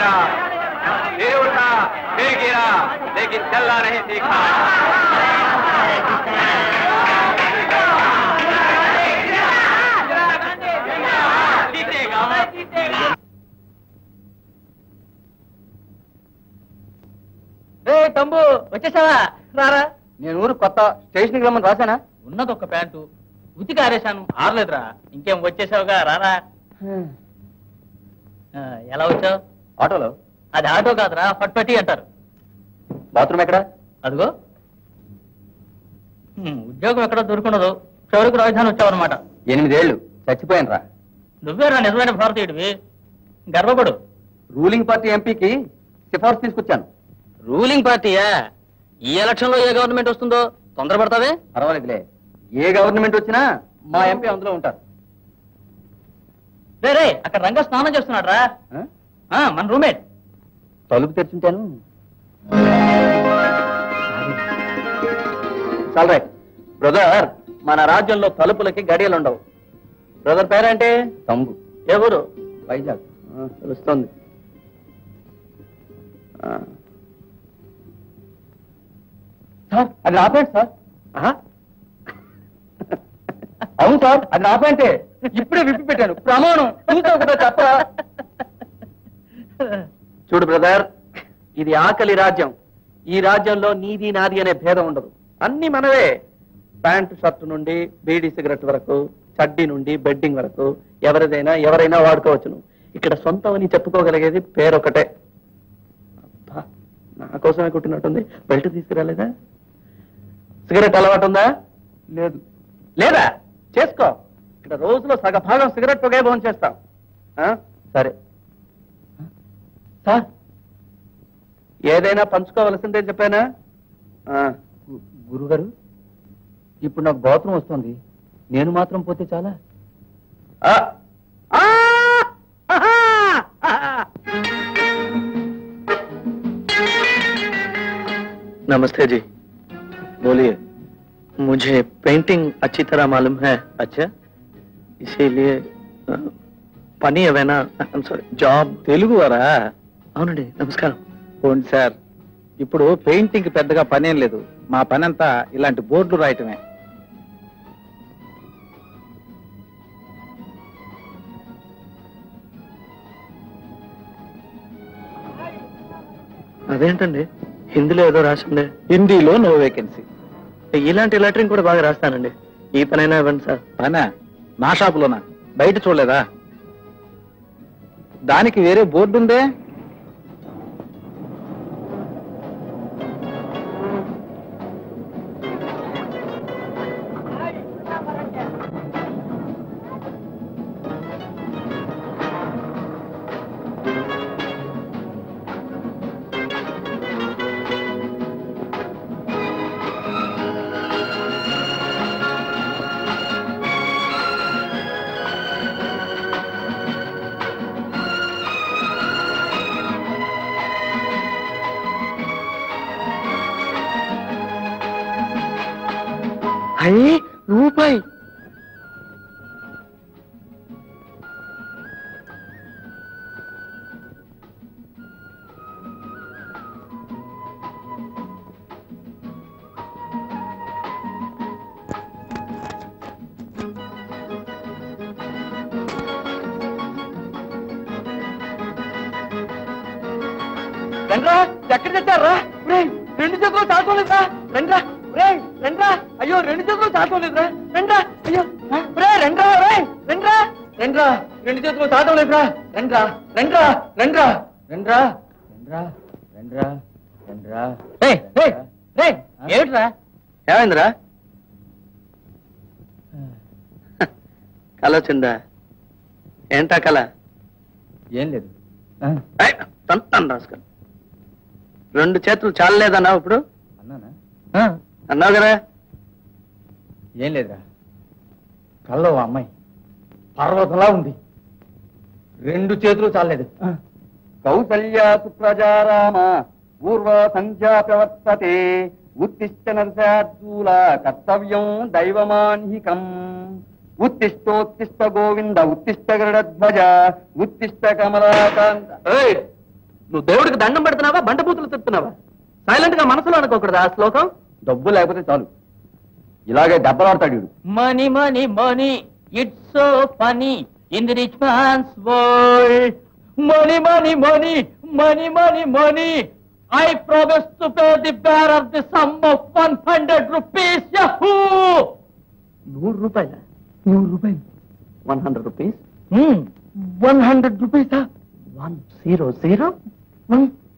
मारा, फिर उठा, फिर गिरा, लेकिन चलना नहीं सीखा। తమ్ము వచ్చేసావా? రారా. నేను ఊరు కొత్త, స్టేషన్కి రమ్మని రాశానా? ఉన్నది ఒక ప్యాంటు ఉతికి ఆరేశాను, ఆరలేదురా. ఇంకేం వచ్చేసావుగా, రారా. ఎలా వచ్చావు? ఆటోలో. అది ఆటో కాదురా, ఫట్పటి అంటారు. బాత్రూమ్ ఎక్కడ? అదిగో. ఉద్యోగం ఎక్కడ దొరుకున్నదో చివరికి రాజధాని వచ్చావన్నమాట. 8 ఏళ్ళు చచ్చిపోయాను రా. నువ్వేరా నిజమైన భారతీయుడివి, గర్వపడు. రూలింగ్ పార్టీ ఎంపీకి సిఫార్సు తీసుకొచ్చాను. రూలింగ్ పార్టీయా? ఈ ఎలక్షన్ లో ఏ గవర్నమెంట్ వస్తుందో తొందరపడతావే? పర్వాలేదులే, ఏ గవర్నమెంట్ వచ్చినా మా ఎంపీ అందులో ఉంటారు. రే అక్కడ రంగా స్నానం చేస్తున్నాడు రా, మన రూమ్మేట్. తలుపు తెరిచుంటాను. చాలు రైట్ బ్రదర్, మన రాజ్యంలో తలుపులకి గడియలు ఉండవు. బ్రదర్ పేరేంటి? తంబు. ఏ ఊరు? వైజాగ్. తెలుస్తుంది. సార్ అది నా ప్యాంట్ సార్. అవును సార్, అది నా ప్యాంటే. ఇప్పుడే విప్పి పెట్టాను, ప్రమాణం. చెప్పరా? చూడు బ్రదర్, ఇది ఆకలి రాజ్యం. ఈ రాజ్యంలో నీది నాది అనే భేదం ఉండదు. అన్ని మనవే. ప్యాంటు షర్టు నుండి బీడీ సిగరెట్ వరకు, చడ్డీ నుండి బెడ్డింగ్ వరకు ఎవరైనా వాడుకోవచ్చును. ఇక్కడ సొంతం అని చెప్పుకోగలిగేది పేరొకటే. అబ్బా, నా కోసమే కుట్టినట్టుంది. బెల్ట్ తీసుకురాలేదా? సిగరెట్ అలవాటు ఉందా? లేదు. లేదా? చేసుకో. ఇక్కడ రోజులో సగభాగం సిగరెట్ పొగే భోజనం చేస్తాం. సరే సార్, ఏదైనా పంచుకోవలసిందే చెప్పానా? గురుగారు, ఇప్పుడు నాకు బాత్రూమ్ వస్తుంది, నేను మాత్రం పోతే చాలా? नमस्ते जी, बोलिए। मुझे पेंटिंग अच्छी तरह मालूम है। अच्छा, इसीलिए పని ఏమైనా? Sorry, job. తెలుగు వారా? అవునండి, నమస్కారం. పోండి సార్, ఇప్పుడు పెయింటింగ్ పెద్దగా పనేం లేదు. మా పని అంతా ఇలాంటి బోర్డులు రాయటమే. అదేంటండి, హిందీలో ఏదో రాసిందే. హిందీలో నో వేకెన్సీ. ఇలాంటి లెటరింగ్ కూడా బాగా రాస్తానండి. ఈ పనైనా ఇవ్వండి సార్. పనా? నా షాపులోనా? బయట చూడలేదా? దానికి వేరే బోర్డు ఉందే. రూపాయి. రండ్రా, ఎక్కడ తెచ్చారా? 2 చేతులు చాటుకోలేదురా. రండ్రా రండ్రా. అయ్యో, 2 చేతులు చాటుకోలేదురా. రండ్రా. అయ్యో రండ్రా. రండ్రా రండ్రా. 2 చేతులు చాటుకోలేదురా. రండ్రా రండ్రా రండ్రా రండ్రా రండ్రా రండ్రా రండ్రా. ఏమిట్రా? ఏమైందిరా? కళ వచ్చిందా? ఏంటా కళ? ఏం లేదు. తంతాను రాసుకొని. 2 చేతులు చాలలేదన్నావు ఇప్పుడు? అన్నానా? అన్నావు కదా. ఏం లేదురా, కళ్ళో అమ్మాయి పర్వతంలా ఉంది. 2 చేతులు చాలలేదు. కౌసల్యా సుప్రజారామ పూర్వ సంధ్యా ప్రవర్తతే ఉత్తిష్ట నరసార్జూల కర్తవ్యం దైవమాన్హికం. ఉత్తిష్టోత్తిష్ట గోవింద ఉత్తిష్ట గరుడధ్వజ ఉత్తిష్ట కమలాకాంత. నువ్వు దేవుడికి దండం పెడుతున్నావా బండబూతులు తిప్పుతున్నావా? సైలెంట్ గా మనసులో అనుకోకూడదు ఆ శ్లోకం. డబ్బు లేకపోతే చాలు, ఇలాగే దెబ్బలాడతాడు. Money money money it's so funny in the rich man's world. Money money money money money money I promise to pay the bearer the sum of 100 rupees. Yahoo! 100 రూపాయలు 100 రూపాయలు 100 రూపీస్ 100 రూపీసా? 100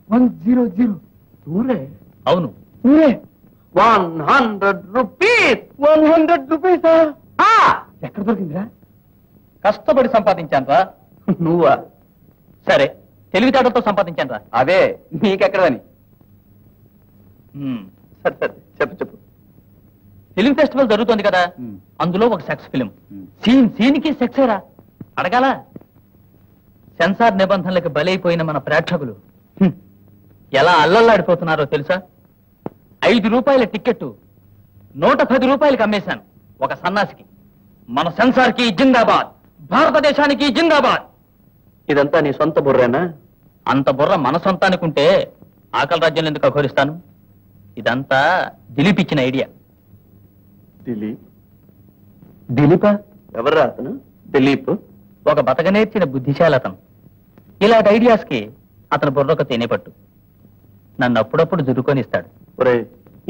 100. ఊరే అవును, 100 రూపీస్. 100 రూపీసా? ఎక్కడ దొరికిందిరా? కష్టపడి సంపాదించాను రా. నువ్వా? సరే, తెలివితేటలతో సంపాదించాను రా. అదే నీకెక్కడని. సరే సరే చెప్పు. ఫిలిం ఫెస్టివల్ జరుగుతుంది కదా, అందులో ఒక సెక్స్ ఫిలిం. సీన్ కి సెక్సేరా? అడగాల? సెన్సార్ నిబంధనలకు బలైపోయిన మన ప్రేక్షకులు ఎలా అల్లల్లాడిపోతున్నారో తెలుసా? 5 రూపాయల టిక్కెట్ 110 రూపాయలకి అమ్మేశాను ఒక సన్నాసికి. మన సెన్సార్ కి జిందాబాద్, భారతదేశానికి జిందాబాద్. ఇదంతా నీ సొంత బుర్రేనా? అంత బుర్ర మన సొంతానికుంటే ఆకలి రాజ్యంలో ఎందుకు అఘోరిస్తాను? ఇదంతా దిలీప్ ఇచ్చిన ఐడియా. దిలీపా? ఎవరు అతను? దిలీప్ ఒక బతకనేర్చిన బుద్ధిశాలి అతను. ఇలాంటి ఐడియాస్ కి అతను బుర్రొక తేనెపట్టు. నన్ను అప్పుడప్పుడు జురుకొనిస్తాడు. ఒరే,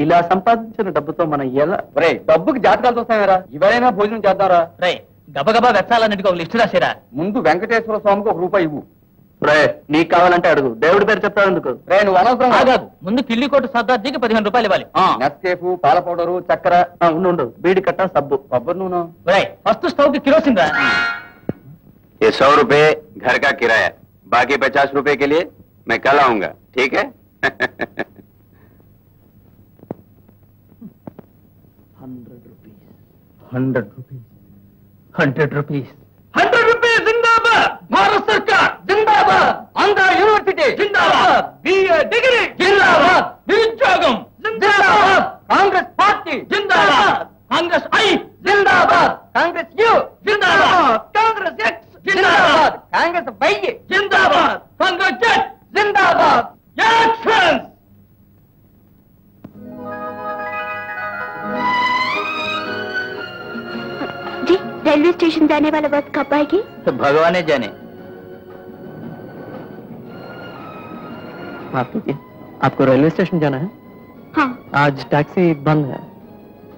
ఇలా సంపాదించిన డబ్బుతో మనం ఎలా? ఒరే, డబ్బుకి జాతకాలు చూస్తామేరా, ఇవరైనా భోజనం చేద్దారా? రే, గబగబా వెచ్చాలన్నిటికీ ఒక లిస్టు రాసిరా. ముందు వెంకటేశ్వర స్వామికి 1 రూపాయి ఇవ్వు. రే, నీకు కావాలంటే అడుగు, దేవుడి పేరు చెప్తావు ఎందుకు? రే, నువ్వు అనవసరం ఆగాగు. ముందు కిల్లికోట సర్దార్జీకి 15 రూపాయలు ఇవ్వాలి. నెస్కేఫ్, పాల పౌడరు, చక్కెర. ఉండు, బీడి కట్ట, సబ్బు, కొబ్బరి నూనె. రే, ఫస్ట్ స్టవ్ కి కిరోసిన్ రా. ये 100 रुपए घर का किराया, बाकी 50 रुपए के लिए मैं कल आऊंगा, ठीक है? 100 రూపీస్ 100 రూపీస్ జిందాబాద్. భారత సర్కార్ జిందాబాద్. ఆంధ్ర యూనివర్సిటీ జిందాబాద్. బిఏ డిగ్రీ జిందాబాద్. నిరుద్యోగం జిందాబాద్. కాంగ్రెస్ పార్టీ జిందాబాద్. కాంగ్రెస్ ఐ జిందాబాద్. కాంగ్రెస్ యు జిందాబాద్. కాంగ్రెస్ ఎక్స్ జిందాబాద్. కాంగ్రెస్ వై జిందాబాద్. కాంగ్రెస్ జెడ్ జిందాబాద్. యాక్షన్! जी, रेलवे स्टेशन जाने वाला बस कब आएगी? भगवान जाने. माफ कीजिए, आपको रेलवे स्टेशन जाना है? हाँ. आज टैक्सी बंद है,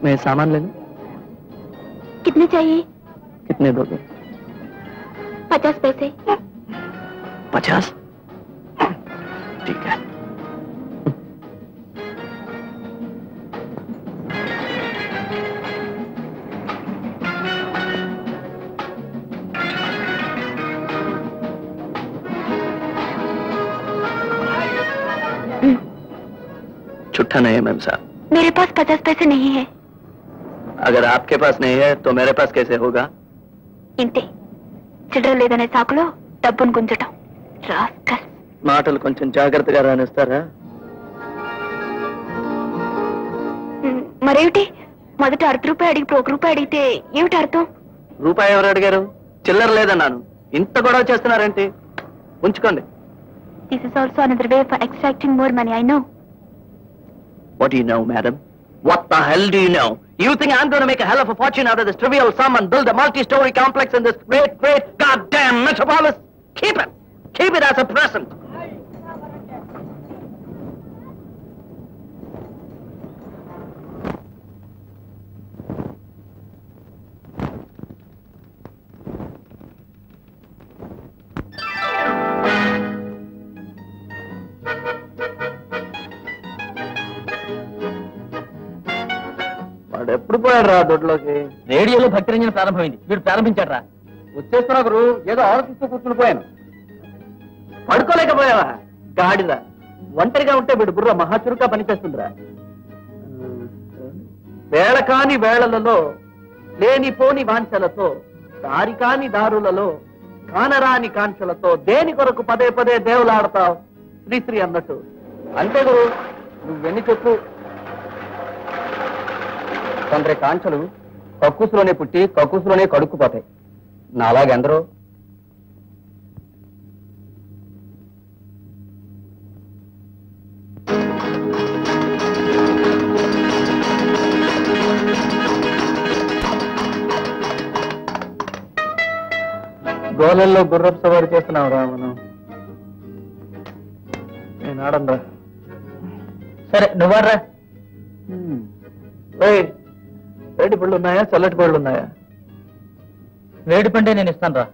मैं सामान ले लूं? कितने चाहिए? कितने दोगे? 50 पैसे. 50? ठीक है. छुट्टा नहीं है मैम साहब. मेरे पास 50 पैसे नहीं है. अगर आपके पास नहीं है तो मेरे पास कैसे होगा? ఇంతే, చిల్లర లేదనే సాకులో డబ్బును గుంజటం. రాస్కల్. మాటలు కొంచెం జాగ్రత్తగా రానిస్తారా? మరేమిటి, మొదట 1/2 రూపాయి అడిగి 1 రూపాయి అడిగితే ఏమిటి అర్థం? రూపాయి ఎవరు అడిగారు? చిల్లర లేదన్నాను. ఇంత గొడవ చేస్తున్నారేంటి? ఉంచుకోండి. This is also another way for extracting more money, I know. What do you know, madam? What the hell do you know? You think I'm going to make a hell of a fortune out of this trivial sum and build a multi-story complex in this great, goddamn metropolis? Keep it! Keep it as a present! వాడు ఎప్పుడు పోయాడు రా దొడ్లోకి? రేడియోలో భక్తి రంజన ప్రారంభమైంది, వీడు ప్రారంభించాడు రా. వచ్చేస్తున్నా గురు, ఏదో ఆలోచిస్తూ కూర్చుని పోయాను. పడుకోలేకపోయావా గాడిద? ఒంటరిగా ఉంటే వీడు బుర్ర మహాచురుగా పనిచేస్తుందిరా. వేళ కాని వేళలలో, లేనిపోని వాంఛలతో, దారి కాని దారులలో, కానరాని కాంక్షలతో దేని కొరకు పదే పదే దేవులాడతావు? శ్రీశ్రీ అన్నట్టు. అంతే గురు, నువ్వెన్ని చెప్పు. కొందరి కాంక్షలు కక్కుసులోనే పుట్టి కక్కుసులోనే కడుక్కుపోతాయి. నాలాగెందరో గోలల్లో గుర్రపు సవారి చేస్తున్నావు రా మనం. నేను ఆడంరా. సరే నువ్వాడ్రా. వేడి పళ్ళు ఉన్నాయా చల్లటి పళ్ళు ఉన్నాయా? వేడి పండే నేను ఇస్తాను రా.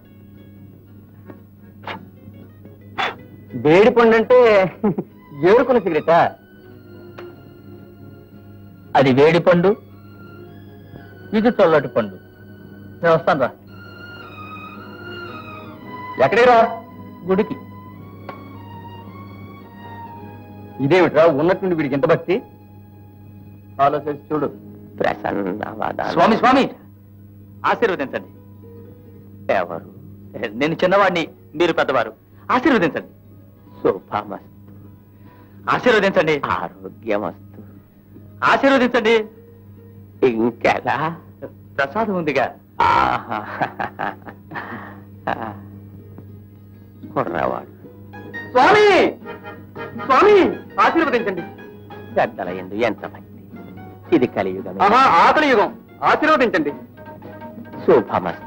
వేడి పండు అంటే ఏడుకున్న సిగరెటా? అది వేడి పండు, ఇది చల్లటి పండు. నేను వస్తాను రా. ఎక్కడికి రా? గుడికి. ఇదేమిట్రా ఉన్నట్టుండి వీడికి ఎంత భక్తి? ఆలోచించి చూడు. స్వామి స్వామి ఆశీర్వదించండి. ఎవరు? నేను చిన్నవాడిని, మీరు పెద్దవారు. ఆశీర్వదించండి. శుభమస్తు. ఆశీర్వదించండి. ఆరోగ్యమస్తు. ఆశీర్వదించండి. ఇంకెలా? ప్రసాదం ఉందిగా. ఆహా. కుర్రవాడు. స్వామి స్వామి ఆశీర్వదించండి. పెద్దల యందు ఎంత భక్తి. ఇది కలియుగం. ఆకలి యుగం. ఆశీర్వదించండి. శుభమస్తు.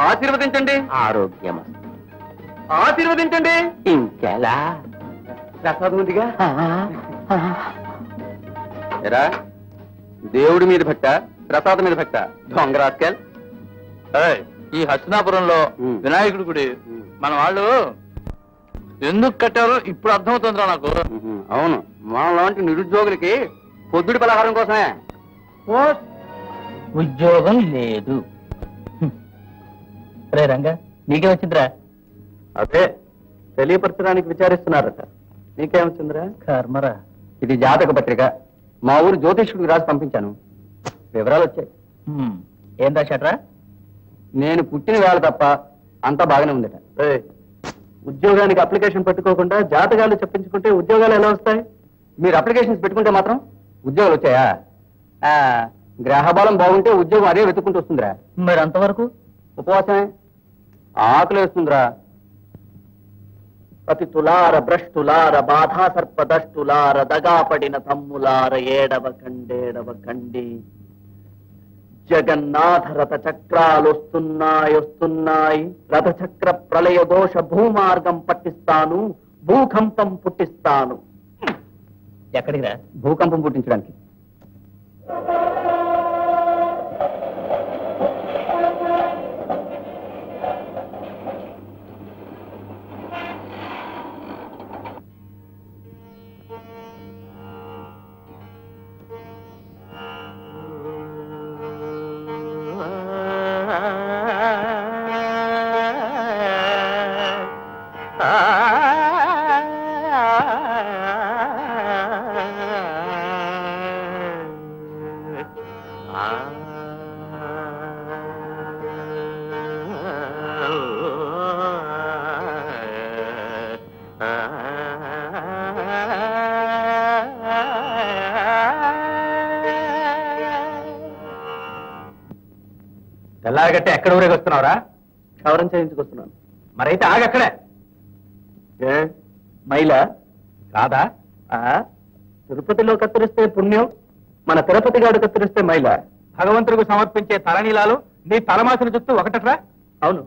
ఆశీర్వదించండి. ఆరోగ్యమస్తు. ఆశీర్వదించండి. ఇంకెలా? ప్రసాదం ఉందిగా. ఎరా, దేవుడి మీద భక్త, ప్రసాదం మీద భక్త. దొంగ రాస్కెల్. ఈ హస్తినాపురంలో వినాయకుడి గుడి మన వాళ్ళు ఎందుకు కట్టారో ఇప్పుడు అర్థమవుతుందిరా నాకు. అవును, మనలాంటి నిరుద్యోగులకి పొద్దుడి పలహారం కోసమే. ఉద్యోగం లేదు. రే రంగా, నీకే వచ్చిందిరా. అదే తెలియపరచడానికి విచారిస్తున్నారట. నీకేమొచ్చిందిరా? కర్మరా. ఇది జాతక పత్రిక. మా ఊరు జ్యోతిష్కుడికి రాసి పంపించాను. వివరాలు వచ్చాయి. ఏం రాశాట్రా? నేను పుట్టిన వేళ తప్ప అంతా బాగానే ఉందట. ఉద్యోగానికి అప్లికేషన్ పెట్టుకోకుండా జాతకాలు చెప్పించుకుంటే ఉద్యోగాలు ఎలా వస్తాయి? మీరు అప్లికేషన్స్ పెట్టుకుంటే మాత్రం ఉద్యోగాలు వచ్చాయా? గ్రహబలం బాగుంటే ఉద్యోగం అదే వెతుక్కుంటూ వస్తుందిరా. మరి అంతవరకు ఉపవాసమే. ఆకలి వేస్తుందిరా. పతితులార భ్రష్టులార బాధా సర్పదష్టులార దగాపడిన తమ్ములార ఏడవ కండి జగన్నాథ రథ చక్రాలొస్తున్నాయి. రథచక్ర ప్రళయ దోష భూమార్గం పట్టిస్తాను, భూకంపం పుట్టిస్తాను. ఎక్కడికి రా? భూకంపం పుట్టించడానికి. తెల్లారగట్టే ఎక్కడ ఊరేగి వస్తున్నావురా? క్షవరం చేయించుకొస్తున్నాను. మరైతే ఆగక్కడే. మైలా కాదా? తిరుపతిలో కత్తిరిస్తే పుణ్యం, మన తిరుపతి గాడు కత్తిరిస్తే మైలా. భగవంతుడికి సమర్పించే తలనీలాలు నీ తలమాసిన జుత్తు ఒకటట్రా? అవును,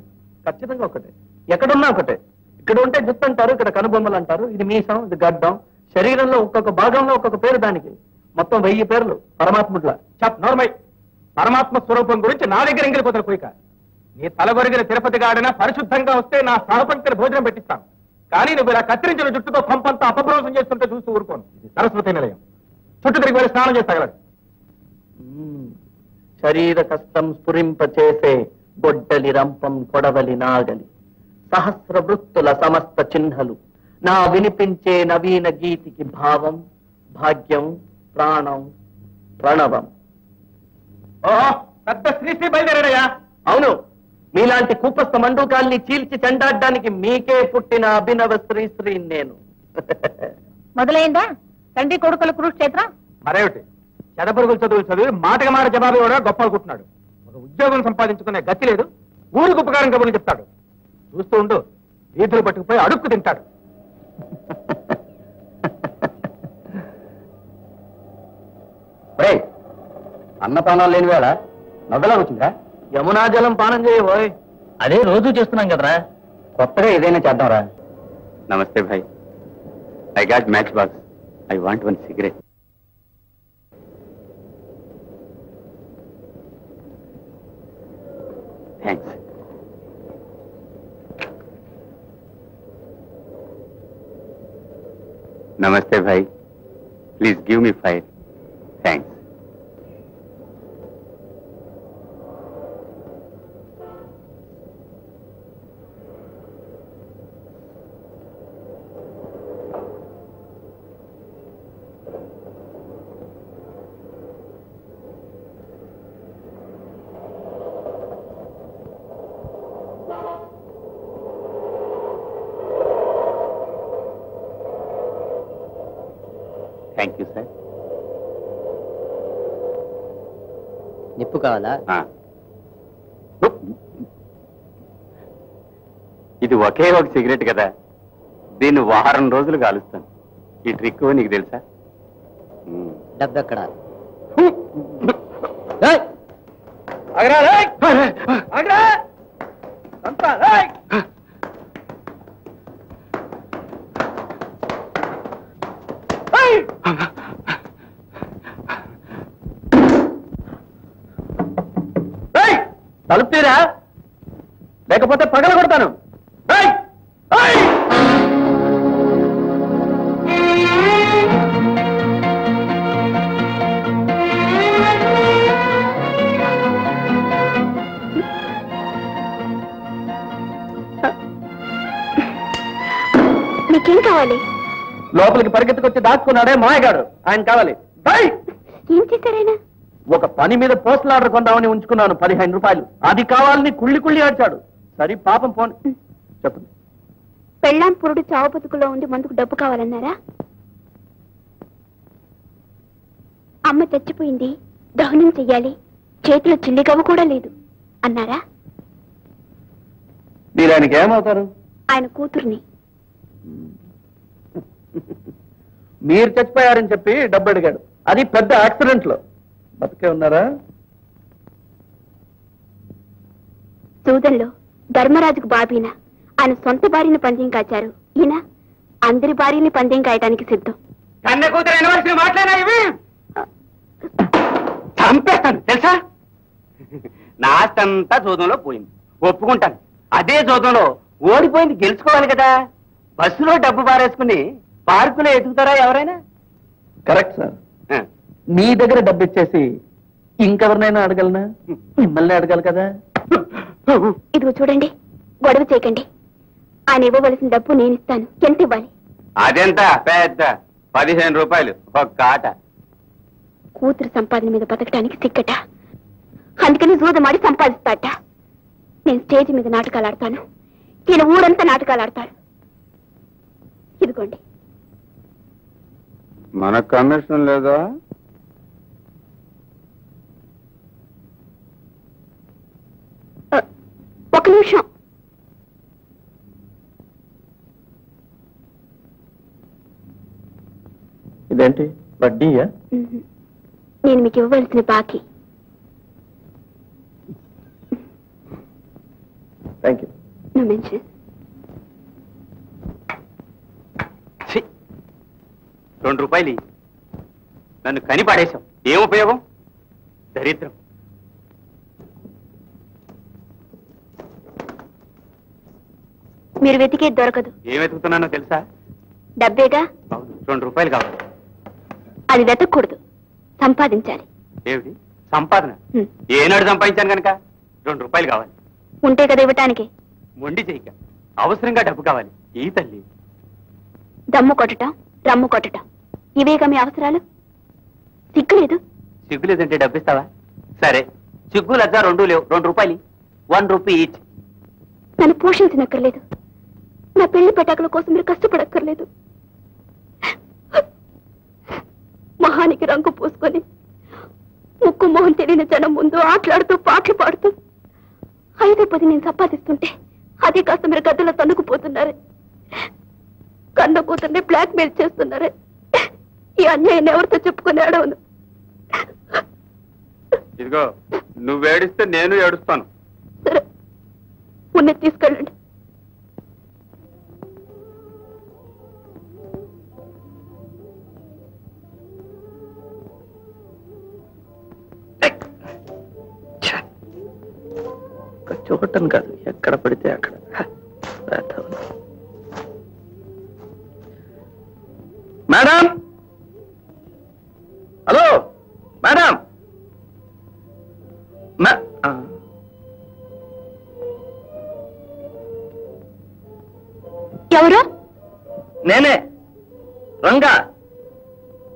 ఖచ్చితంగా ఒకటే. ఎక్కడున్నా ఒకటే. ఇక్కడ ఉంటే జుత్తు అంటారు, ఇక్కడ కనుబొమ్మలు అంటారు. ఇది మీసం, ఇది గడ్డం. శరీరంలో ఒక్కొక్క భాగంలో ఒక్కొక్క పేరు దానికి. మొత్తం 1000 పేర్లు పరమాత్ముట్ల. చప్ నోర్మై. పరమాత్మ స్వరూపం గురించి నా దగ్గర ఎంగిలి కుదర కోయిక. నీ తలగొరిగిన తిరుపతి గాడిన పరిశుద్ధంగా వస్తే నా సహపంక్తిని భోజనం పెట్టిస్తాను. కానీ నువ్వు ఇలా కత్తిరించిన జుట్టుతో పంపంతా అపభ్రంశం చేస్తుంటే చూస్తూ ఊరుకోను. సరస్వతి నిలయం. చుట్టూ తిరిగి వెళ్ళి స్నానం చేస్తాగలరు. శరీర కష్టం స్ఫురింప చేసే గొడ్డలి రంపం కొడవలి నాగలి సహస్ర వృత్తుల సమస్త చిహ్నలు నా వినిపించే నవీన గీతికి భావం, భాగ్యం, ప్రాణం, ప్రణవం. ఓహో, పెద్ద శ్రీశ్రీ బయలుదేరాడయ్యా. అవును, మీలాంటి కూపస్థ మండూకాల్ని చీల్చి చెండాడడానికి మీకే పుట్టిన అభినవ శ్రీశ్రీ నేను. మొదలైందా తండ్రి కొడుకుల కురుక్షేత్రం? మరేమిటి, చెడపురుగులు చదువులు చదివి మాటకి మాట జవాబు కూడా గొప్ప అనుకుంటున్నాడు. ఒక ఉద్యోగం సంపాదించుకునే గతి లేదు. ఊరికి ఉపకారం కబుర్లు చెప్తాడు. చూస్తూ ఉండు, వీధులు పట్టుకుపోయి అడుక్కు తింటాడు. అన్నపానాలు లేని వేళ నవ్వలా వచ్చిందా? యమునా జలం పానం చేయబోయ్. అదే రోజు చేస్తున్నాం కదరా, కొత్తగా ఏదైనా చేద్దాంరా. నమస్తే భాయ్. I got match box. I want one cigarette. Thanks. నమస్తే భాయ్. Please give me fire. Thanks. Thank you sir. నిప్పు కావాలా? ఇది ఒకే ఒక సిగరెట్ కదా, దీన్ని వారం రోజులు కాలుస్తాను. ఈ ట్రిక్ నీకు తెలుసా? డబ్బు ఎక్కడ? తలుపుతీరా, లేకపోతే పగల కొడతాను. మీకేం కావాలి? లోపలికి పరిగెత్తుకొచ్చి దాక్కున్నాడే మాయగాడు, ఆయన కావాలి. ఏం చేశారైనా? ఒక పని మీద పోస్టల్ ఆర్డర్ కొందామని ఉంచుకున్నాను, 15 రూపాయలు. అది కావాలని కుళ్ళి కుళ్ళి ఆడ్చాడు. సరే పాపం పోను. చెప్పండి. పెళ్ళాం పురుడు చావు బతుకులో ఉంది, మందుకు డబ్బు కావాలన్నారా? అమ్మ చచ్చిపోయింది, దహనం చెయ్యాలి, చేతిలో చిల్లిగవ్వ కూడా లేదు అన్నారా? మీరు ఆయనకి ఏమవుతారు? ఆయన కూతుర్ని. మీరు చచ్చిపోయారని చెప్పి డబ్బు అడిగాడు, అది పెద్ద యాక్సిడెంట్ లో. బతికే ఉన్నారా? సూదంలో ధర్మరాజుకు బాబీన ఆయన సొంత భార్యని పందెం కాచారు. ఈయన అందరి భార్యని పందెం కాయటానికి సిద్ధం. కన్న కూతురు ఎనవలసిన మాట్లాడినా ఇవి చంపేస్తాను తెలుసా? నా ఆస్తంతా జోదంలో పోయింది, ఒప్పుకుంటాను. అదే జోదంలో ఓడిపోయింది గెలుచుకోవాలి కదా. బస్సులో డబ్బు బారేసుకుని పార్కులో ఎదుగుతారా ఎవరైనా? Correct sir. మీ దగ్గర డబ్బు ఇచ్చేసి ఇంకెవరినైనా అడగలనా? మిమ్మల్ని అడగాలి కదా. ఇదిగో చూడండి, గొడవ చేయకండి. ఆయన ఇవ్వవలసిన డబ్బు నేను ఇస్తాను. ఎంత ఇవ్వాలి? అదెంత? పెద్ద 15 రూపాయలు ఒక్క ఆట. కూతురు సంపాదన మీద బతకడానికి సిక్కట, అందుకని జూదమాడి సంపాదిస్తాట. నేను స్టేజ్ మీద నాటకాలు ఆడతాను, ఈయన ఊరంతా నాటకాలు ఆడతారు. ఇదిగోండి. మనకు కమిషన్ లేదా? ఒక నిమిషం. ఇదేంటి వడ్డీయా? నేను మీకు ఇవ్వవలసిన బాకీ. Thank you. No mention. 2 రూపాయలు నన్ను కని పడేశాం. ఏం ఉపయోగం? దరిద్రం. మీరు వెతికేది దొరకదు. ఏం వెతుకుతున్నానో తెలుసా? డబ్బేగా. అవును, 2 రూపాయలు కావాలి. అది వెతకూడదు, సంపాదించాలి. ఏమిటి సంపాదన? ఏనాడు సంపాదించాను కనుక 2 రూపాయలు కావాలి. ఉంటే కదా ఇవ్వటానికి. మొండి చేయక, అవసరంగా డబ్బు కావాలి. ఈ తల్లి దమ్ము కొట్టడం, రమ్ము కొట్టడం, ఇవేగా మీ అవసరాలు. సిగ్గులేదు? సిగ్గులేదంటే డబ్బిస్తావా? సరే, సిగ్గు లజ్జ 2 లేవు. 2 రూపాయలు, 1 రూపీ ఈచ్. నన్ను పోషించనక్కర్లేదు, నా పెళ్లి పెటాకుల కోసం మీరు కష్టపడక్కర్లేదు. మొహానికి రంగు పూసుకొని ముక్కు మొహం తెలియని జనం ముందు ఆటలాడుతూ పాటలు పాడుతూ 5-10 నేను సంపాదిస్తుంటే అదే కాస్త మీరు గద్దలో తన్నుకుపోతున్నారే. కన్న కూతుర్ని బ్లాక్ మెయిల్ చేస్తున్నారే. ఈ అన్యాయాన్ని ఎవరితో చెప్పుకుని అడవను. ఇదిగో, నువ్వు ఏడిస్తే నేను ఏడుస్తాను. సరే, ఉన్నది తీసుకెళ్ళండి. చూడటం కాదు, ఎక్కడ పడితే అక్కడ. Madam, hello madam. ఎవరు? నేనే, రంగా,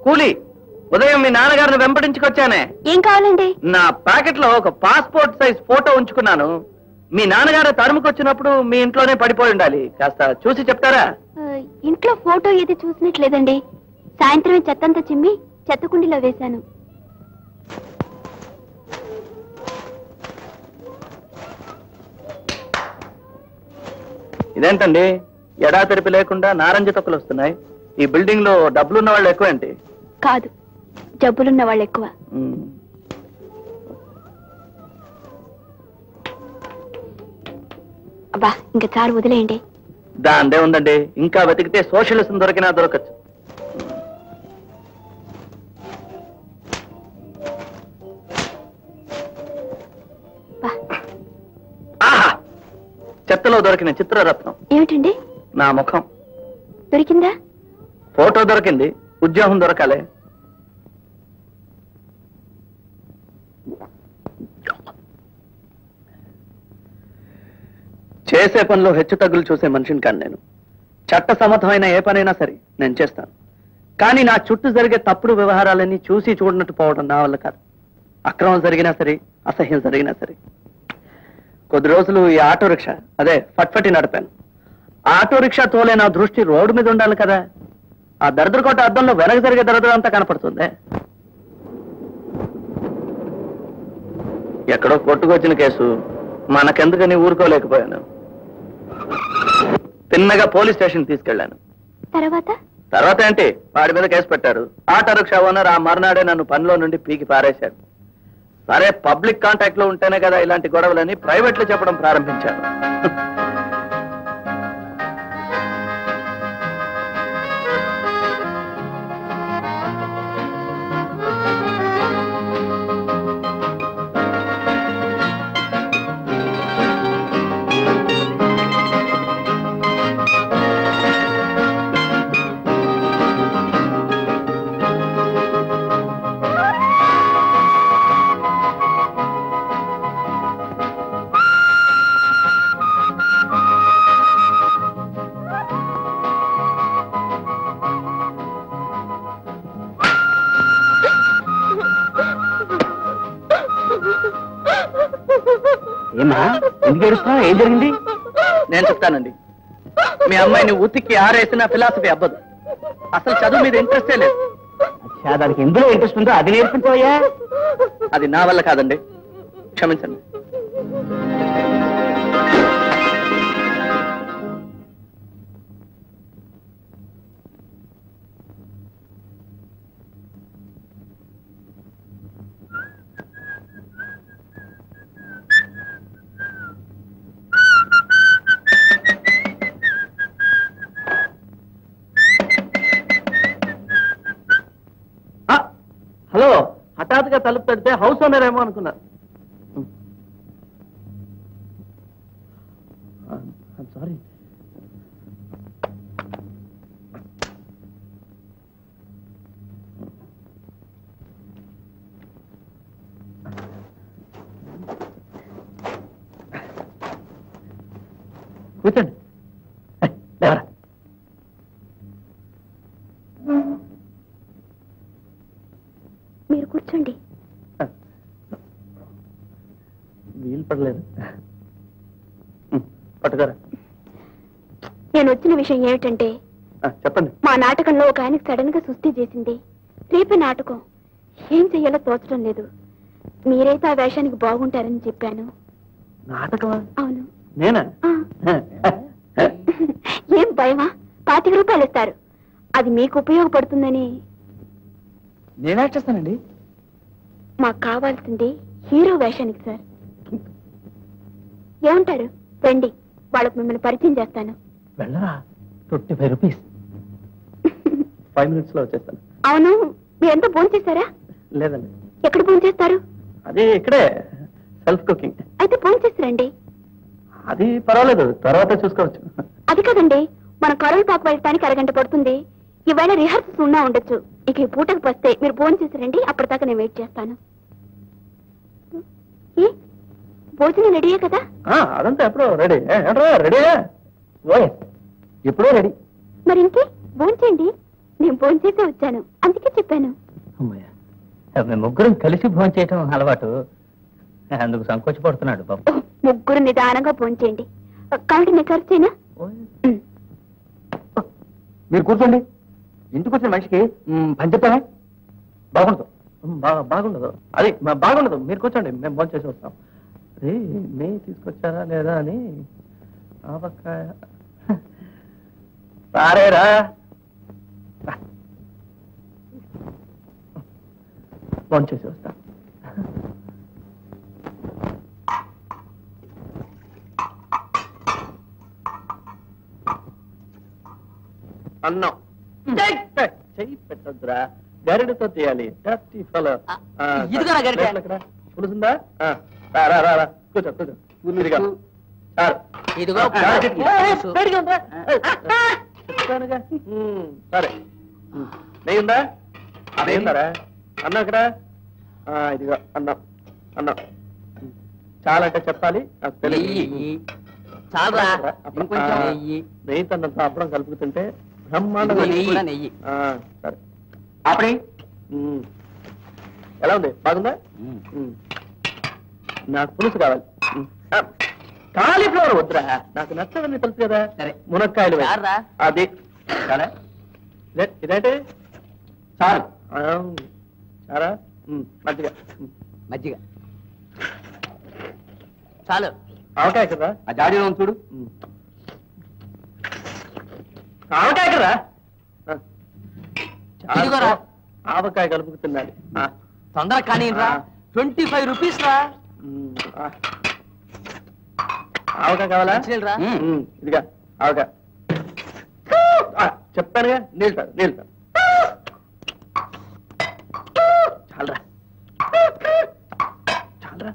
కూలీ. ఉదయం మీ నాన్నగారిని వెంబడించుకొచ్చానే. ఏం కావాలండి? నా ప్యాకెట్ లో ఒక పాస్పోర్ట్ సైజ్ ఫోటో ఉంచుకున్నాను. మీ నాన్నగారు తరుముకొచ్చినప్పుడు మీ ఇంట్లోనే పడిపోయి ఉండాలి. కాస్త చూసి చెప్తారా? ఇంట్లో ఫోటో ఏది చూసినట్లేదండి. సాయంత్రమే చెత్తంతా చిమ్మి చెత్తకుండీలో వేశాను. ఇదేంటండి, ఎడా తెరిపి లేకుండా నారంజ తొక్కలు వస్తున్నాయి. ఈ బిల్డింగ్ లో డబ్బులున్న వాళ్ళు ఎక్కువేంటి? కాదు, జబ్బులున్న వాళ్ళు ఎక్కువ. అబ్బా, ఇంకా చాలు, వదిలేయండి. దాందే ఉందండి, ఇంకా వెతికితే సోషలిజం దొరికినా దొరకచ్చు. ఆహా, చెత్తలో దొరికిన చిత్రరత్నం. ఏమిటండి? నా ముఖం దొరికిందా? ఫోటో దొరికింది, ఉద్యోగం దొరకాలే. చేసే పనిలో హెచ్చు తగ్గులు చూసే మనిషిని కాను నేను. చట్ట సమ్మతమైన ఏ పనైనా సరే నేను చేస్తాను. కానీ నా చుట్టూ జరిగే తప్పుడు వ్యవహారాలన్నీ చూసి చూడనట్టు పోవడం నా వల్ల కాదు. అక్రమం జరిగినా సరే, అసహ్యం జరిగినా సరే. కొద్ది రోజులు ఈ ఆటో రిక్షా, అదే ఫట్ఫటి నడిపాను. ఆటో రిక్షా తోలే నా దృష్టి రోడ్డు మీద ఉండాలి కదా. ఆ దరిద్రకోట అద్దంలో వెనక జరిగే దరిద్రం అంతా కనపడుతుంది. ఎక్కడో కొట్టుకొచ్చిన కేసు, మనకెందుకని ఊరుకోలేకపోయాను. తిన్నగా పోలీస్ స్టేషన్ తీసుకెళ్లాను. తర్వాత ఏంటి, వాడి మీద కేసు పెట్టారు. ఆటో రిక్షా ఓనర్ ఆ మర్నాడే నన్ను పనిలో నుండి పీకి పారేశాడు. సరే, పబ్లిక్ కాంటాక్ట్ లో ఉంటేనే కదా ఇలాంటి గొడవలని ప్రైవేట్ లో చెప్పడం ప్రారంభించాను. ఏం జరిగింది? నేను చెప్తానండి. మీ అమ్మాయిని ఉతికి ఆరేసిన ఫిలాసఫీ అవ్వదు. అసలు చదువు మీద ఇంట్రెస్టే లేదు. దానికి ఎందులో ఇంట్రెస్ట్ ఉందో అది నేర్పించవయ్యా. అది నా వల్ల కాదండి, క్షమించండి. హలో, హఠాత్తుగా తలుపు తడితే హౌస్ ఓనర్ ఏమో అనుకున్నారు. సారీ. కూర్చోండి. లేవరా. మీరు కూర్చోండి. వీలు పడలేదు. పట్టుకోరా. నేను వచ్చిన విషయం ఏమిటంటే, చెప్పండి. మా నాటకంలో ఒక ఆయనకి సడన్ గా సుస్థి చేసింది. రేపే నాటకం, ఏం చెయ్యాలో తోచడం లేదు. మీరైతే ఆ వేషానికి బాగుంటారని చెప్పాను. నాటకమా? అవును. నేనా? ఏం భయమా? 25 రూపాయలు ఇస్తారు, అది మీకు ఉపయోగపడుతుందని. నేనే చేస్తానండి. మాకు కావాల్సింది హీరో వేషానికి సార్. ఏమంటారు? రండి, వాళ్ళకు మిమ్మల్ని పరిచయం చేస్తాను. వెళ్ళరా, 25 రూపీస్. 5 minutes లో వచ్చేస్తాను. అవును, మీరంతా భోజనం చేశారా? లేదండి. ఎక్కడ భోజనం చేస్తారు? అది ఇక్కడే, సెల్ఫ్ కుకింగ్. అయితే భోజనం చేస్తారండి. అది పర్వాలేదు, తర్వాత చూసుకోవచ్చు. అది కదండి, మన కరోల్ పాకు వెళ్ళటానికి అరగంట పడుతుంది. ఈవేళ రిహార్సల్స్ ఉన్నా ఉండొచ్చు. ఇక ఈ పూటకు వస్తే మీరు భోజనం చేసారండి, అప్పటిదాకా నేను వెయిట్ చేస్తాను. ఏ భోజనం రెడీయే కదా? అదంతా ఎప్పుడో రెడీ. రెడీయా? ఓయ్, ఎప్పుడో రెడీ. మరి ఇంకే భోజనం చేయండి. నేను భోజనం చేసే వచ్చాను, అందుకే చెప్పాను. మేము ముగ్గురం కలిసి భోజనం చేయటం అలవాటు, అందుకు సంకోచపడుతున్నాడు బాబు. ముగ్గురు నిదానంగా భోజనం చేయండి. కాబట్టి నేను ఖర్చు చేయనా? మీరు కూర్చోండి. ఇంటికి వచ్చిన మనిషికి పని చెప్తానే బాగుండదు. బాగుండదు, అది బాగుండదు. మీరు కూర్చోండి, మేము భోజనం చేసి వస్తాం. అదే నెయ్యి తీసుకొచ్చారా లేదా అని. ఆవకాయ సారేరా, భోజనం చేసి వస్తా. అన్నం చెయ్యి పెట్టద్దురా, గరిటతో తీయాలి. పులుసుందా? కూర్చో కూర్చో. చెప్తానుగా. సరే, నెయ్యి ఉందా? అదేందారా అన్నం అక్కడ? ఇదిగో అన్నం. అన్నం చాలంటే చెప్పాలి. నెయ్యి తన్నంత అప్పడం కలుపుతుంటే బ్రహ్మాండంగా. సరే, అప్పుడే ఎలా ఉంది? బాగుందా? నాకు పులుసు కావాలి. కాలీఫ్లవర్ వద్దురా, నాకు నచ్చదని తెలుసు కదా. సరే, మునక్కాయలు అది. ఇదేంటి? చారు. చారా? మజ్జిగ. మజ్జిగ చాలు. ఆవకాయ కదా, ఆ జాడీలో చూడు. ఆవకాయ కదా, ఆవకాయ కలుపుకు తిన్నాడు. తొందరగా కానీ 25 రూపీస్ రా. ఆవకాయ కావాలా? ఇదిగా ఆవకాయ. చెప్పానుగా, నీళ్ళు నీళ్ళు చాలరా, చాలరా.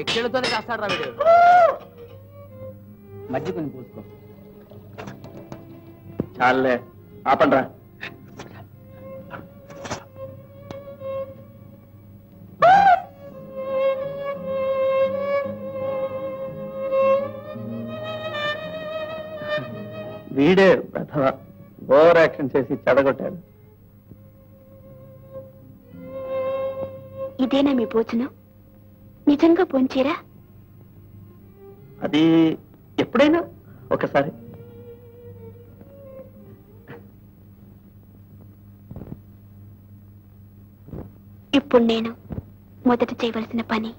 ఎక్కేళ్ళతోనే కాస్తాడు రా వీడు. మజ్జిగ కొంచెం పోసుకో. చాలే, ఆపండ్రా. వీడే ప్రథమ ఓవర్ యాక్షన్ చేసి చెడగొట్టాడు. ఇదేనా మీ భోజనం? నిజంగా భోంచేరా? అది ఎప్పుడైనా ఒకసారి. ఇప్పుడు నేను మొదట చేయవలసిన పని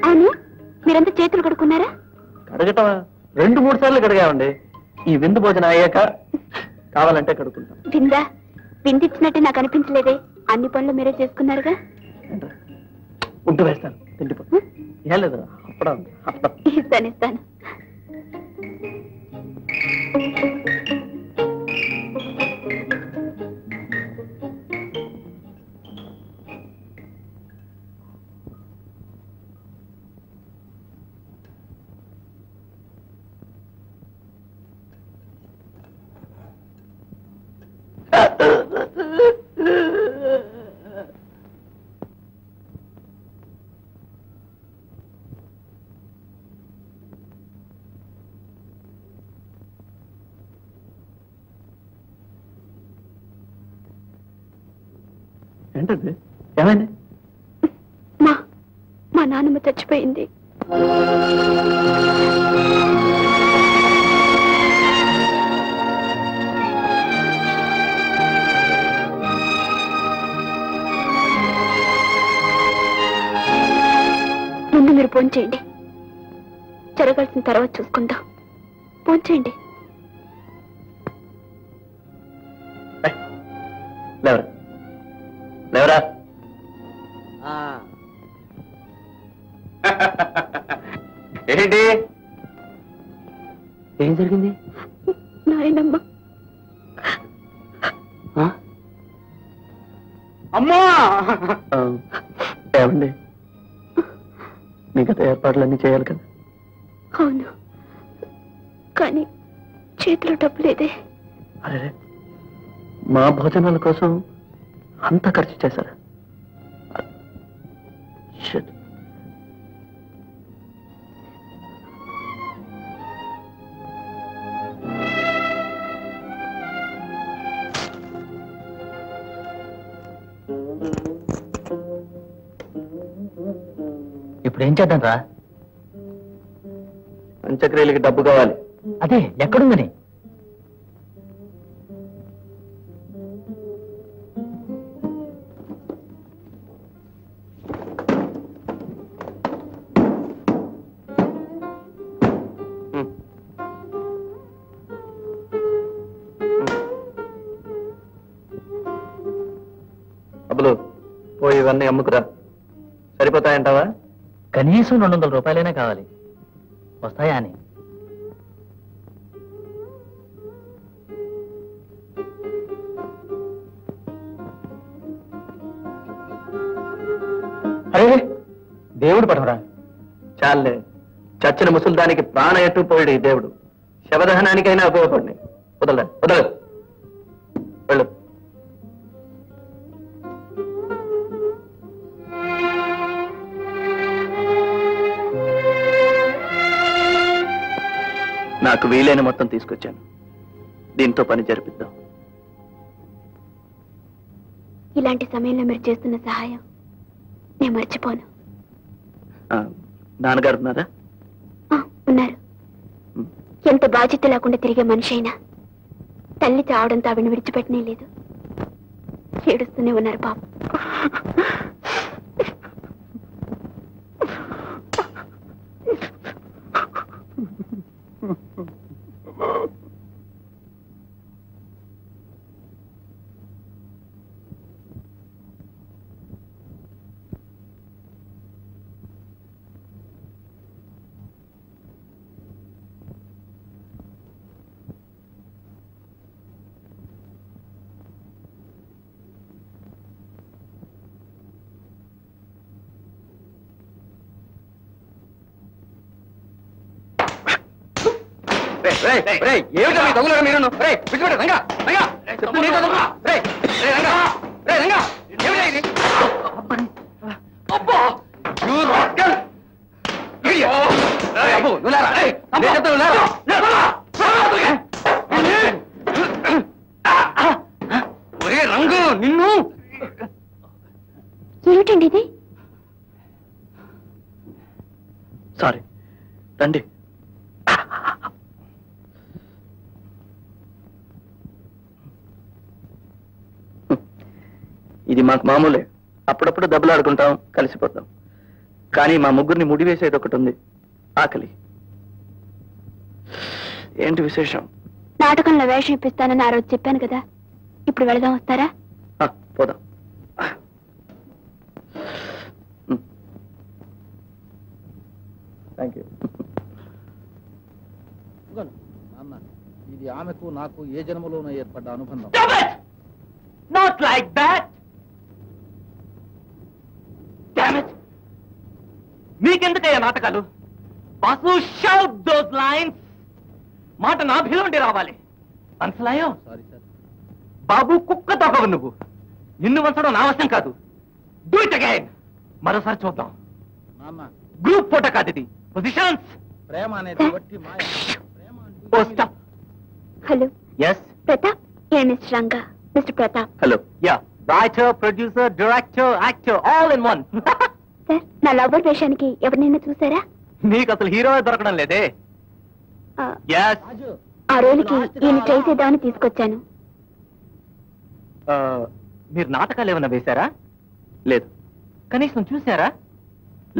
అవును, మీరంతా చేతులు కడుక్కున్నారా? కడగటం 2-3 సార్లు కడిగామండి. ఈ విందు భోజనం అయ్యాక కావాలంటే కడుక్కుంటాం. విందా? విందిచ్చినట్టే నాకు అనిపించలేదే. అన్ని పనులు మీరే చేసుకున్నారుగా. ఉంటూ వేస్తాను, తిండిపో. ఏం లేదు, అప్పడం. ఇస్తాను. ఏంటది? ఏమైంది? మా నాన్నమ్మ చచ్చిపోయింది. ముందు మీరు భోంచేయండి, జరగాల్సిన తర్వాత చూసుకుందాం. భోంచేయండి. లేవరా లేవరా. ఏంటి? ఏం జరిగింది? నాయనమ్మ. అమ్మా! ఏమండి, మిగతా ఏర్పాట్లన్నీ చేయాలి కదా? అవును, కానీ చేతిలో డబ్బు లేదే. అరే, మా భోజనాల కోసం అంతా ఖర్చు చేశారా? Shit. ఇప్పుడు ఏం చేద్దాం రా? అంత్యక్రియలకి డబ్బు కావాలి. అదే ఎక్కడుందని? డబ్బులు పోయి ఇవన్నీ అమ్ముకురా. సరిపోతాయంటావా? కనీసం 200 రూపాయలైనా కావాలి. వస్తాయా అని? అరే, దేవుడు పడవరా. చాలే, చచ్చిన ముసల్దానికి ప్రాణ ఎట్టు పోయాడు ఈ దేవుడు. శవదహనానికైనా ఉపయోగపడినాయి. వదలరా, వదలరు. వెళ్ళు. నాకు వీలైన మొత్తం తీసుకొచ్చాను. దీంతో పని జరిపిద్దాం. ఇలాంటి సమయంలో మీరు చేస్తున్న సహాయం నేను మర్చిపోను. నాన్నగారు ఉన్నారా? ఉన్నారు. ఎంత బాధ్యత లేకుండా తిరిగే మనిషి అయినా తల్లి చావడంతో ఆవిడని విడిచిపెట్టనే లేదు. ఏడుస్తూనే ఉన్నారు పాప. ఏమిటో మీ దొంగలు మీరు? రంగా రంగా రంగా రంగు నిన్ను. ఏమిటండి ఇది? సారీ, రండి. ఇది మాకు మామూలే. అప్పుడప్పుడు దెబ్బలు ఆడుకుంటాం, కలిసిపోతాం. కానీ మా ముగ్గురిని ముడివేసేది ఒకటి ఉంది, ఆకలి. ఏంటి విశేషం? నాటకంలో వేషం ఇప్పిస్తానని ఆ రోజు చెప్పాను కదా. ఇప్పుడు వెళదాం, వస్తారా? పోదాం. Thank you. ఇది అది ఆమెకు నాకు ఏ జన్మలోనూ ఏర్పడ్డ అనుబంధం. Not like that. మీకెందుకయ్యా నాటకాలు? Boss, shout those lines. మాట నా భీలుండి రావాలి. మనసులాయో సారీ సార్. బాబు, కుక్క తోకవు నువ్వు. నిన్ను వంచడం నా అవసరం కాదు. Do it again. మరోసారి చూద్దాం. నాన్న, గ్రూప్ ఫోటో కాదు ఇది. పొజిషన్స్. ప్రేమ అనేది వట్టి మాయ. ప్రేమ ఓ అంటే stop. Hello yes. Pratap, mister Ranga. Mister Pratap. Hello. Ya, writer, producer, director, actor, all in one. Sir, నా లవర్ వేషానికి ఎవరినైనా చూసారా? నీకు అసలు హీరో దొరకడం లేదే. ఆ, ఎస్. రాజు, ఆ రోజుకి ఈయన ట్రై చేద్దామని తీసుకొచ్చాను. మీరు నాటకాలు ఏమైనా వేశారా? లేదు. కనీసం చూసారా?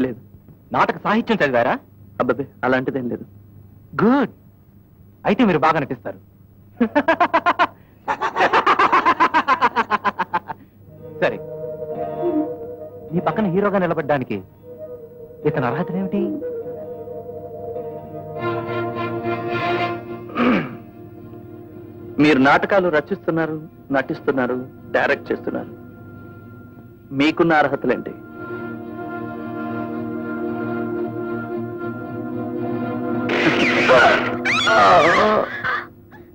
లేదు. నాటక సాహిత్యం చదివారా? అబ్బాబే, అలాంటిదేం లేదు. గుడ్. అయితే మీరు బాగా నటిస్తారు. సరే, మీ పక్కన హీరోగా నిలబడ్డానికి ఇతని అర్హతలేమిటి? మీరు నాటకాలు రచిస్తున్నారు, నటిస్తున్నారు, డైరెక్ట్ చేస్తున్నారు. మీకున్న అర్హతలేంటి?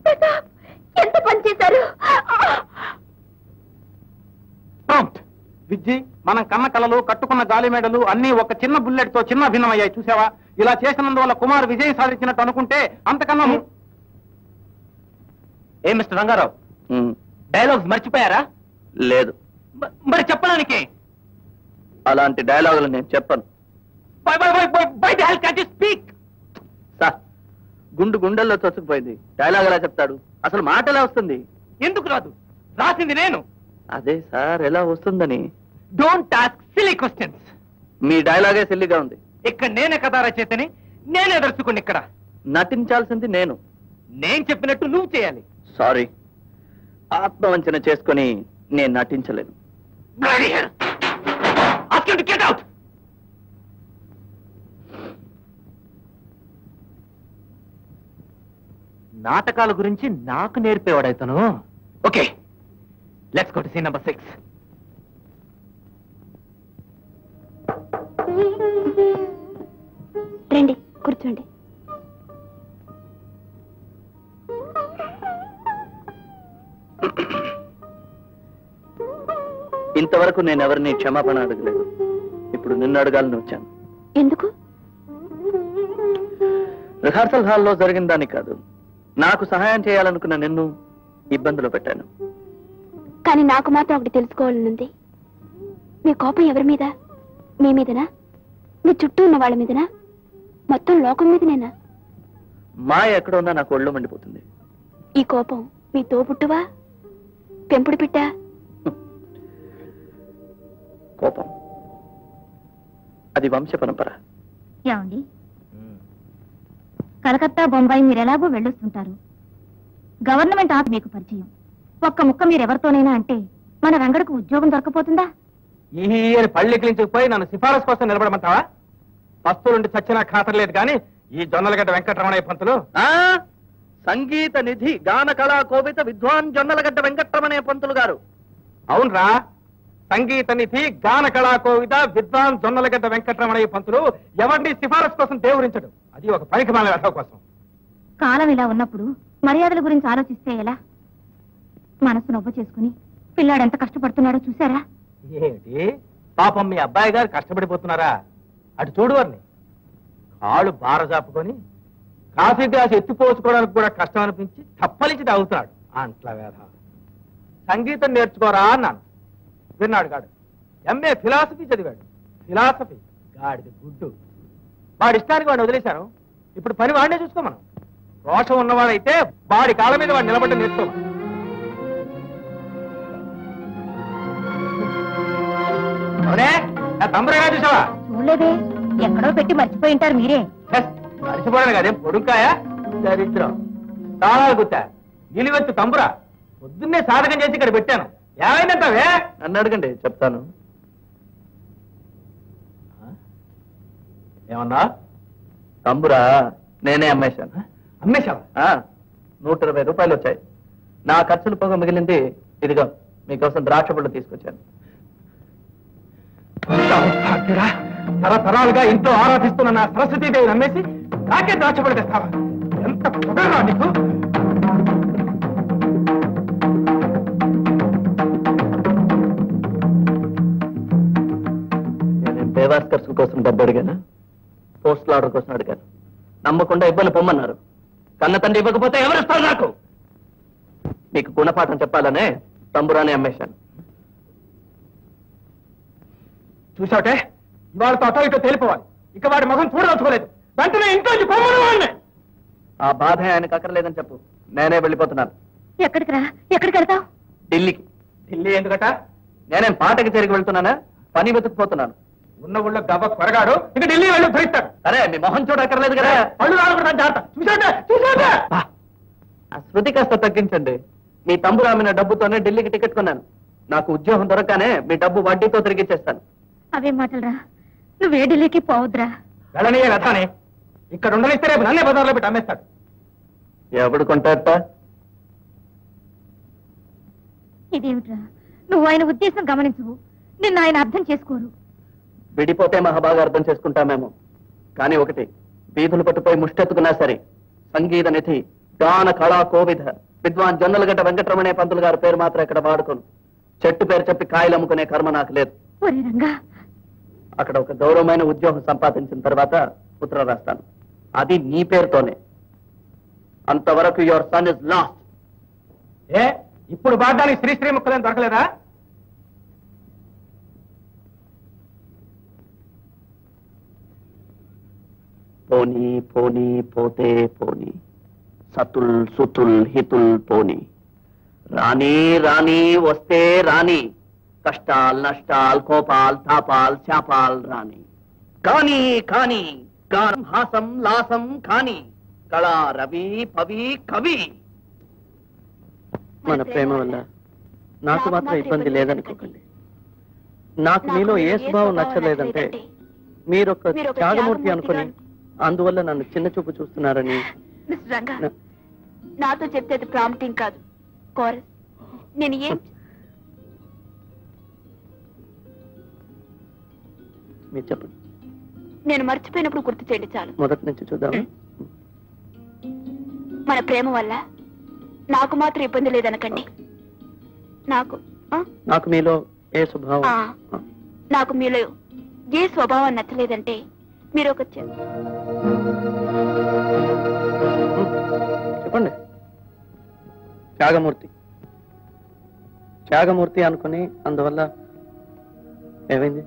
ప్రతాప్, ఎంత పని చేశారు? విజ్జి, మనం కన్న కళలు, కట్టుకున్న గాలి మేడలు అన్ని ఒక చిన్న బుల్లెట్ తో చిన్న భిన్నమయ్యాయి. చూసావా? ఇలా చేసినందువల్ల కుమార్ విజయం సాధించినట్టు అనుకుంటే అంతకన్నా ఏ మిస్టర్ రంగారావు, డైలాగ్స్ మర్చిపోయారా? లేదు. మరి చెప్పడానికే అలాంటి డైలాగులు నేను చెప్పను. స్పీక్. సార్, గుండెల్లో చొచ్చుకుపోయింది. డైలాగ్ ఎలా చెప్తాడు? అసలు మాట ఎలా వస్తుంది? ఎందుకు రాదు? రాసింది నేను. అదే సార్, ఎలా వస్తుందని. Don't ask silly questions. మీ డైలాగే సిల్లిగా ఉంది. ఇక్కడ నేనే కథా రచయితని, నేనే దర్శకుని. ఇక్కడ నటించాల్సింది నేను. నేను చెప్పినట్టు నువ్వు చేయాలి. సారీ, ఆత్మవంచన చేసుకొని నేను నటించలేను. Get out. నాటకాల గురించి నాకు నేర్పేవాడైతను. Okay, let's go to scene number 6. రండి, కూర్చోండి. ఇంతవరకు నేను ఎవరిని క్షమాపణ అడగలేదు. ఇప్పుడు నిన్ను అడగాలని వచ్చాను. ఎందుకు? రిహార్సల్ హాల్లో జరిగిన దాన్ని కాదు, నాకు సహాయం చేయాలనుకున్న నిన్ను ఇబ్బందులు పెట్టాను. కానీ నాకు మాత్రం ఒకటి తెలుసుకోవాలనుంది. మీ కోపం ఎవరి మీద? మీ మీదనా? మీ చుట్టూ ఉన్న వాళ్ళ మీదనా? మొత్తం లోకం మీదనేనా? మాయ ఎక్కడ ఉన్నా నాకు ఒళ్ళు మండిపోతుంది. ఈ కోపం మీ తోబుట్టువా, పెంపుడు పిట్ట? కోపం అది వంశ పరంపర. ఏమండి, కలకత్తా, బొంబాయి మీరు ఎలాగో వెళ్ళొస్తుంటారు. గవర్నమెంట్ ఆఫ్ మీకు పరిచయం. ఒక్క ముక్క మీరెవరితోనైనా అంటే మన రంగడికి ఉద్యోగం దొరకపోతుందా? ఈ పళ్ళెక్కించకపోయి నన్ను సిఫారసు కోసం నిలబడమంటావా? పస్తులుండి చచ్చినా ఖాతరలేదు కానీ ఈ జొన్నలగడ్డ వెంకటరమణయ్య పంతులు సంగీత నిధి గాన కళా కోవిత విద్వాన్ జొన్నలగడ్డ వెంకటరమణయ్య పంతులు గారు. అవునరా, సంగీత నిధి గాన కళా కోవిద విద్వాన్ జొన్నలగడ్డ వెంకటరమణయ్య పంతులు ఎవరిని సిఫారసు కోసం దేవురించడు. అది ఒక పనికిమాల వ్యర్థం కోసం. కాలం ఇలా ఉన్నప్పుడు మర్యాదల గురించి ఆలోచిస్తే ఎలా? మనసు నొవ్వ చేసుకుని పిల్లాడు ఎంత కష్టపడుతున్నాడో చూసారా? ఏమిటి పాపం, మీ అబ్బాయి గారు కష్టపడిపోతున్నారా? అటు చూడు వారిని, కాళ్ళు బారజాపుకొని కాఫీ గ్లాస్ ఎత్తిపోసుకోవడానికి కూడా కష్టం అనిపించి తప్పలించి తాగుతున్నాడు. అంట్ల వేధ. సంగీతం నేర్చుకోరా అన్నాను, విన్నాడు గాడు. ఎంఏ ఫిలాసఫీ చదివాడు. ఫిలాసఫీ గాడిది గుడ్డు. వాడి ఇష్టానికి వాడిని వదిలేశాను. ఇప్పుడు పని వాడినే చూసుకోమను. రోషం ఉన్నవాడైతే వాడి కాళ్ళ మీద వాడు నిలబడ్డ నేర్చుకోమను. అవునే, నా తమ్ముడేగా చూసావా? చూడలేదే, ఎక్కడో పెట్టి మర్చిపోయి ఉంటారు మీరే. మర్చిపోయాను కదేం పొడుకాయా దరిద్రం. తాళాలు గుత్తా నిలువెత్తు తంబురా పొద్దున్నే సాధకం చేసి ఇక్కడ పెట్టాను. ఏమైందంటావే? నన్ను అడగండి, చెప్తాను. ఏమన్నా? తంబురా నేనే అమ్మేశాను. అమ్మేశావా? 120 రూపాయలు వచ్చాయి. నా ఖర్చులు పోగా మిగిలింది ఇదిగో మీకోసం ద్రాక్ష పళ్ళు తీసుకొచ్చాను. తరతరాలుగా ఇంట్లో ఆరాధిస్తున్న నా సరస్వతీదేవి నమ్మేసి నాకే ద్రాక్షపడి తెస్తావా? ఎంత పొగరా నీకు? నేను బేవాస్ ఖర్చుల కోసం డబ్బు అడిగాను, పోస్టల్ ఆర్డర్ కోసం అడిగాను. నమ్మకుండా ఇబ్బంది పొమ్మన్నారు. కన్న తండ్రి ఇవ్వకపోతే ఎవరిస్తారు నాకు? మీకు గుణపాఠం చెప్పాలనే తంబురాని అమ్మేశాను. చూసావుటే, ఇవాళతో అటో ఇటో తేలిపోవాలి. ఇక వాడి ముఖం చూడదలుచుకోలేదు. వెంటనే ఇంట్లో పొమ్మను. ఆ బాధ ఆయనకు అక్కర్లేదని చెప్పు. నేనే వెళ్ళిపోతున్నాను. ఎక్కడికి రా? ఎక్కడికి వెళ్తావు? ఢిల్లీకి. ఢిల్లీ ఎందుకట? నేనేం పాటకి తిరిగి వెళ్తున్నానా? పని వెతుకుపోతున్నాను. ఉన్న ఊళ్ళో గవ్వ కొరగాడు, ఇక ఢిల్లీ వెళ్ళి భరిస్తాడు. సరే, మీ మొహం చూడక్కర్లేదు కదా. పళ్ళు రాలకూడదు జాగ్రత్త. చూసావుటే? ఆ శృతి కాస్త తగ్గించండి. మీ తంబురామిన డబ్బుతోనే ఢిల్లీకి టికెట్ కొన్నాను. నాకు ఉద్యోగం దొరకగానే మీ డబ్బు వడ్డీతో తిరిగి ఇచ్చేస్తాను. అవే మాటలురా, నువ్వే ఢిల్లీకి పోవద్దురా. వెళ్ళనీయ వెళ్తానే. ఇక్కడ ఉండనిస్తే రేపు నన్నే బజార్లో పెట్టి అమ్మేస్తాడు. ఎవడు కొంటాట? ఇదేమిట్రా, నువ్వు ఆయన ఉద్దేశం గమనించవు. నిన్ను ఆయన అర్థం చేసుకోరు. విడిపోతే మహాబాగా అర్థం చేసుకుంటామేమో. కానీ ఒకటి, వీధులు పట్టుపోయి ముష్టెత్తుకున్నా సరే సంగీత నిధి, గాన కళా కోవిధ విద్వాన్ జొన్నలగడ్డ వెంకటరమణే పంతులు గారి పేరు మాత్రం ఇక్కడ వాడుకోను. చెట్టు పేరు చెప్పి కాయలు అమ్ముకునే కర్మ నాకు లేదు. ఒరే రంగా, అక్కడ ఒక గౌరవమైన ఉద్యోగం సంపాదించిన తర్వాత ఉత్తరం రాస్తాను. అది నీ పేరుతోనే. అంతవరకు యువర్ సన్ ఇస్ లాస్ట్. ఏ ఇప్పుడు బాడ్డానికి శ్రీశ్రీ ముక్కలేం దొరకలేదా? పోనీ పోనీ పోతే పోనీ, సతుల్ సుతుల్ హితుల్ పోనీ. రాణి రాణి వస్తే రాణి, కష్టాల్ నష్టాల్ కోపాల్ తాపాల్ శాపాల్ రాణి. కానీ కానీ గానం హాసం లాసం కాని, కళా రవి పవి కవి. మన ప్రేమ వల్ల నాకు మాత్రం ఇబ్బంది లేదనుకోకండి. నాకు మీలో ఏ స్వభావం నచ్చలేదంటే మీరొక త్యాగమూర్తి అనుకుని అందువల్ల నన్ను చిన్న చూపు చూస్తున్నారని. మిస్టర్ రంగా, నాతో చెప్తే అది ప్రాంప్టింగ్ కాదు, కోరస్. నేను ఏం మీరు చెప్పండి. నేను మర్చిపోయినప్పుడు గుర్తు చేయండి చాలు. మొదటి నుంచి చూద్దాం. మన ప్రేమ వల్ల నాకు మాత్రం ఇబ్బంది లేదనకండి. నాకు మీలో ఏ స్వభావం నాకు మీలో ఏ స్వభావం నచ్చలేదంటే మీరు ఒక చెప్పండి. త్యాగమూర్తి త్యాగమూర్తి అనుకుని అందువల్ల ఏమైంది?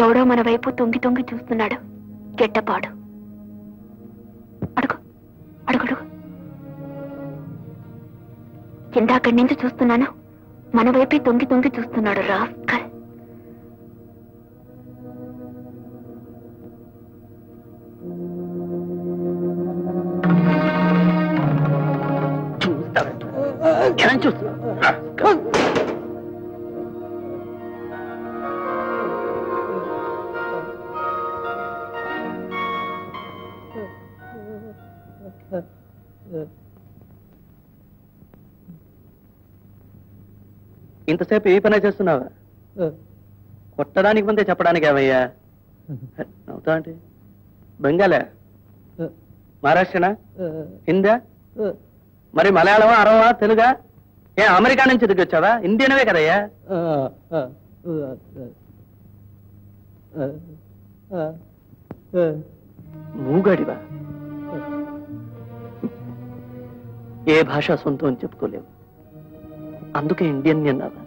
ఎవడో మన వైపు తొంగి తొంగి చూస్తున్నాడు. గెట్టపాడు. అడుగు అడుగుడు. ఇందాకడి నుంచి చూస్తున్నాను, మన వైపే తొంగి తొంగి చూస్తున్నాడు. రాస్కల్. ఇంతసేపు ఏ పని చేస్తున్నావా? కొట్టడానికి ముందే చెప్పడానికి ఏమయ్యా? అవుతా అంటే బెంగాలే, మహారాష్ట్రనా, హిందా, మరి మలయాళమా, అరవా, తెలుగా? ఏ అమెరికా నుంచి దిగి వచ్చావా? ఇండియన్వే కదయ్యా. మూగడివా? ఏ భాష సొంతం అని చెప్పుకోలేవు, అందుకే ఇండియన్ అన్నావా?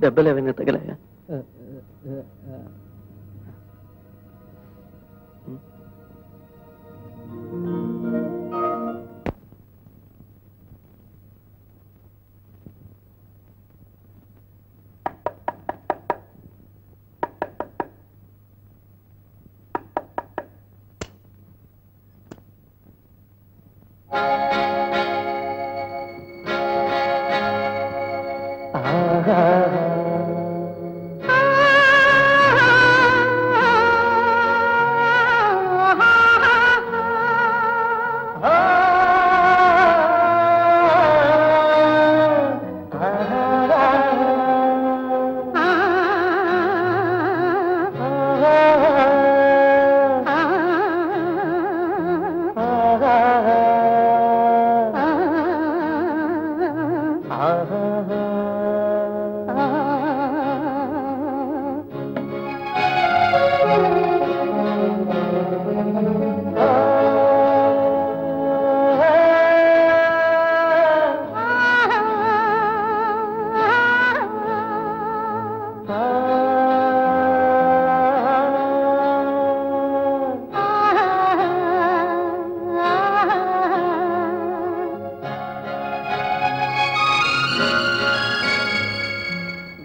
దెబ్బలు ఏమైనా తగిలాయా?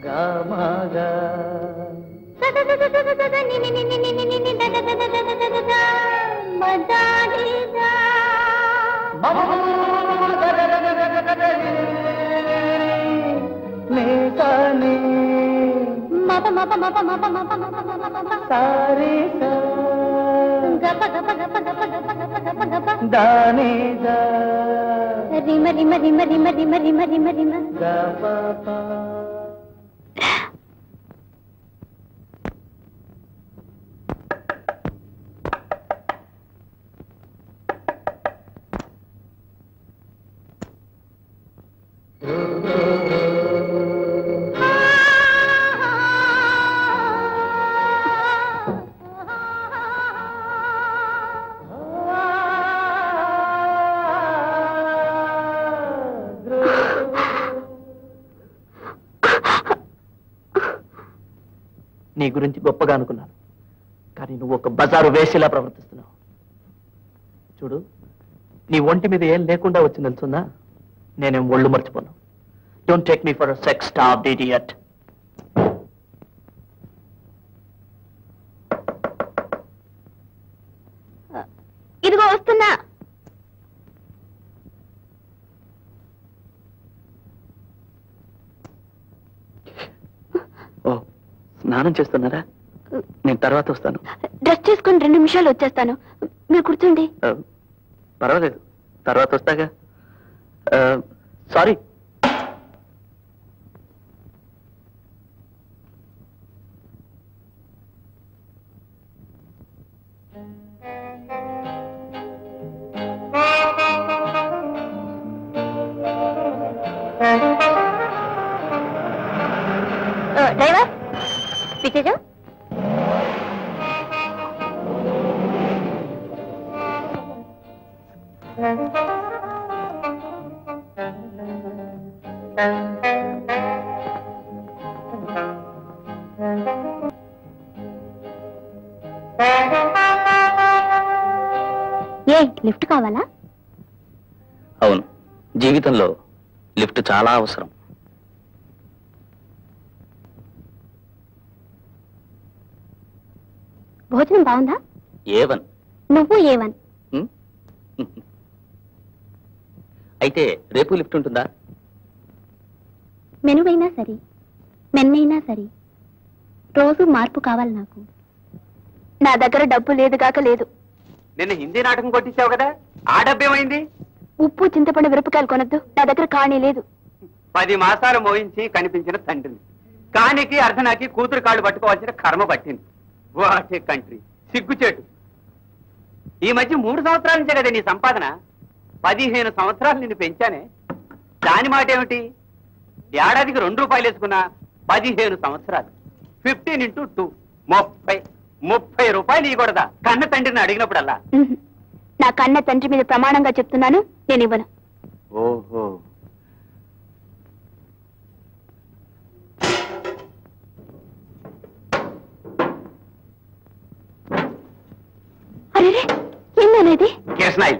గామాగా రిమ రిమ రిమ రిమ రిమ రిమ రిమ రిమ నీ గురించి గొప్పగా అనుకున్నాను, కానీ నువ్వు ఒక బజారు వేసిలా ప్రవర్తిస్తున్నావు. చూడు, నీ ఒంటి మీద ఏం లేకుండా వచ్చి నిల్చున్నా నేనేం ఒళ్ళు మర్చిపోను. Don't take me for sex stop idiot. ఇదిగో వస్తున్నా. ఓ, స్నానం చేస్తున్నారా? నేను తర్వాత వస్తాను. డ్రెస్ చేసుకుని 2 నిమిషాలు వచ్చేస్తాను. మీరు కూర్చోండి. పర్వాలేదు, తర్వాత వస్తాగా. సారీ. డ్రైవర్ పిచ్చేజా ఏ లిఫ్ట్ కావాలా? అవును, జీవితంలో లిఫ్ట్ చాలా అవసరం. భోజనం బాగుందా? ఏవన్ నువ్వు ఏవన్. అయితే రేపు లిఫ్ట్ ఉంటుందా? మెనువైనా సరే, మెన్నైనా సరే, రోజు మార్పు కావాలి నాకు. నా దగ్గర డబ్బు లేదు కాక లేదు. నిన్న హిందీ నాటకం కొట్టించావు కదా, ఆ డబ్బేమైంది? ఉప్పు చింతపండు మిరపకాయలు కొనద్దు, నా దగ్గర కాణీ లేదు. 10 మాసాలు మోయించి కనిపించిన తండ్రిని, కానికి అర్ధనాకి కూతురు కాళ్ళు పట్టుకోవాల్సిన కర్మ పట్టింది. వాటే కంట్రీ, సిగ్గుచేటు. ఈ మధ్య 3 సంవత్సరాల నుంచే కదా నీ సంపాదన. 15 సంవత్సరాలు నిన్ను పెంచానే, దాని మాట ఏమిటి? ఏడాదికి 2 రూపాయలు వేసుకున్నా 15 సంవత్సరాలు. 15 into 2 30 రూపాయలు ఇవ్వకూడదా కన్న తండ్రిని అడిగినప్పుడల్లా? నా కన్న తండ్రి మీద ప్రమాణంగా చెప్తున్నాను, నేను ఇవ్వను. ఓహో, అరే ఏందనేది? కిరసనాయిల్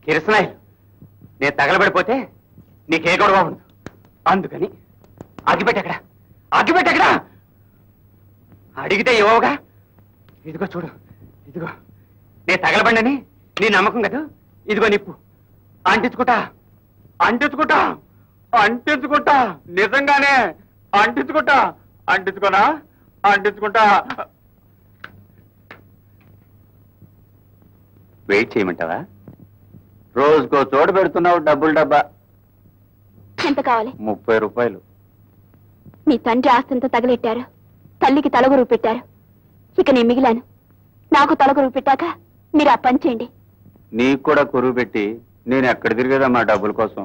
కిరసనాయిల్. నేను తగలబడిపోతే నీకే గొడవ ఉండదు, అందుకని అగిపెట్టెక్కడ అగిపెట్టెక్కడా అడిగితే ఇవ్వవుగా. ఇదిగో చూడు, ఇదిగో నేను తగలబండని నీ నమ్మకం కదా. ఇదిగో నిప్పు, అంటించుకుంటా అంటించుకుంటా అంటించుకుంటా, నిజంగానే అంటించుకుంటా. అంటించుకోనా? అంటించుకుంటా. వెయిట్ చేయమంటావా? రోజుకో చోటు పెడుతున్నావు డబ్బులు డబ్బా. ఎంత కావాలి? 30 రూపాయలు. మీ తండ్రి ఆస్తంతా తగలెట్టారు, తల్లికి తలగురు పెట్టారు. ఇక నేను మిగిలాను. నాకు తలగురు పెట్టాక మీరు ఆ పని చేయండి. నీకు కూడా కురువు పెట్టి నేను ఎక్కడ తిరిగేదా మా డబ్బుల కోసం?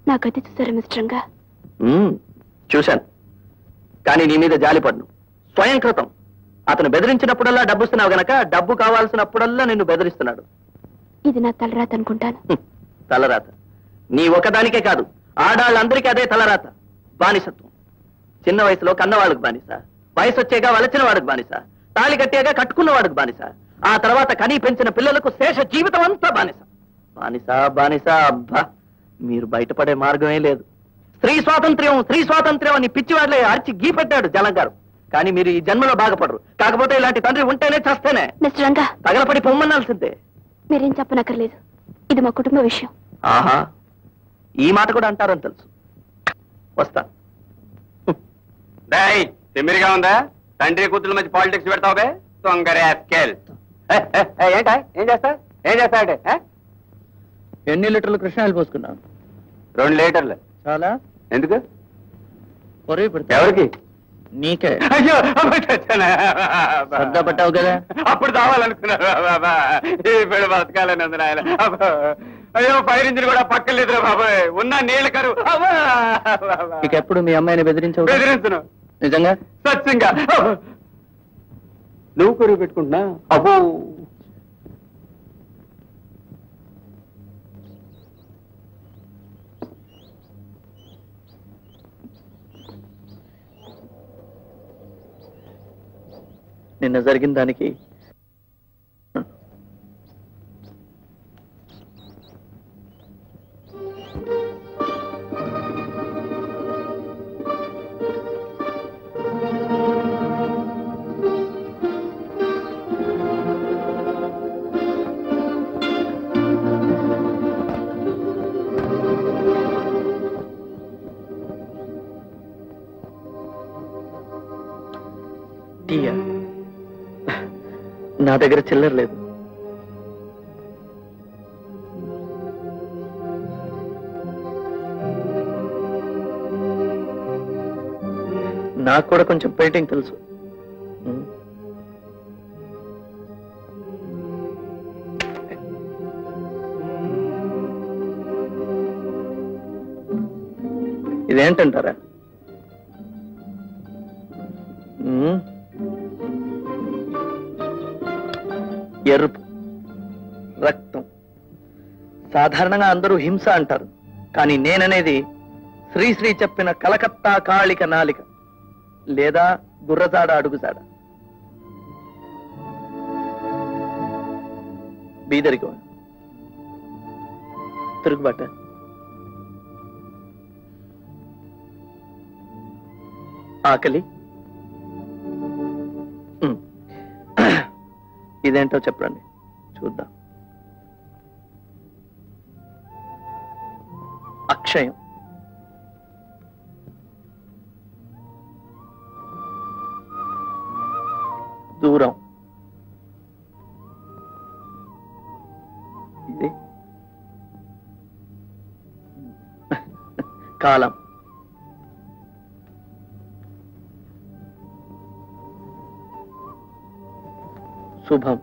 నా గతి చూసారా మిస్టర్గా? చూశాను, కానీ నీ మీద జాలిపడ్ను. స్వయం కృతం. అతను బెదిరించినప్పుడల్లా డబ్బుస్తున్నావు గనక డబ్బు కావాల్సినప్పుడల్లా నిన్ను బెదిరిస్తున్నాడు. ఇది నా తలరాత అనుకుంటాను. తలరాత నీ ఒకదానికే కాదు, ఆడాళ్ళందరికీ అదే తలరాత. బానిసత్వం. చిన్న వయసులో కన్నవాళ్ళకు బానిస, వయసు వచ్చేగా వలచిన వాడికి బానిస, తాళి కట్టేగా కట్టుకున్న వాడికి బానిస, ఆ తర్వాత కనీ పెంచిన పిల్లలకు శేష జీవితం అంతా బానిస. బానిస బానిస. అబ్బా, మీరు బయటపడే మార్గమే లేదు. స్త్రీ స్వాతంత్ర్యం అని పిచ్చివాడలే అరిచి గీపెట్టాడు జలం గారు. కానీ మీరు ఈ జన్మలో బాగుపడరు. కాకపోతే ఇలాంటి తండ్రి ఉంటేనే చస్తేనే మిస్టర్ రంగా, తగలపడి పొమ్మనాల్సిందే. మీరేం చెప్పనక్కర్లేదు, ఇది మా కుటుంబ విషయం. ఆహా, ఈ మాట కూడా అంటారని తెలుసు. వస్తా. తిమ్మిరిగా ఉందా? తండ్రి కూతురు మధ్య పాలిటిక్స్ పెడతావుబే తొంగరే స్కేల్. ఏంటా ఏం చేస్తా అంటే ఎన్ని లీటర్లు కృష్ణాయిలు పోసుకున్నాను? 2 లీటర్లు. చాలా. ఎందుకు? పొరవి పెడతా. ఎవరికి? నీకే. అయ్యో శ్రద్ధ పట్టావు కదా. అప్పుడు తావాలనుకున్నారు బాబా, ఇప్పుడు బతకాలని ఉంది నాయన. అయ్యో ఫైర్ ఇంజిన్ కూడా పక్కన లేదురా బాబాయ్, ఉన్న నీళ్ళ కరువు. ఎప్పుడు మీ అమ్మాయిని బెదిరించను. నిజంగా? సత్యంగా. నువ్వు కరువు పెట్టుకుంటున్నా? అబ్బో, నిన్న జరిగిన దానికి టీయా? నా దగ్గర చిల్లర లేదు. నాకు కూడా కొంచెం పెయింటింగ్ తెలుసు. ఇదేంటంటారా? ఎరుపు రక్తం. సాధారణంగా అందరూ హింస అంటారు, కానీ నేననేది శ్రీశ్రీ చెప్పిన కలకత్తా కాళిక నాలిక లేదా గుర్రజాడ అడుగుజాడ. బీదరికం, తిరుగుబాట, ఆకలి. ఇదేంటో చెప్పండి చూద్దాం. అక్షయం, దూరం, ఇది కాలం, శుభం,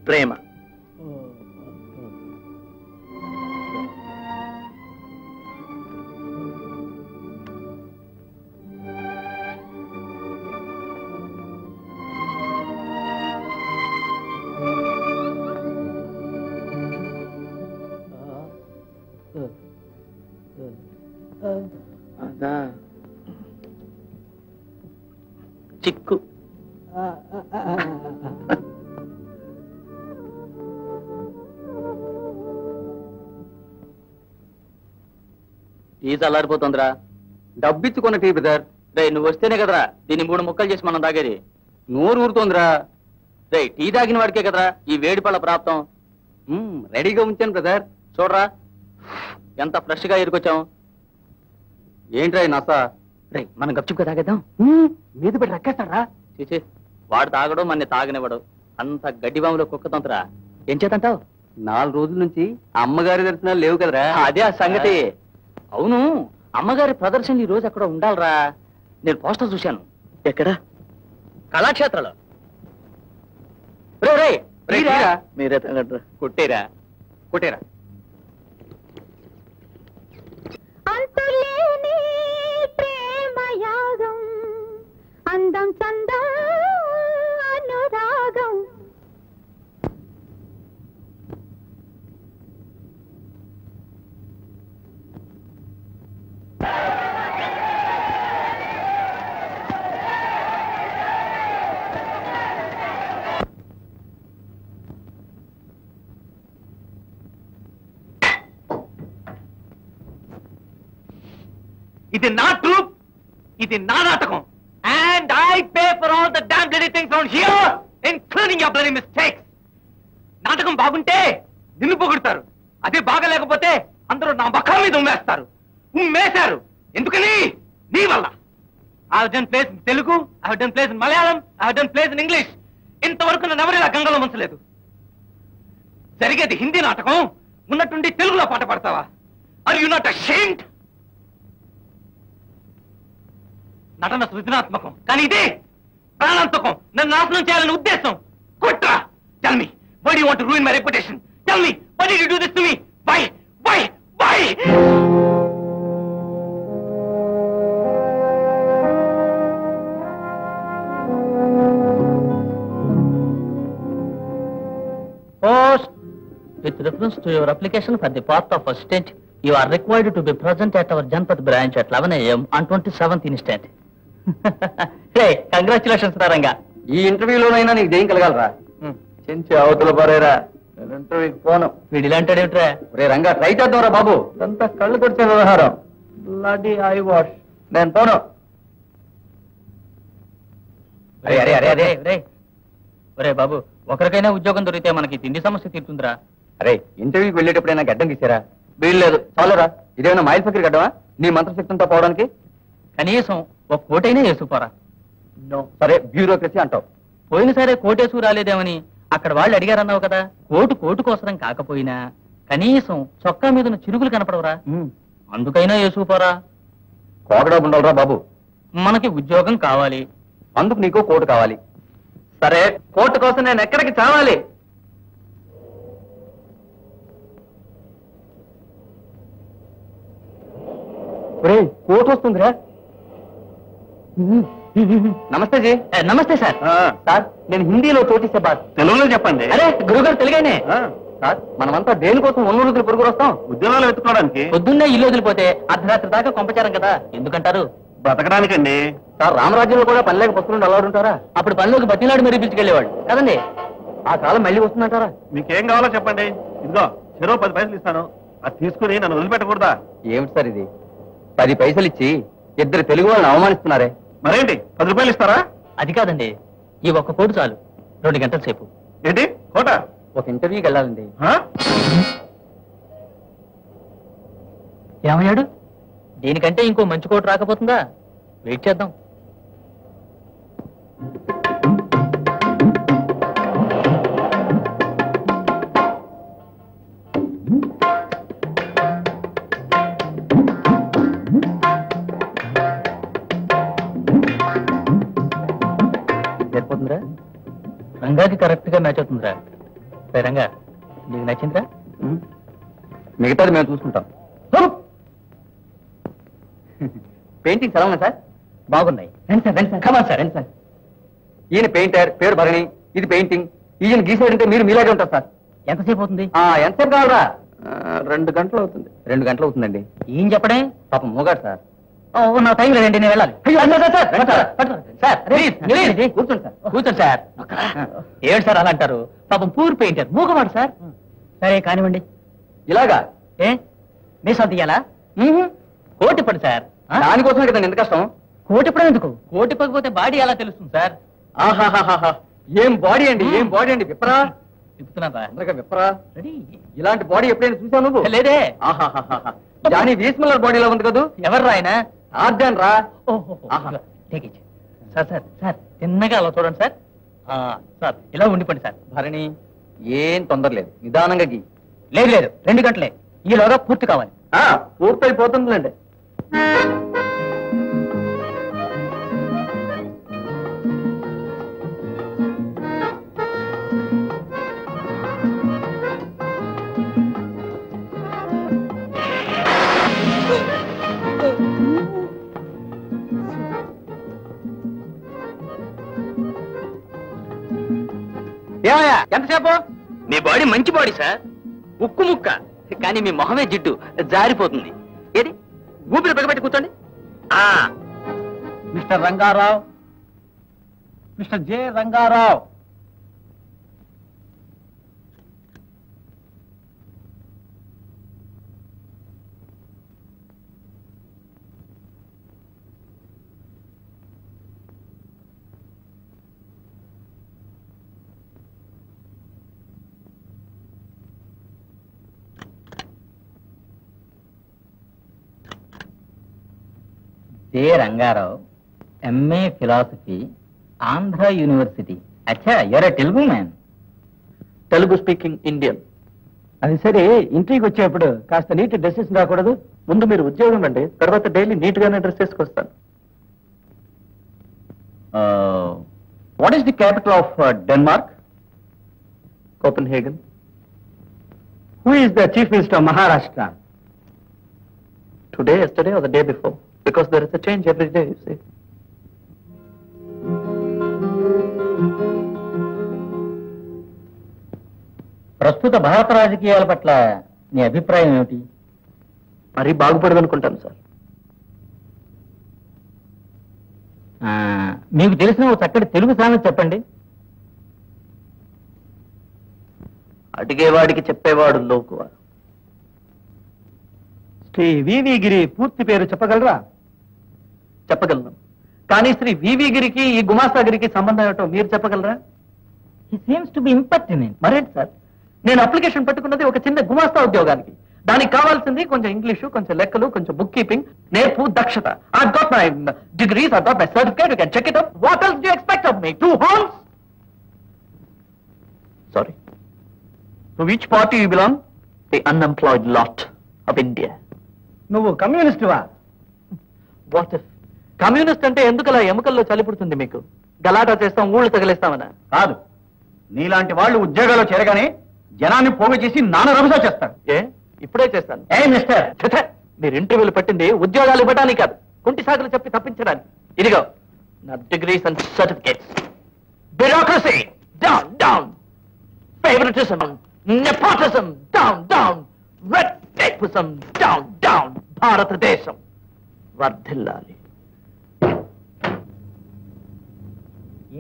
ప్రేమ, అదా చిక్కు, టీ చల్లారిపోతుందిరా. డబ్బిచ్చుకున్న టీ బ్రదర్. రే, నువ్వు వస్తేనే కదరా దీన్ని 3 ముక్కలు చేసి మనం తాగేది. నోరు ఊరుతోందిరా. రే, టీ తాగిన వాడికే కదరా ఈ వేడి పళ్ళ ప్రాప్తం. రెడీగా ఉంచాను బ్రదర్. చూడరా ఎంత ఫ్రెష్ గా ఎరుకొచ్చాం. ఏంట్రా నస? రే, మనం గప్చుప్గా తాగేద్దాం. మీద పెట్టి రక్కేస్తారా? చీచే, వాడు తాగడు, మన తాగనివ్వడు. అంత గడ్డి బాములో కుక్క తొంతరా. ఏం చేతంటావు? 4 రోజుల నుంచి అమ్మగారి దర్శనాలు లేవు కదరా. అదే ఆ సంగతి. అవును, అమ్మగారి ప్రదర్శనలు ఈ రోజు అక్కడ ఉండాలరా. నేను పోస్టర్ చూశాను. ఎక్కడ? కళాక్షేత్రాలు. మీరే తగ్గట్రా. కొట్టేరా కొట్టేరా. అంతులేని ప్రేమయాగం, అందం చందం అనురాగం. ఇది నా ట్రూప్, ఇది నా నాటకం. And I pay for all the damn bloody things around here, including your bloody mistakes. నాటకం బాగుంటే నిన్ను పొగుడతారు, అదే బాగలేకపోతే అందరూ నా ముఖం మీద ఉమ్మేస్తారు. ఉమ్మేశారు ఎందుకని? నీ వల్ల. I have done plays in Telugu, I have done plays in Malayalam, I have done plays in English. ఇంతవరకు నన్ను ఎవరు ఇలా గంగలో ముంచలేదు. జరిగేది హిందీ నాటకం, ఉన్నట్టుండి తెలుగులో పాట పాడతావా? Are you not ashamed? నటన సృజనాత్మకం, కానీ ఇదే ప్రాణాంతకం, నన్ను నాశనం చేయాలని ఉద్దేశం. కుట్ర. Tell me, why do you want to ruin my reputation? Tell me, why did you do this to me? Why? Why? Why? Post. With reference to your application for the post of assistant, you are required to be present at our Janpat branch at 11 a.m. on 27th instant. Hey, congratulations, Ranga. ఈ ఇంటర్వ్యూలోనైనా నీకు జయం కలగాలరా. చెంచి అవతల పారేరా, నేను ఇంటర్వ్యూకి పోను. వీడు ఇలాంటాడేమిట్రా? రే Ranga, try చేద్దాంరా బాబు. ఇదంతా కళ్ళు కొడిచే వ్యవహారం. Bloody I wash. నేను పోను. అరే అరే అరే అరే రే ఒరే బాబు, ఒకరికైనా ఉద్యోగం దొరికితే మనకి తిండి సమస్య తీరుతుందిరా. అరే, ఇంటర్వ్యూకి వెళ్ళేటప్పుడైనా గడ్డం తీసారా? వీల్లేదు. చాలురా. ఇదేమైనా మైల్ ఫకీర్ గడ్డమా నీ మంత్రశక్తితో పోవడానికి? కనీసం ఒక కోటైనా వేసుకుపోరా. సరే, బ్యూరోక్రసీ అంటావు. పోయినసారే కోటేసు రాలేదేమని అక్కడ వాళ్ళు అడిగారన్నావు కదా. కోటు కోసరం కాకపోయినా కనీసం చొక్కా మీద చిరుగులు కనపడవరా? అందుకైనా వేసుకుపోరా. కోకడా ఉండాలరా బాబు. మనకి ఉద్యోగం కావాలి, అందుకు నీకు కోటు కావాలి. సరే, కోటు కోసం నేను ఎక్కడికి చావాలి? కోటు వస్తుందిరా. నమస్తే జీ. నమస్తే సార్. సార్, నేను హిందీలో చోటిస్తే బాత్. తెలుగులో చెప్పండి. అరే గురుగారు తెలుగైనే. సార్, మనమంతా దేనికోసం 100 రోజులు పొరుగురు వస్తాం? ఉద్యోగాలు వెతుక్కోవడానికి. పొద్దున్నే ఇల్లు వదిలిపోతే అర్ధరాత్రి దాకా కొంపచారం కదా, ఎందుకంటారు? బ్రతకడానికండి. సార్, రామరాజ్యంలో కూడా పని లేక పస్తులు అలవాటు ఉంటారా? అప్పుడు పనిలోకి బతిలాడు మరీ పిలిచుకెళ్ళేవాడు కదండి. ఆ కాలం మళ్ళీ వస్తుందంటారా? మీకేం కావాలో చెప్పండి, ఇదిగో చెరో 10 పైసలు ఇస్తాను, అది తీసుకుని నన్ను వదిలిపెట్టకూడదా? ఏమిటి సార్ ఇది? 10 పైసలు ఇచ్చి 2 తెలుగు వాళ్ళని అవమానిస్తున్నారే. మరేంటి, 10 రూపాయలు ఇస్తారా? అది కాదండి, ఈ ఒక్క కోటు చాలు 2 గంటల సేపు. ఏంటి కోట? ఒక ఇంటర్వ్యూకి వెళ్ళాలండి. ఏమయ్యాడు? దీనికంటే ఇంకో మంచి కోటు రాకపోతుందా? వెయిట్ చేద్దాం. సరిపోతుందిరా? రంగాకి కరెక్ట్ గా మ్యాచ్ అవుతుందిరా. సరే రంగా, నీకు నచ్చిందిరా? మిగతాది మేము చూసుకుంటాం. పెయింటింగ్స్ ఎలా ఉన్నాయి సార్? బాగున్నాయి. రండి సార్, రండి సార్. కమాన్ సార్, రండి సార్. ఈయన పెయింటర్, పేరు భరణి. ఇది పెయింటింగ్. ఈయన గీసాడంటే మీరు మీలాగే ఉంటారు సార్. ఎంతసేపు అవుతుంది? ఎంతసేపు కావాలా? 2 గంటలు అవుతుంది. 2 గంటలు అవుతుందండి. ఏం చెప్పడే? పాపం మూగాడు సార్. నా టైం లేదండి, నేను వెళ్ళాలి. కూర్చోండి సార్, కూర్చోండి సార్. ఏమిటి సార్ అలా అంటారు? పాపం పూర్ పెయింటర్, మూగవాడు సార్. సరే కానివ్వండి. ఇలాగా? ఏ మీసం తీయాలా? కోటి పడి సార్. దానికోసమే కదండి ఎంత కష్టం. కోటి పడం ఎందుకు? కోటి పడిపోతే బాడీ ఎలా తెలుస్తుంది సార్? ఆహాహాహా, ఏం బాడీ అండి, ఏం బాడీ అండి. విప్పరా, చెప్తున్నారా? అందరిగా విప్పరా. రెడీ. ఇలాంటి బాడీ ఎప్పుడైనా చూసావు నువ్వు? లేదే. ఆహాహాహా, జానీ వీస్మల్లర్ బాడీలో ఉంది కదా. ఎవరు ఆయన? ఆర్జాన్ రా. సార్ సార్ సార్, తిన్నగా అలా చూడండి సార్. సార్ ఇలా ఉండిపోండి సార్. భరణి, ఏం తొందర లేదు, నిదానంగా గీ. లేదు లేదు, 2 గంటలే, ఈలోగా పూర్తి కావాలి. పూర్తయిపోతుందిలేండి. ఏమయ్యా ఎంతసేపు? మీ బాడీ మంచి బాడీ సార్, ఉక్కు ముక్క, కానీ మీ మొహమే జిడ్డు, జారిపోతుంది. ఏది ఊపిరి బిగబెట్టి కూర్చోండి. Mister Rangarao, mister J Rangarao. J Rangarao, MA philosophy, Andhra university. అచ్చా, you are a Telugu man. Telugu speaking Indian. అది సరే, ఇంటికి వచ్చేప్పుడు కాస్త నీట్ డ్రెస్సెస్ రాకూడదు? ముందు మీరు ఉద్యోగం అండి, తర్వాత డైలీ నీట్ గానే డ్రెస్ చేసుకొస్తాను. What is the capital of Denmark? Copenhagen. Who is the chief minister of Maharashtra? Today, yesterday, or the day before? Because there is a change every day, you see. ప్రస్తుత భారత రాజకీయాల పట్ల నీ అభిప్రాయం ఏమిటి? మరీ బాగుపడదనుకుంటాను సార్. మీకు తెలిసిన ఒక చక్కటి తెలుగు సామెత చెప్పండి. అడిగేవాడికి చెప్పేవాడు లోకువ. శ్రీ వివి గిరి పూర్తి పేరు చెప్పగలరా? చెప్పగలను, కానీ శ్రీ వివి గిరికి ఈ గుమాస్తాగిరికి సంబంధం ఏమిటో మీరు చెప్పగలరా? హి సీమ్స్ టు బి ఇంపర్టినెంట్. మరేంటి సార్, నేను అప్లికేషన్ పెట్టుకున్నది ఒక చిన్న గుమాస్తా ఉద్యోగానికి. దానికి కావాల్సింది కొంచెం ఇంగ్లీషు, కొంచెం లెక్కలు, కొంచెం బుక్ కీపింగ్, నేర్పు, దక్షత. I've got my degrees, I've got my certificate, you can check it up. What else do you expect of me? 2 horns? Sorry. To which party you belong? The unemployed lot of India. నువ్వు కమ్యూనిస్టువా? What if? Communist అంటే ఎందుకలా ఎముకల్లో చలి పుడుతుంది మీకు? గలాటా చేస్తాం, ఊళ్ళు తగిలేస్తామనా? కాదు, నీలాంటి వాళ్ళు ఉద్యోగాల్లో చేరగానే జనాన్ని పోగు చేసి నాన్న రభస చేస్తారు. ఏ ఇప్పుడే చేస్తాను. ఏ మిస్టర్, ఛ! మీరు ఇంటర్వ్యూలు పెట్టింది ఉద్యోగాలు ఇవ్వడానికి కాదు, కుంటి సాగులు చెప్పి తప్పించడానికి. ఇదిగో నా degrees and certificates. Bureaucracy down down, favouritism, nepotism down down, red tapism down down. భారతదేశం వర్ధిల్లాలి.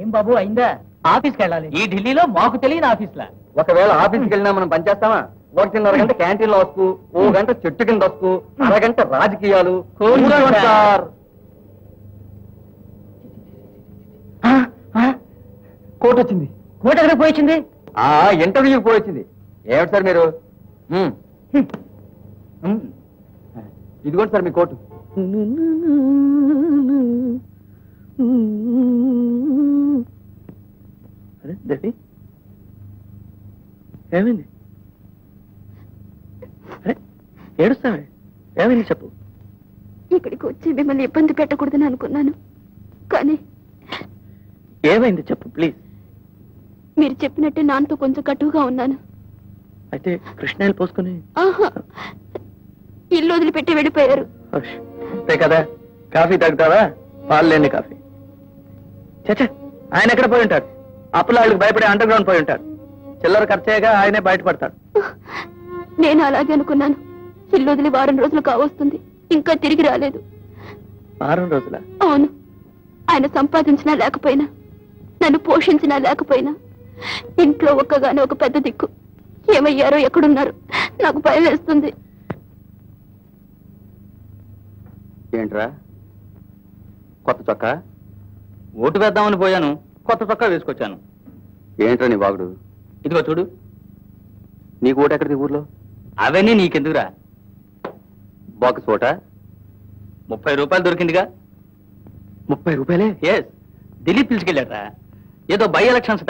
ఏం బాబు అయిందా? ఆఫీస్కి వెళ్ళాలి. ఈ ఢిల్లీలో మాకు తెలియని ఆఫీస్లా. ఒకవేళ ఆఫీస్కి వెళ్ళినా మనం పనిచేస్తామా? 1.5 గంట క్యాంటీన్లో వస్తూ, 1 గంట చెట్టు కింద వస్తూ, అరగంట రాజకీయాలు. సార్ కోట్ వచ్చింది. కోట ఎక్కడ పోయింది? ఇంటర్వ్యూకి పోయి వచ్చింది. ఏమిటి సార్ మీరు? ఇదిగోండి సార్ మీ కోటు. అరే దేవి, ఏమైంది? అరే ఏడుస్తావే, ఏమైంది చెప్పు. ఇక్కడికి వచ్చి మిమ్మల్ని ఇబ్బంది పెట్టకూడదని అనుకున్నాను, కానీ ఏమైంది చెప్పు ప్లీజ్. మీరు చెప్పినట్టే నాన్నతో కొంచెం కటువుగా ఉన్నాను. అయితే కృష్ణాయలు పోసుకుని ఆహా, ఇల్లు వదిలిపెట్టి వెళ్ళిపోయారు. అంతే కదా, కాఫీ తాగుతావా? పాలు లేని కాఫీ. చచ్చా, ఆయన ఎక్కడ పోయి ఉంటాడు? అప్పులాళ్ళకి భయపడి అండర్ గ్రౌండ్ పోయి ఉంటాడు. చిల్లర ఖర్చేగా ఆయనే బయటపడతాడు. నేను అలాగే అనుకున్నాను. ఇల్లు వదిలి 1 వారం రోజులు కావస్తుంది, ఇంకా తిరిగి రాలేదు. 1 వారం రోజుల? అవును. ఆయన సంపాదించినా లేకపోయినా, నన్ను పోషించినా లేకపోయినా, ఇంట్లో ఒక్కగానే ఒక పెద్ద దిక్కు. ఏమయ్యారో, ఎక్కడున్నారు? నాకు భయం వేస్తుంది. ఏంట్రా కొత్త చొక్కా? ఓటు వేద్దామని పోయాను, కొత్త చొక్కా వేసుకొచ్చాను. ఏంట్రా నీ బాగుడు? ఇదిగో చూడు. నీకు ఓటు ఎక్కడిది ఊర్లో? అవన్నీ నీకెందుకురా? బాక్స్ ఓటా? 30 రూపాయలు దొరికిందిగా. 30 రూపాయలే? ఎస్, ఢిల్లీ పిలిచుకెళ్ళాడ్రా. ఏదో బై ఎలక్షన్స్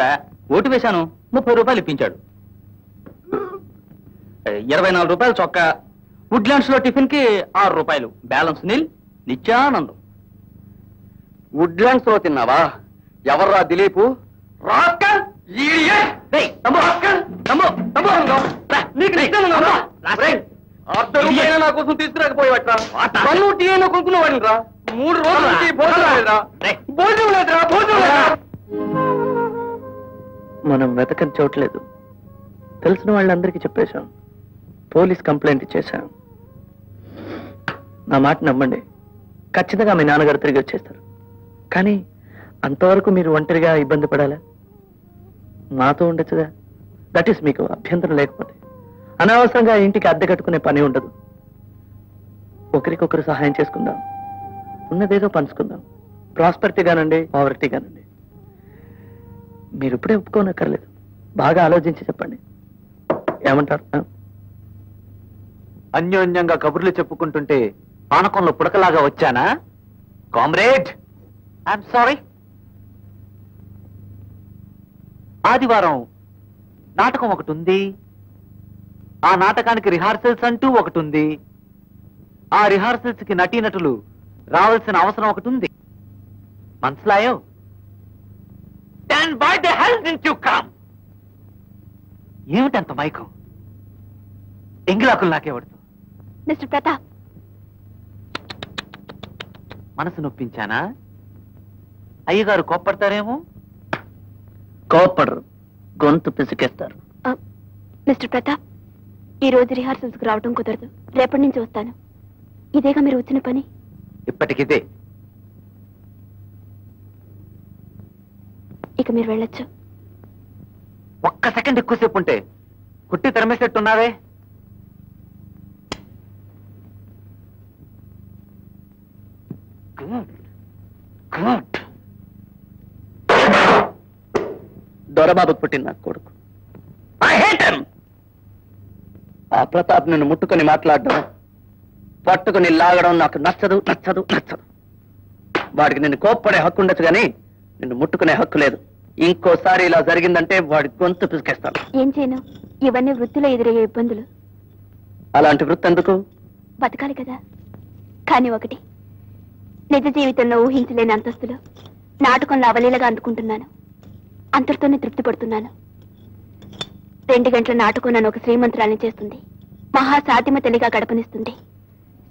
ఓటు వేశాను, 30 రూపాయలు ఇప్పించాడు. 24 రూపాయలు చొక్కా. వుడ్లాండ్స్ లో టిఫిన్ కి 6 రూపాయలు. బ్యాలెన్స్ నీల్, నిత్యానందం. వుడ్లాండ్స్ లో తిన్నావా? ఎవర్రా దిలీపు? నా కోసం తీసుకురాకపోయేవట్రా? పన్ను టీ అయినా కొనుక్కునేవాడిరా. 3 రోజుల నుంచి భోజనం లేదురా. భోజనం లేదురా, భోజనం లేదురా. మనం వెతకని చోట్లేదు. తెలిసిన వాళ్ళందరికీ చెప్పేశాం, పోలీస్ కంప్లైంట్ ఇచ్చేశాం. నా మాట నమ్మండి, ఖచ్చితంగా మీ నాన్నగారు తిరిగి వచ్చేస్తారు. కానీ అంతవరకు మీరు ఒంటరిగా ఇబ్బంది పడాలా? నాతో ఉండొచ్చుగా. దట్ ఈస్ మీకు అభ్యంతరం లేకపోతే. అనవసరంగా ఇంటికి అద్దె కట్టుకునే పని ఉండదు. ఒకరికొకరు సహాయం చేసుకుందాం, ఉన్నదేదో పంచుకుందాం. ప్రాస్పరిటీగానండి, పావర్టీగానండి. మీరు ఇప్పుడే ఒప్పుకోనక్కర్లేదు, బాగా ఆలోచించి చెప్పండి. ఏమంటారు? అన్యోన్యంగా కబుర్లు చెప్పుకుంటుంటే పానకంలో పుడకలాగా వచ్చానా? Comrade, I'm sorry. ఆదివారం నాటకం ఒకటి ఉంది. ఆ నాటకానికి రిహార్సల్స్ అంటూ ఒకటి ఉంది. ఆ రిహార్సల్స్ కి నటీనటులు రావాల్సిన అవసరం ఒకటి ఉంది. మనసులాయో? Then why the hell didn't you come? ఏమిటంత Maikam? ఎంగిలాకులు నాకేవడుతూ mister Pratap, మనసు నొప్పించానా? అయ్యగారు కోప్పడతారేమో. కోప్పడరు, గొంతు పిసికేస్తారు. మిస్టర్ ప్రతాప్, ఈ రోజు రిహార్సల్స్ కు రావడం కుదరదు. రేపటి నుంచి వస్తాను. ఇదేగా మీరు వచ్చిన పని? ఇప్పటికిదే. ఇక మీరు వెళ్ళొచ్చు. ఒక్క సెకండ్ ఎక్కువసేపు ఉంటే కుట్టి తరిమేసేట్టున్నావే. గుడ్. దొరబాబు పుట్టిన నాకు కొడుకు. I hate him. ఆ ప్రతాప్ నిన్ను ముట్టుకొని మాట్లాడడం, పట్టుకుని లాగడం నాకు నచ్చదు నచ్చదు నచ్చదు. వాడికి నిన్ను కోప్పడే హక్కు ఉండొచ్చు కానీ నిన్ను ముట్టుకునే హక్కు లేదు. ఇంకోసారి ఇలా జరిగిందంటే వాడి గొంతు పిసికేస్తాను. ఏం చేయను? ఇవన్నీ వృత్తిలో ఎదురయ్యే ఇబ్బందులు. అలాంటి వృత్తి ఎందుకు? బతకాలి కదా. కానీ ఒకటి, నిజ జీవితంలో ఊహించలేని అంతస్తులు నాటకంలో అవలీలగా అందుకుంటున్నాను. అంతటితోనే తృప్తి పడుతున్నాను. 2 గంటల నాటకం నన్ను ఒక శ్రీమంతురాల్ని చేస్తుంది. మహాసాధ్యమతలిగా గడపనిస్తుంది.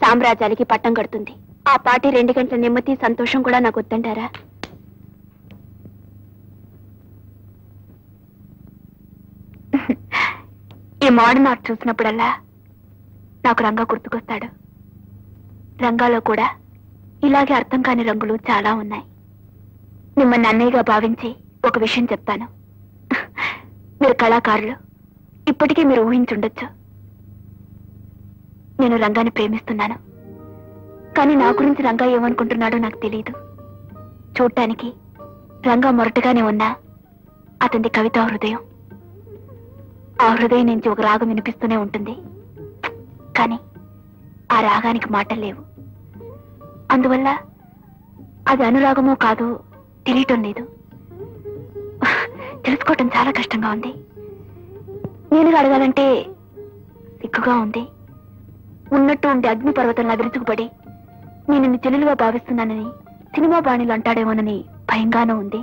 సామ్రాజ్యానికి పట్టం కడుతుంది. ఆ పాటి 2 గంటల నెమ్మది సంతోషం కూడా నాకు వద్దంటారా? ఈ మోడర్న్ ఆర్ట్ చూసినప్పుడల్లా నాకు రంగా గుర్తుకొస్తాడు. రంగాలో కూడా ఇలాగే అర్థం కాని రంగులు చాలా ఉన్నాయి. మిమ్మల్ని అన్నయ్యగా భావించి ఒక విషయం చెప్తాను. మీరు కళాకారులు. ఇప్పటికీ మీరు ఊహించుండొచ్చు, నేను రంగాన్ని ప్రేమిస్తున్నాను. కానీ నా గురించి రంగా ఏమనుకుంటున్నాడో నాకు తెలియదు. చూడటానికి రంగా మొరటగానే ఉన్నా అతనిది కవితా హృదయం. ఆ హృదయం నుంచి ఒక రాగం వినిపిస్తూనే ఉంటుంది. కానీ ఆ రాగానికి మాటలు లేవు. అందువల్ల అది అనురాగమో కాదో తెలియటం లేదు. తెలుసుకోవటం చాలా కష్టంగా ఉంది. నేను అడగాలంటే సిగ్గుగా ఉంది. ఉన్నట్టు ఉండే అగ్ని పర్వతంలా విరుచుకుపడి నేను నిన్ను చెల్లెలుగా భావిస్తున్నానని సినిమా బాణీలు అంటాడేమోనని భయంగానూ ఉంది.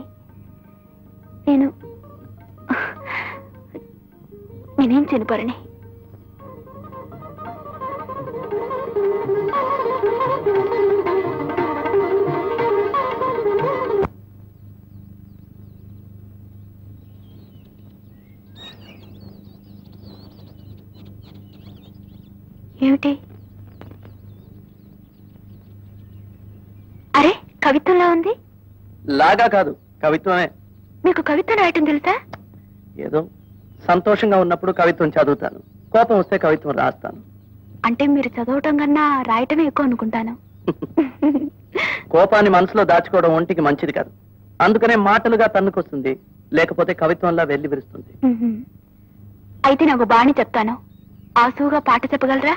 నేనేం చేయను. ఏమిటి? అరే, కవిత్వంలా ఉంది. లాగా కాదు, కవిత్వమే. మీకు కవిత్వం రాయటం తెలుసా? ఏదో సంతోషంగా ఉన్నప్పుడు కవిత్వం చదువుతాను, కోపం వస్తే కవిత్వం రాస్తాను. అంటే మీరు చదవటం కన్నా రాయటమే ఎక్కువ అనుకుంటాను. కోపాన్ని మనసులో దాచుకోవడం ఒంటికి మంచిది కాదు. అందుకనే మాటలుగా తన్నుకొస్తుంది, లేకపోతే కవిత్వంలా వెళ్లి విరుస్తుంది. అయితే నాకు బాణి చెప్తాను. ఆసుగా పాట చెప్పగలరా?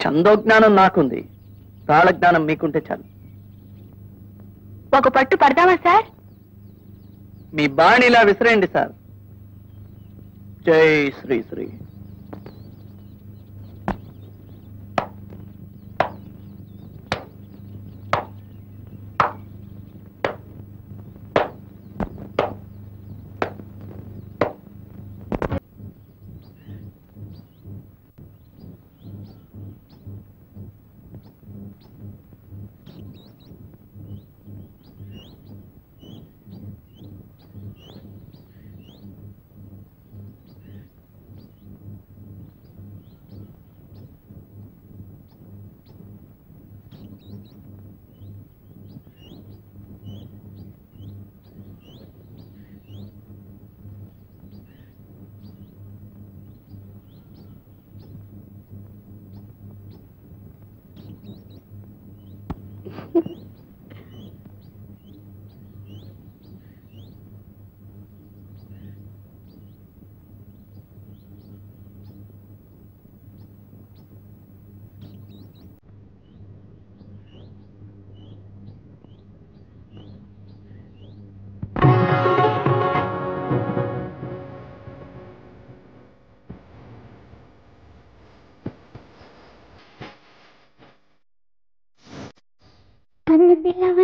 ఛందోజ్ఞానం నాకుంది, తాళజ్ఞానం మీకుంటే చాలు. ఒక పట్టు పడదామా సార్? మీ బాణిలా విసిరేయండి సార్. జై శ్రీ శ్రీ.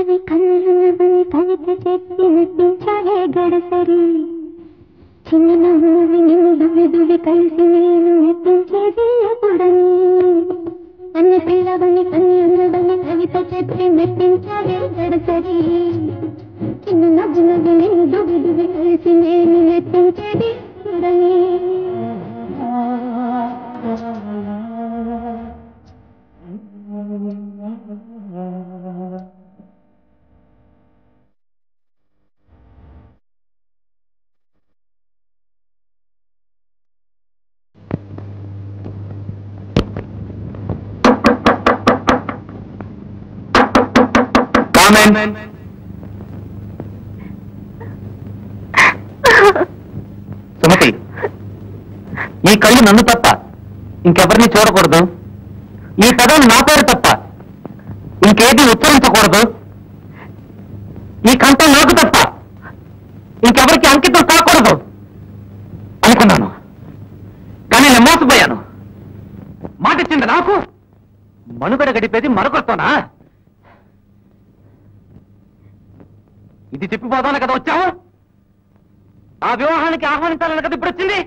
నవ్వని కన్నులు నవ్వని కవిత చెప్పి నటించాలే గడసరి చిన్న నవ్వువి నిన్ను వెదువి కలిసి నేను నటించేది ఎప్పుడని అన్న పిల్లవని కన్నులవని కవిత చెప్పి నటించాలే గడసరి చిన్న నవ్వువి నిన్ను వెదువి కలిసి నేను నటించేది ఎప్పుడని సుమతి, ఈ కళ్ళు నన్ను తప్ప ఇంకెవరిని చూడకూడదు. ఈ పదం నా పేరు తప్ప ఇంకేది ఉచ్చరించకూడదు. ఈ కంఠం నాకు తప్ప ఇంకెవరికి అంకితం కాకూడదు అనుకున్నాను. కానీ నేను మోసపోయాను. మాటిచ్చింది నాకు, మనుగడ గడిపేది మరొకరితోనా? ఇది చెప్పిపోదాను కదా వచ్చావు. ఆ వివాహానికి ఆహ్వానించాలని కదా ఇప్పుడు వచ్చింది.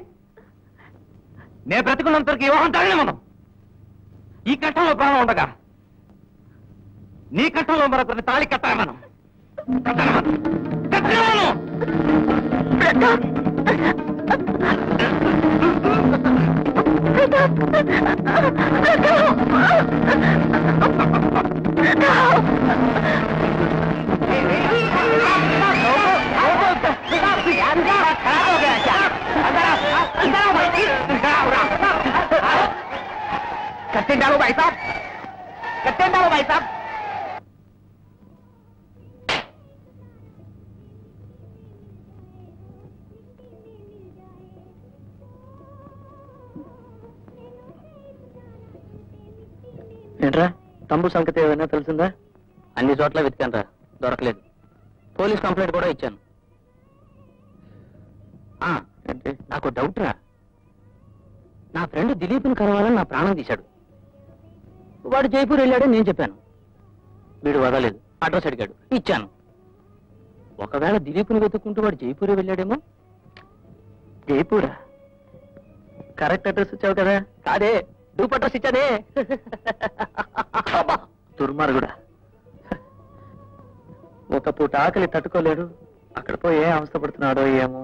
నేను బ్రతికున్నంతవరకు వివాహం జరగలే. మనం ఈ కట్టంలో ప్రాణం ఉండగా నీ కట్టంలో మరొకరిని తాళి కట్టాలను कट्टे डालो भाई साहब, कट्टे डालो भाई साहब. ఏంట్రా తమ్ముడు సంగతి ఏమైనా తెలిసిందా? అన్ని చోట్ల వెతికాను రా, దొరకలేదు. పోలీస్ కంప్లైంట్ కూడా ఇచ్చాను. నాకు డౌట్ రా, నా ఫ్రెండ్ దిలీప్ని కలవాలని నా ప్రాణం తీశాడు. వాడు జైపూర్ వెళ్ళాడని నేను చెప్పాను. వీడు వదలేదు, అడ్రస్ అడిగాడు, ఇచ్చాను. ఒకవేళ దిలీప్ని వెతుక్కుంటూ వాడు జైపూర్ వెళ్ళాడేమో. జైపూరా? కరెక్ట్ అడ్రస్ ఇచ్చావు కదా. కాదే, డూప్ అడ్రస్ ఇచ్చానే. దుర్మార్గుడా, ఒక పూట ఆకలి తట్టుకోలేడు, అక్కడ పోయి ఏ అవస్థ పడుతున్నాడో ఏమో.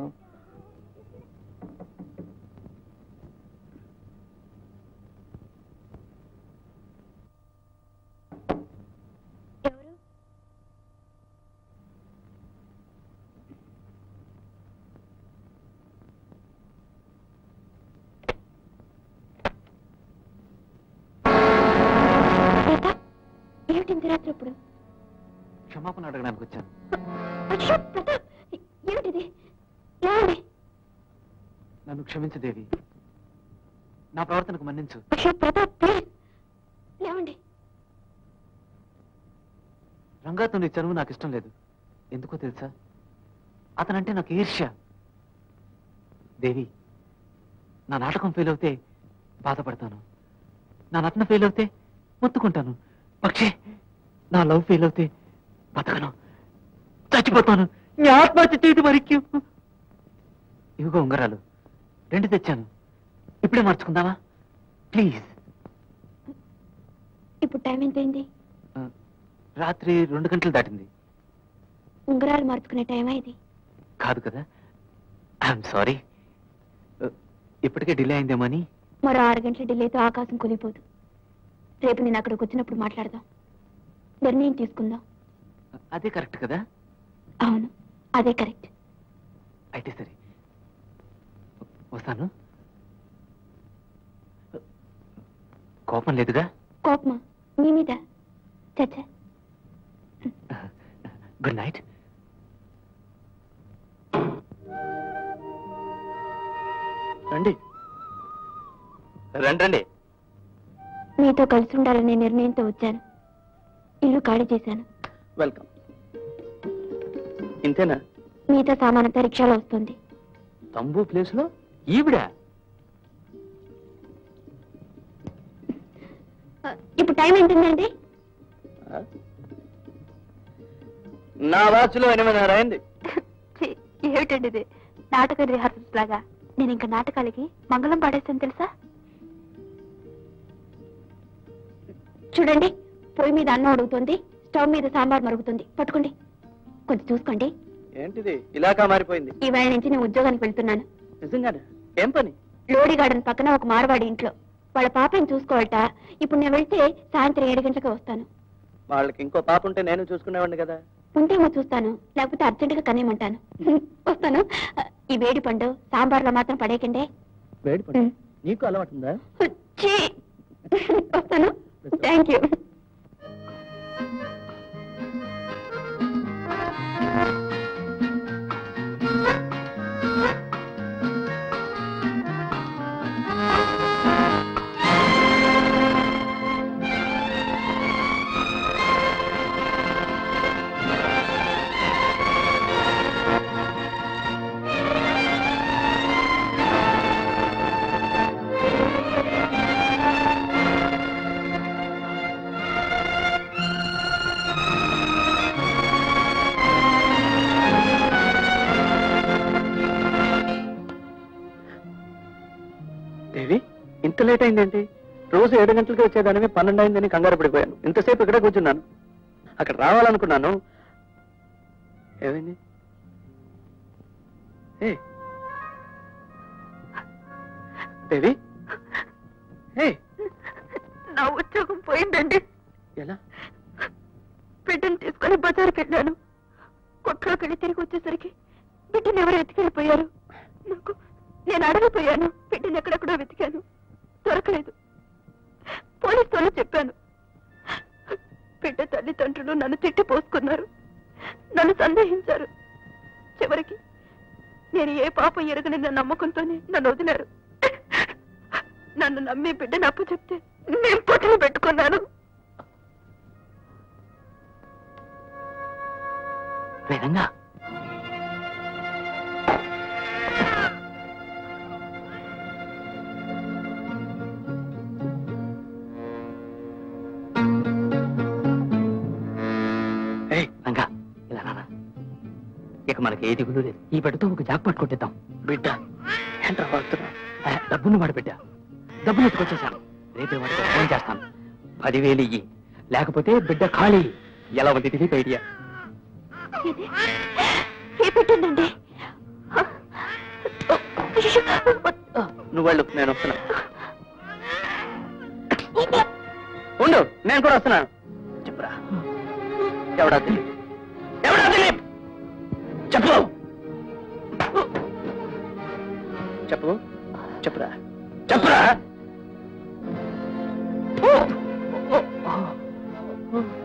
ఇప్పుడు క్షమాపణ అడగడానికి వచ్చాను. ఏమిటిది? నన్ను క్షమించు దేవి, నా ప్రవర్తనకు మన్నించు. లేవండి. రంగాతో నీ చనువు నాకు ఇష్టం లేదు. ఎందుకో తెలుసా? అతనంటే నాకు ఈర్ష్య. దేవి, నా నాటకం ఫెయిల్ అవుతే బాధపడతాను, నా నటన ఫెయిల్ అవుతే మొత్తుకుంటాను. പക്ഷേ నా లవ్ ఫెయిల్ అవుతే బతకను, చచ్చిపోతాను. నీ ఆత్మహత్య చేతి మరిక్కు. ఇవిగో ఉంగరాలు 2 తెచ్చాను, ఇప్పుడే మార్చుకుందామా ప్లీజ్? ఇప్పుడు టైం ఎంతైంది? రాత్రి 2 గంటలు దాటింది. ఉంగరాలు మార్చుకునే టైమా ఇది? కాదు కదా. ఐఎమ్ సారీ, ఇప్పటికే డిలే అయిందేమో అని. మరో 6 గంటల డిలేతో ఆకాశం కూలిపోదు. రేపు నేను అక్కడికి వచ్చినప్పుడు మాట్లాడదాం, నిర్ణయం తీసుకుందాం. అదే కరెక్ట్ కదా? అవును, అదే కరెక్ట్. అయితే సరే, వస్తాను. కోపం లేదుగా? కోపమా మీ మీద? చచ్చా. Good night. రండి రండి రండి. మీతో కలిసి ఉండాలనే నిర్ణయంతో వచ్చాను. ఇల్లు ఖాళీ చేశాను. వెల్కమ్. ఇంతేనా? మీతో సామానంతా రిక్షాలో వస్తుంది. తంబు ప్లేస్ లో ఈవిడ? ఇప్పుడు టైం ఎంతుందండి? నా వాచ్లో 8:30 అయింది. ఏమిటండి ఇది? నాటక రిహార్సల్స్ లాగా. నేను ఇంకా నాటకాలకి మంగళం పాడేస్తాను తెలుసా? చూడండి, పొయ్యి మీద అన్నం అడుగుతుంది, స్టవ్ మీద సాంబార్ మరుగుతుంది. పట్టుకోండి, కొంచెం చూసుకోండి. ఏంటిది ఇలాగా మారిపోయింది? ఈవేళ నుంచి నేను ఉద్యోగానికి వెళ్తున్నాను. నిజంగానే? ఏం పని? లోడి గార్డెన్ పక్కన ఒక మార్వాడి ఇంట్లో వాళ్ళ పాపని చూసుకోవట. ఇప్పుడు నేను వెళ్తే సాయంత్రం 7 గంటలకు వస్తాను. వాళ్ళకి ఇంకో పాప ఉంటే నేను చూసుకునేవాడిని కదా. ఉంటేమో చూస్తాను, లేకపోతే అర్జెంటుగా కనేయమంటాను. వస్తాను. ఈ వేడి పండు సాంబార్లో మాత్రం పడేకండి. వేడి పండు నీకు అలవాటు ఉందా? వస్తాను. Thank you. దేవి, ఇంత లేట్ అయిందేంటి? రోజు 7 గంటలకి వచ్చేదానివి 12 అయిందని కంగారు పడిపోయాను. ఇంతసేపు ఇక్కడే కూర్చున్నాను. అక్కడ రావాలనుకున్నాను. ఏమైంది? దేవి, నా ఉద్యోగం పోయిందండి. ఎలా? బిడ్డను తీసుకొని బజార్కి వెళ్ళాను. కొట్లోకి వెళ్ళి తిరిగి వచ్చేసరికి బిడ్డను ఎవరు ఎత్తుకెళ్ళిపోయారు. నేను అడగిపోయాను. బిడ్డను ఎక్కడెక్కడో వెతికాను, దొరకలేదు. పోలీసులు చెప్పాను. బిడ్డ తల్లిదండ్రులు నన్ను తిట్టి పోసుకున్నారు, నన్ను సందేహించారు. చివరికి నేను ఏ పాపం ఎరగని నమ్మకంతోనే నన్ను వదిలారు. నన్ను నమ్మి బిడ్డను అప్పు చెప్తే నేను పొట్టలు పెట్టుకున్నాను. వేదంగా, రంగా ఇలా నాన్న, ఇక మనకి ఏ దిగులు లేదు. ఈ బిడ్డతో ఒక జాక్పాట్ కొట్టిద్దాం. బిడ్డ ఏంట్రా వాడుతున్నా? డబ్బును వాడి బిడ్డ. డబ్బులు ఎత్తుకొచ్చేసాను. రేపే వాడితో ఫోన్ చేస్తాను. 10,000 ఇయ్యి, లేకపోతే బిడ్డ ఖాళీ. ఎలా ఉంది దిలీప్ ఐడియా? పెట్టండి. నువ్వు వెళ్ళు, నేను వస్తున్నా. ఉండు, నేను కూడా వస్తున్నాను. చెప్పురా, ఎవడా దిలీప్? ఎవడా దిలీప్? చెప్పు చెప్పు చెప్పురా, చెప్పురా.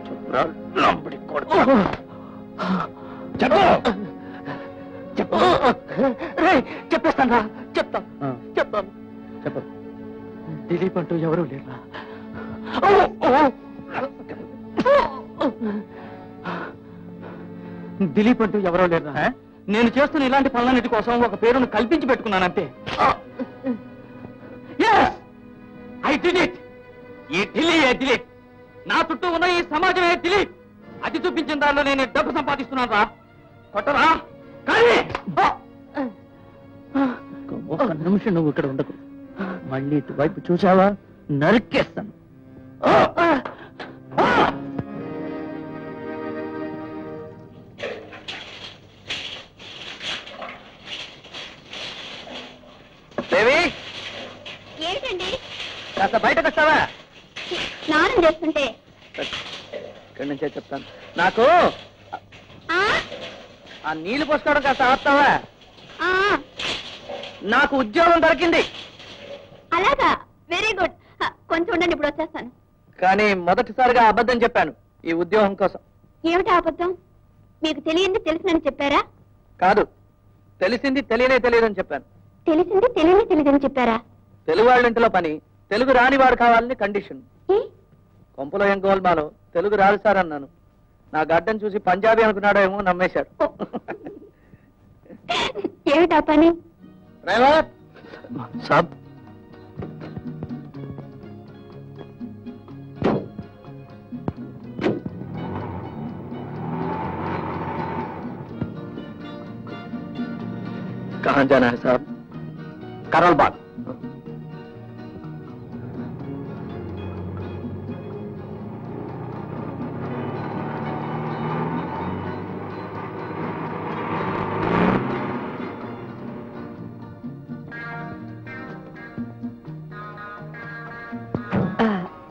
చెప్పురా, లంబడి కొడుకు. చెప్పు చెప్పు. చెప్పేస్తాను రా, చెప్తాను. చెప్పు. దిలీప్ అంటూ ఎవరూ లేరా? దిలీప్ అంటూ ఎవరో లేరా? నేను చేస్తున్న ఇలాంటి పనులన్నిటి కోసం ఒక పేరును కల్పించి పెట్టుకున్నానంతే. I did it. ఈ దిలీప్, నా చుట్టూ ఉన్న ఈ సమాజమే దిలీప్. అది చూపించిన దానిలో నేను డబ్బు సంపాదిస్తున్నాను రా. కొట్టరా కానీ ఒక్క నిమిషం నువ్వు ఇక్కడ ఉండకు. మళ్ళీ ఇటువైపు చూసావా నరికేస్తాను. దేవి, ఏంటండి? కాస్త బయటకు వస్తావా? స్నానం చేస్తుంటే ఇక్కడి నుంచే చెప్తాను. నాకు ఆ నీళ్లు పోసుకోవడం కాస్త ఆపుతావా? నాకు ఉద్యోగం దొరికింది. అలాగా, వెరీ గుడ్. కొంచెం ఉండండి, ఇప్పుడు వచ్చేస్తాను. కానీ మొదటిసారిగా అబద్ధం చెప్పాను ఈ ఉద్యోగం కోసం. ఏమిటి అబద్ధం? మీకు తెలియంది తెలిసినని చెప్పారా? కాదు, తెలిసింది తెలియనే తెలియదని చెప్పాను. తెలిసింది తెలియదని చెప్పారా? తెలుగు వాళ్ళ ఇంట్లో పని తెలుగు రాని వాడు కావాలని కండిషన్. కొంపలో ఏం గోల్మాలో తెలుగు రాదు సార్ అన్నాను. నా గడ్డను చూసి పంజాబీ అనుకున్నాడో ఏమో, నమ్మేశాడు. ఏమిటా పని? డ్రైవర్ సాబ్, कहाँ जाना है साहब? करोल बाग।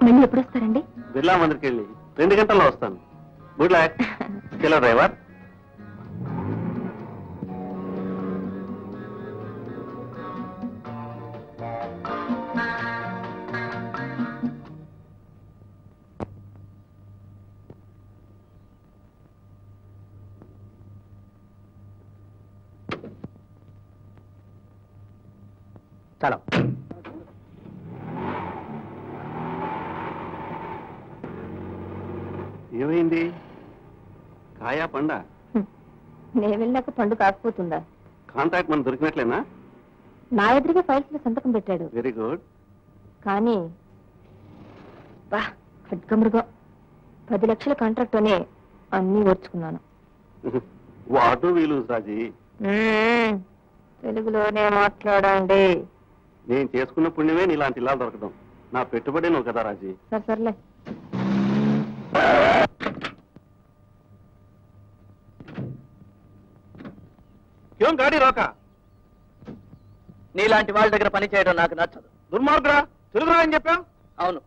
మళ్ళీ ఎప్పుడు వస్తారండి? బిర్లా మందిర్కి వెళ్ళి 2 గంటల్లో వస్తాను. Good luck. చలో డ్రైవర్. चलो ఏమైంది? కాయా పండా? నేను వెళ్ళాక పండు కాకపోతుందా? కాంట్రాక్ట్ మనం దొరికినట్లేనా? నా ఎదురుగా ఫైల్స్ లో సంతకం పెట్టాడు. Very good. కానీ ఖడ్గమృగం 10 లక్షల కాంట్రాక్ట్ అనే అన్నీ ఓర్చుకున్నాను. వాటు వీలు రాజీ. తెలుగులోనే మాట్లాడండి. నేను చేసుకున్న పుణ్యమే నీలాంటి ఇల్లాలు దొరకడం. నా పెట్టుబడి నువ్వు కదా రాజీ. సర్లే. క్యోం గాడి రోకా? నీలాంటి వాళ్ళ దగ్గర పని చేయడం నాకు నచ్చదు. దుర్మార్గుడా, తెలుగురా అని చెప్పాం. అవును.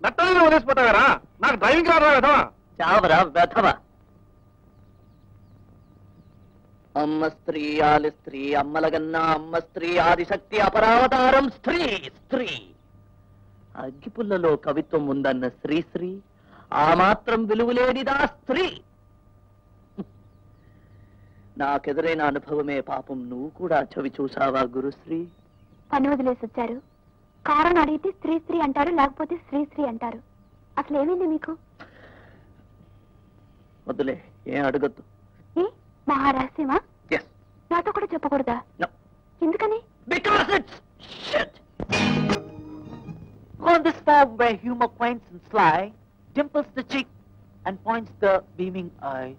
నట్టని వదిలేసిపోతావారా? నాకు డ్రైవింగ్ రాదా కదా? చావరా వెధవా. అమ్మ స్త్రీ ఆలి స్త్రీ అమ్మలగన్నా అమ్మ స్త్రీ ఆదిశక్తి అపరావతారం స్త్రీ స్త్రీ. అగ్గిపుల్లలో కవిత్వం ఉందన్న శ్రీశ్రీ ఆ మాత్రం విలువలేనిదా స్త్రీ. నాకెదురైన అనుభవమే పాపం. నువ్వు కూడా చవి చూసావా గురుశ్రీ? పని వదిలేసి వచ్చారు. కారణం అడిగితే స్త్రీ స్త్రీ అంటారు, లేకపోతే శ్రీశ్రీ అంటారు. అసలు ఏమైంది మీకు? వద్దులే, ఏం అడగద్దు. మహారహస్యమా? నాతో కూడా చెప్పకూడదా? ఎందుకని? Because it's shit. On this form where humor quaints and sly, dimples the cheek and points the beaming eye.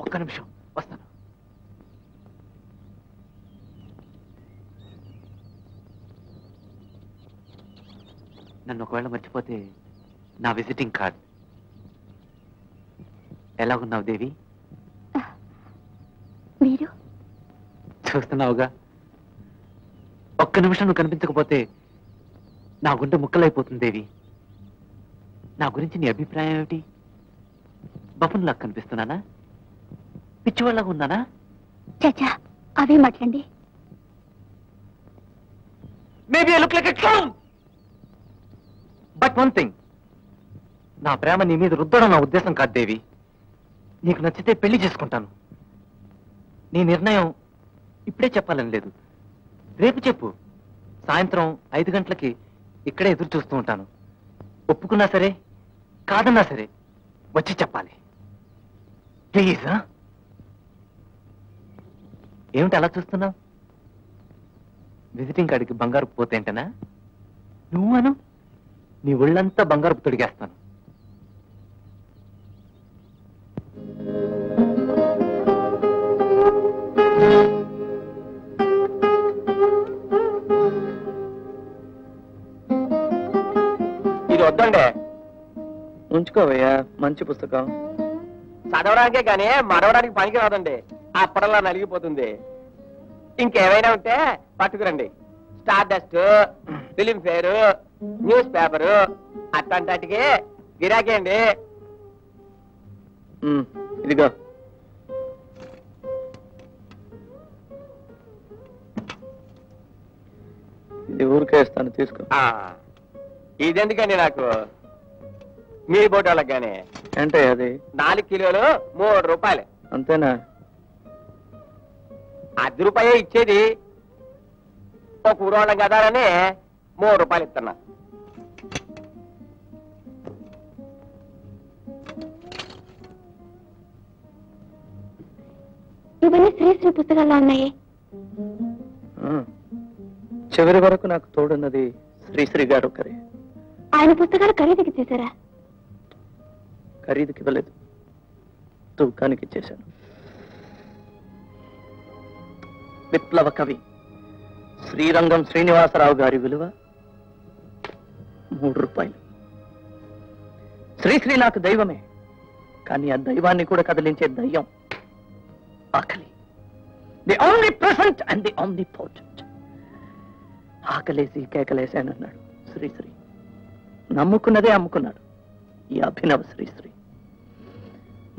ఒక్క నిమిషం వస్తాను. నన్ను ఒకవేళ మర్చిపోతే నా విజిటింగ్ కార్డ్. ఎలాగున్నావు దేవి? మీరు చూస్తున్నావుగా. ఒక్క నిమిషం నువ్వు కనిపించకపోతే నా గుండె ముక్కలైపోతుంది దేవి. నా గురించి నీ అభిప్రాయం ఏమిటి? బఫన్లా కనిపిస్తున్నానా? పిచ్చివాళ్ళగా ఉన్నానా? చచ్చా, అవే మాట్లాడండి. Maybe I look like a clown. But one thing, నా ప్రేమ నీ మీద రుద్దడం నా ఉద్దేశం కాదు దేవి. నీకు నచ్చితే పెళ్లి చేసుకుంటాను. నీ నిర్ణయం ఇప్పుడే చెప్పాలని లేదు. రేపు చెప్పు. సాయంత్రం 5 గంటలకి ఇక్కడే ఎదురు చూస్తూ ఉంటాను. ఒప్పుకున్నా సరే కాదన్నా సరే వచ్చి చెప్పాలి ప్లీజ్. ఏమిటి అలా చూస్తున్నావు? విజిటింగ్ కార్డుకి బంగారు పోతేంటనా? నువ్వు అను, నీ ఒళ్ళంతా బంగారు తొడిగేస్తాను. ఇది వద్దండి, ఉంచుకోవయ్యా, మంచి పుస్తకం. చదవడానికే కానీ మరవడానికి పనికి రాదండి. అప్పడలా నలిగిపోతుంది. ఇంకేమైనా ఉంటే పట్టుకురండి. Stardust, Filmfare, newspaper అట్లాంటికి గిరాకీ అండి. ఇదిగో. ఇది ఊరికే ఇస్తాను, తీసుకో. ఇదెందుకండి నాకు? మీ బోట్ వాళ్ళకి కానీ. అంటే అది 4 కిలోలు 3 రూపాయలు. అంతేనా? ₹10 ఇచ్చేది. ఒక ఊరోళ్ళం కదా అని 3 రూపాయలు ఇస్తున్నా. ఇవన్నీ శ్రీశ్రీ పుస్తకాల్లో ఉన్నాయి. చివరి వరకు నాకు తోడున్నది శ్రీశ్రీ గారు ఒకరే. ఆయన పుస్తకాలు ఖరీదుకి చేశారా? ఖరీదుకి ఇవ్వలేదు, తూకానికి ఇచ్చేశాను. విప్లవ కవి శ్రీరంగం శ్రీనివాసరావు గారి విలువ 3 రూపాయలు. శ్రీశ్రీ నాకు దైవమే, కానీ ఆ దైవాన్ని కూడా కదిలించే దయ్యం ఆకలి. The only present and the only potent. ఆకలేసి కేకలేసానన్నాడు శ్రీశ్రీ. నమ్ముకున్నదే అమ్ముకున్నాడు ఈ అభినవ శ్రీశ్రీ.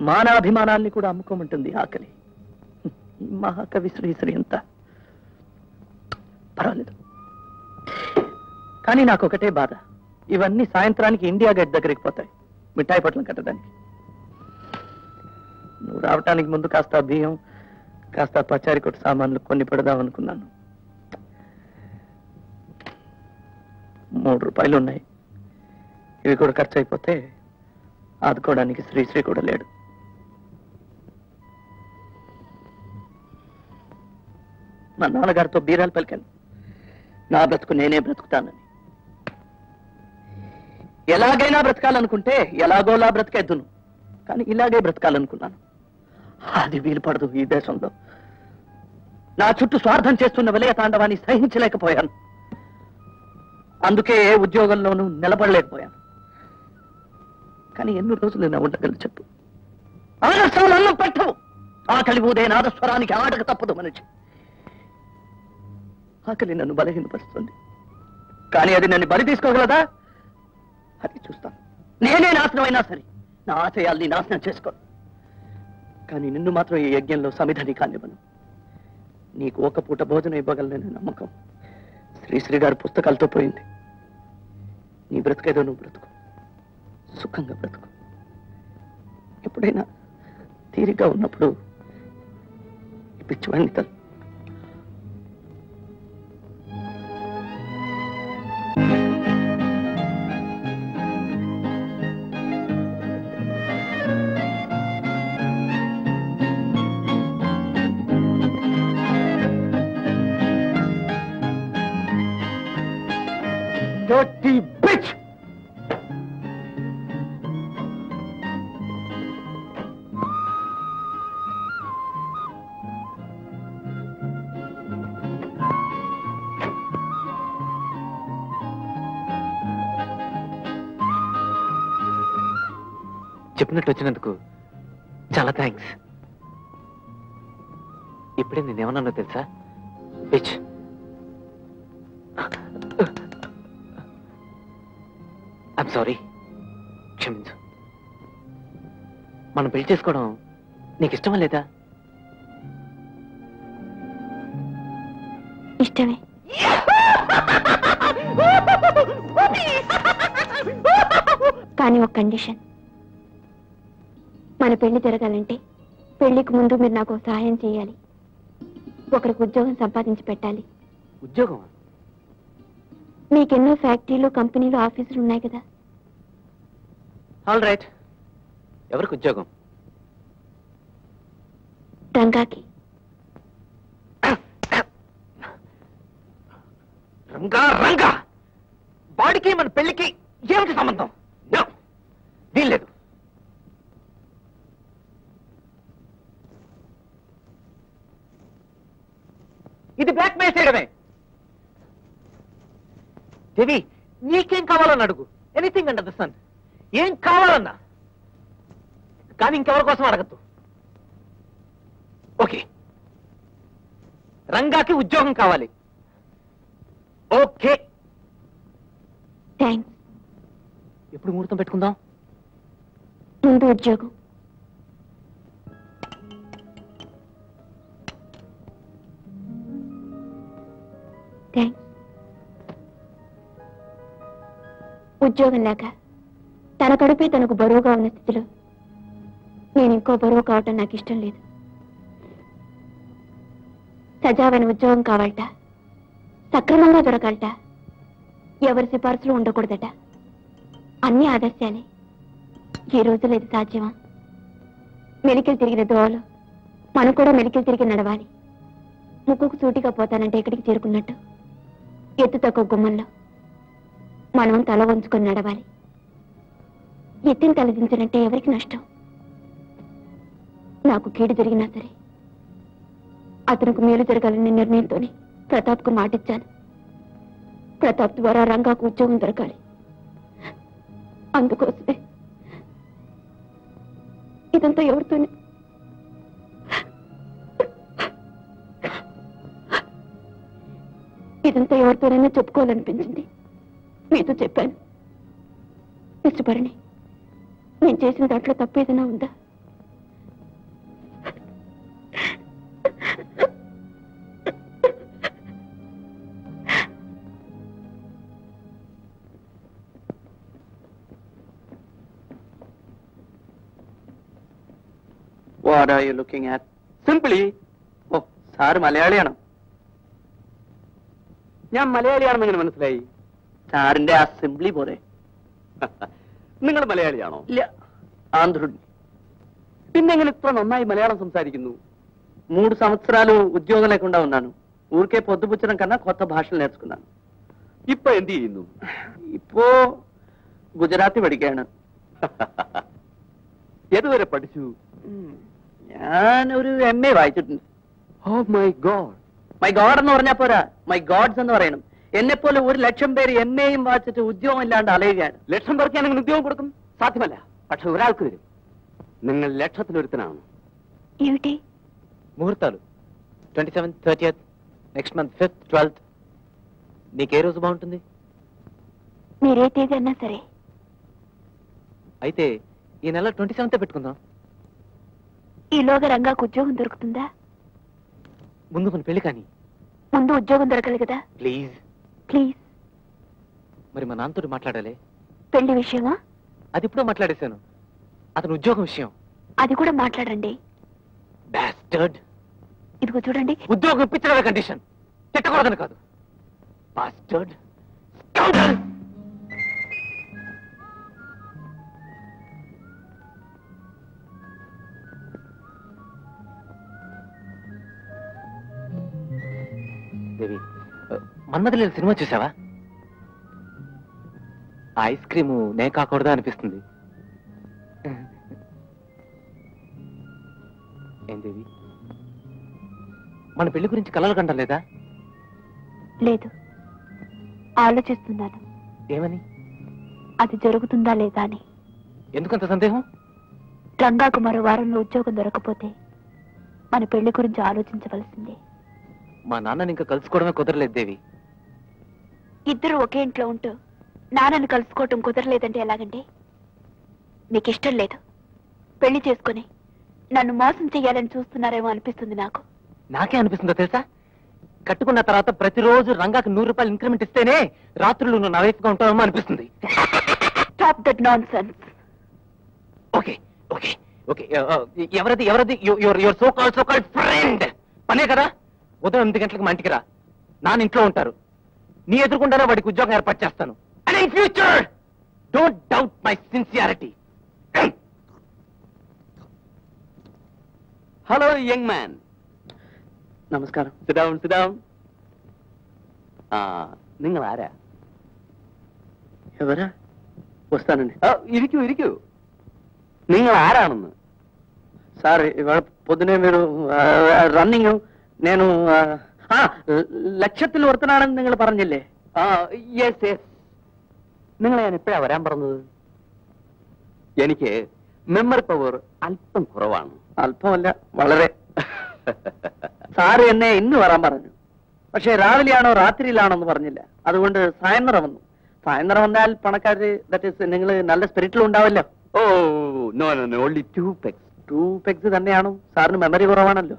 మానాభిమానాల్ని కూడా అమ్ముకోమంటుంది ఆకలి. ఈ మహాకవి శ్రీశ్రీ అంతా పర్వాలేదు. కానీ నాకు ఒకటే బాధ, ఇవన్నీ సాయంత్రానికి ఇండియా గేట్ దగ్గరికి పోతాయి మిఠాయి పట్లం కట్టడానికి. నువ్వు రావటానికి ముందు కాస్త బియ్యం, కాస్త పచారి కొట్టు సామాన్లు కొన్ని పెడదాం అనుకున్నాను. 3 రూపాయలు ఉన్నాయి. ఇవి కూడా ఖర్చు అయిపోతే ఆదుకోవడానికి శ్రీశ్రీ కూడా లేడు. మా నాన్నగారితో బీరాలు పలికాను, నా బ్రతుకు నేనే బ్రతుకుతానని. ఎలాగైనా బ్రతకాలనుకుంటే ఎలాగోలా బ్రతికేద్దును, కానీ ఇలాగే బ్రతకాలనుకున్నాను. అది వీలు పడదు ఈ దేశంలో. నా చుట్టూ స్వార్థం చేస్తున్న విలయ తాండవాన్ని సహించలేకపోయాను. అందుకే ఏ ఉద్యోగంలోనూ నిలబడలేకపోయాను. కానీ ఎన్ని రోజులు నా ఉండగలను చెప్పు? ఆదర్శాలు అన్నం పెట్టవు. ఆకలి ఊదే నాదస్వరానికి ఆడక తప్పదు మనిషి. ఆకలి నన్ను బలహీనపరుస్తుంది, కానీ అది నన్ను బలి తీసుకోగలదా? అది చూస్తాను. నేనే నాశనం అయినా సరే నా ఆశయాల్ని నాశనం చేసుకోను. కానీ నిన్ను మాత్రం ఈ యజ్ఞంలో సమిధని కానివ్వను. నీకు ఒక పూట భోజనం ఇవ్వగలననే నమ్మకం శ్రీశ్రీ గారి పుస్తకాలతో పోయింది. నీ బ్రతుకేదో నువ్వు బ్రతుకు, సుఖంగా బ్రతుకు. ఎప్పుడైనా తీరిగ్గా ఉన్నప్పుడు పిచ్చివాణ్ణి తల dirty bitch! చెప్పినట్టు వచ్చినందుకు చాలా థ్యాంక్స్. ఇప్పుడే నేనేమన్నానో తెలుసా? బిచ్. ఐమ్ సారీ, క్షమించు. మనం పెళ్లి చేసుకోవడం నీకు ఇష్టమా లేదా? ఇష్టమే. కానీ ఒక కండిషన్. మన పెళ్లి జరగాలంటే పెళ్లికి ముందు మీరు నాకు సహాయం చేయాలి. ఒకరికి ఉద్యోగం సంపాదించి పెట్టాలి. ఉద్యోగమా? మీకెన్నో ఫ్యాక్టరీలు, కంపెనీలు, ఆఫీసులు ఉన్నాయి కదా. All right. ఎవరికి ఉద్యోగం? రంగాకి. రంగా రంగా వాడికి మన పెళ్లికి ఏమిటి సంబంధం? వీల్లేదు. ఇది బ్లాక్ మెయిల్ చేయడమే. దేవి, నీకేం కావాలని అడుగు. Anything under the sun. ఏం కావాలన్నా, కానీ ఇంకెవరి కోసం అడగద్దు. ఓకే, రంగాకి ఉద్యోగం కావాలి. Okay, thanks. ఎప్పుడు ముహూర్తం పెట్టుకుందాం? ముందు ఉద్యోగం. థ్యాంక్స్. ఉద్యోగం లేక తన కడుపే తనకు బరువుగా ఉన్న స్థితిలో నేను ఇంకో బరువు కావటం నాకు ఇష్టం లేదు. సజావైన ఉద్యోగం కావాలట, సక్రమంగా దొరకాలట, ఎవరి సిఫార్సులు ఉండకూడదట. అన్ని ఆదర్శాలే. ఈ రోజులు ఇది సాధ్యమా? మెలికలు తిరిగిన దోవలు మనం కూడా మెలికలు తిరిగి నడవాలి. ముక్కుకు సూటిగా పోతానంటే ఎక్కడికి చేరుకున్నట్టు ఎత్తు తక్కువ గుమ్మంలో మనం తల వంచుకొని నడవాలి. ఎత్తిని తలదించనంటే ఎవరికి నష్టం? నాకు కీడు జరిగినా సరే అతనికి మేలు జరగాలనే నిర్ణయంతోనే ప్రతాప్కు మాటిచ్చాను. ప్రతాప్ ద్వారా రంగాకు ఉద్యోగం దొరకాలి. అందుకోసమే ఇదంతా ఎవరితోనే ఎవరితోనైనా చెప్పుకోవాలనిపించింది. మీతో చెప్పాను. మిస్టర్ భరణి, నేను చేసిన దాంట్లో తప్పేదైనా ఉందా? What are you looking at? Simply, oh, sir മലയാളിയാണോ? ഞാൻ മലയാളിയാണെന്ന് എങ്ങനെ മനസ്സിലായി? സാറിന്റെ ആ സിംപ്ലി പോലെ. നിങ്ങൾ മലയാളിയാണോ? ഇല്ല, ఆంధ్రుడిని. പിന്നെങ്ങനെ ഇത്ര നന്നായി മലയാളം సంసారిക്കുന്നു? 3 సంవత్సరాలు ఉద్యోగం లేకుండా ఉన్నాను. ఊరికే పొద్దుపుచ్చడం కన్నా కొత్త భాషలు నేర్చుకున్నాను. ഇപ്പൊ എന്ത് ചെയ്യുന്നു? ഇപ്പോ ഗുജറാത്തി പഠിക്കുകയാണ്. ഏതുവരെ പഠിച്ചു? ഞാനൊരു MA വായിച്ചിട്ടുണ്ട്. Oh my God. My God എന്ന് പറഞ്ഞാൽ പോരാ, മൈ ഗോഡ്സ് എന്ന് പറയണം. എന്നെപ്പോലെ 1,00,000 പേര് MAയും വായിച്ചിട്ട് ഉദ്യോഗം ഇല്ലാണ്ട് അലയുകയാണ്. ലക്ഷം പേർക്ക് ഞാൻ ഉദ്യോഗം കൊടുക്കും? സാധ്യമല്ല. പക്ഷെ ഒരാൾക്ക് വരും. നിങ്ങൾ ലക്ഷത്തിലൊരുത്തനാണ്. ఏమిటి? ముహూర్తాలు 27th, 30th, next month 5th, 12th. నీకే రోజు బాగుంటుంది? మీరే తేదీ అన్నా సరే. అయితే ఈ నెల 27th పెట్టుకుందాం. ఈలోగా రంగాకు ఉద్యోగం దొరుకుతుందా? ముందు మన పెళ్లి కానీ. ముందు ఉద్యోగం దొరకాలి కదా. Please please. మరి మా నాన్నతో మాట్లాడాలి. పెళ్లి విషయమా? అది ఇప్పుడు మాట్లాడేశాను. అతను ఉద్యోగం విషయం. అది కూడా మాట్లాడండి. బాస్టర్డ్. ఇదిగో చూడండి. ఉద్యోగం ఇప్పించడమే కండిషన్, తిట్టకూడదని కాదు. బాస్టర్డ్. స్కౌండరల్. దేవి, మన్మథలీల సినిమా చూసావా? ఐస్ క్రీము నే కాకూడదా అనిపిస్తుంది. ఏం దేవి, మన పెళ్లి గురించి కలలు కంటం లేదా? లేదు, ఆలోచిస్తున్నాను. ఏమని? అది జరుగుతుందా లేదా అని. ఎందుకంత సందేహం? రంగాకు మరో వారంలో ఉద్యోగం దొరకపోతే మన పెళ్లి గురించి ఆలోచించవలసిందే. మా నాన్నని ఇంకా కలుసుకోవడమే కుదరలేదు దేవి. ఇద్దరు ఒకే ఇంట్లో ఉంటూ నాన్నని కలుసుకోవటం కుదరలేదంటే ఎలాగండి? మీకు ఇష్టం లేదు, పెళ్లి చేసుకుని నన్ను మోసం చెయ్యాలని చూస్తున్నారేమో అనిపిస్తుంది నాకు. నాకే అనిపిస్తుందో తెలుసా? కట్టుకున్న తర్వాత ప్రతిరోజు రంగాకి 100 రూపాయలు ఇంక్రిమెంట్ ఇస్తేనే రాత్రులు నువ్వు నా వైఫ్గా ఉంటావేమో అనిపిస్తుంది. Stop that nonsense. Okay okay okay. ఎవరది ఎవరది? Your so called friend. పనే కదా. ఉదయం 8 గంటలకు మా ఇంటికి రా. నాన్న ఇంట్లో ఉంటారు. నీ ఎదురుకుండానే వాడికి ఉద్యోగం ఏర్పాటు చేస్తాను. And in future don't doubt my sincerity. Hello young man. നമസ്കാരം. Sit down sit down. നിങ്ങൾ ആരാ? ఎవరా? వస్తానండి. ఇరికూ ఇరికూ. നിങ്ങൾ ആരാണെന്ന്? సార్, ఇవాళ పొద్దునే మీరు రన్నింగ్, నేను ലക്ഷത്തിൽ ഒരുത്തനാണെന്ന് നിങ്ങൾ പറഞ്ഞില്ലേ? Yes yes. നിങ്ങളെ ഞാൻ എപ്പോഴാ വരാൻ പറഞ്ഞത്? എനിക്ക് മെമ്മറി പവർ അല്പം കുറവാണ്. അല്പമല്ല, വളരെ. സാറ് എന്നെ ഇന്ന് വരാൻ പറഞ്ഞു. പക്ഷെ രാവിലെയാണോ രാത്രിയിലാണോ എന്ന് പറഞ്ഞില്ല. അതുകൊണ്ട് സായന്തരം വന്നു. സായന്തരം വന്നാൽ പണക്കാര്, ദാറ്റ് ഈസ്, നിങ്ങൾ നല്ല സ്പിരിറ്റിൽ ഉണ്ടാവല്ലോ. Oh no no no, only 2 pegs. 2 pegs തന്നെയാണോ? സാറിന് മെമ്മറി കുറവാണല്ലോ.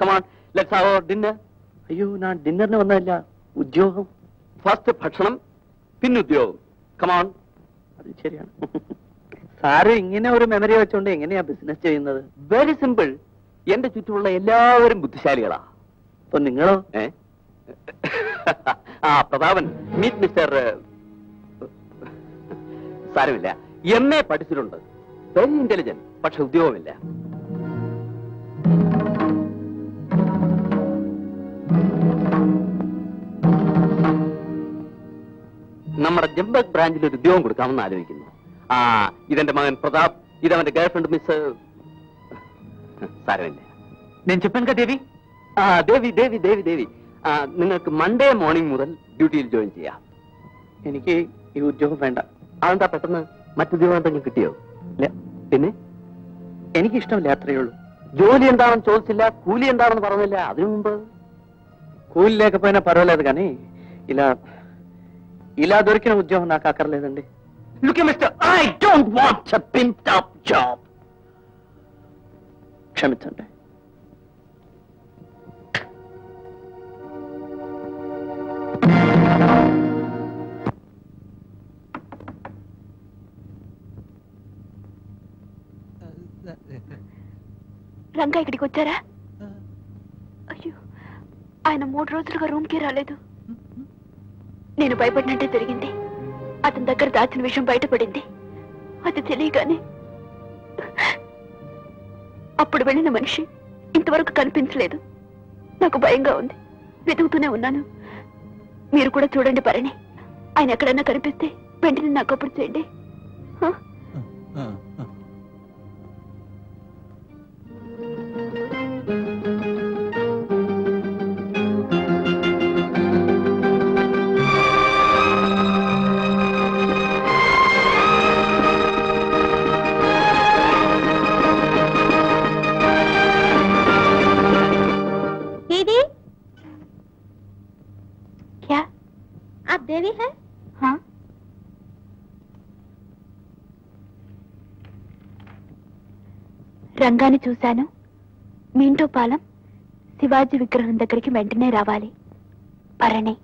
Come on, let's have our dinner. അയ്യോ, ഞാൻ ഡിന്നറിന് വന്നതല്ല, ഉദ്യോഗം. ഫസ്റ്റ് ഭക്ഷണം, പിന്നെ ഉദ്യോഗം. Come on. അത് ശരിയാണ്. സാറ് ഇങ്ങനെ ഒരു മെമ്മറി വെച്ചോണ്ട് എങ്ങനെയാ ബിസിനസ് ചെയ്യുന്നത്? Very simple. എന്റെ ചുറ്റുമുള്ള എല്ലാവരും ബുദ്ധിശാലികളാ. അപ്പൊ നിങ്ങളോ? Prathapan, meet mister. സാരമില്ല, MA പഠിച്ചിട്ടുണ്ട്, വെരി ഇന്റലിജന്റ്, പക്ഷെ ഉദ്യോഗമില്ല. നമ്മുടെ ജംബക് ബ്രാഞ്ചിൽ ഒരു ഉദ്യോഗം കൊടുക്കാമെന്ന് ആലോചിക്കുന്നു. ഇതെന്റെ മകൻ പ്രതാപ്, ഇതവന്റെ ഗേൾഫ്രണ്ട് മിസ്. സാരമില്ല. నేను చెప్పాను కదా దేవి, ദേവി ദേവി ദേവി ദേവി നിങ്ങൾക്ക് മൺഡേ മോർണിംഗ് മുതൽ ഡ്യൂട്ടിയിൽ ജോയിൻ ചെയ്യാം. എനിക്ക് ഈ ഉദ്യോഗം വേണ്ട. അതെന്താ പെട്ടെന്ന് മറ്റുദ്യോഗം എന്തെങ്കിലും കിട്ടിയോ? ഇല്ല. പിന്നെ എനിക്കിഷ്ടമില്ല, അത്രയേ ഉള്ളൂ. జోలి ఎంతానని చూసిല്ല, కూలి ఎంతానని പറഞ്ഞില്ല. അതിനു മുമ്പ് కూలి లేకపోయినా పర్వాలేదు, కానీ ఇలా దొరికిన ఉద్యోగం నాకు అక్కర్లేదండి. Look at Mr. I don't want a pimped up job. క్షమించండి. రంగా ఇక్కడికి వచ్చారా? అయ్యో, ఆయన 3 రోజులుగా రూమ్కి రాలేదు. నేను భయపడినట్టే జరిగింది. అతని దగ్గర దాచిన విషయం బయటపడింది. అది తెలియగానే అప్పుడు వెళ్ళిన మనిషి ఇంతవరకు కనిపించలేదు. నాకు భయంగా ఉంది. వెతుకుతూనే ఉన్నాను. మీరు కూడా చూడండి పరణి. ఆయన ఎక్కడైనా కనిపిస్తే వెంటనే నాకు అప్పుడు చేయండి. आप देवी है? हाँ. రంగాన్ని చూశాను. మీంటో పాలెం శివాజీ విగ్రహం దగ్గరికి వెంటనే రావాలి. పరణి.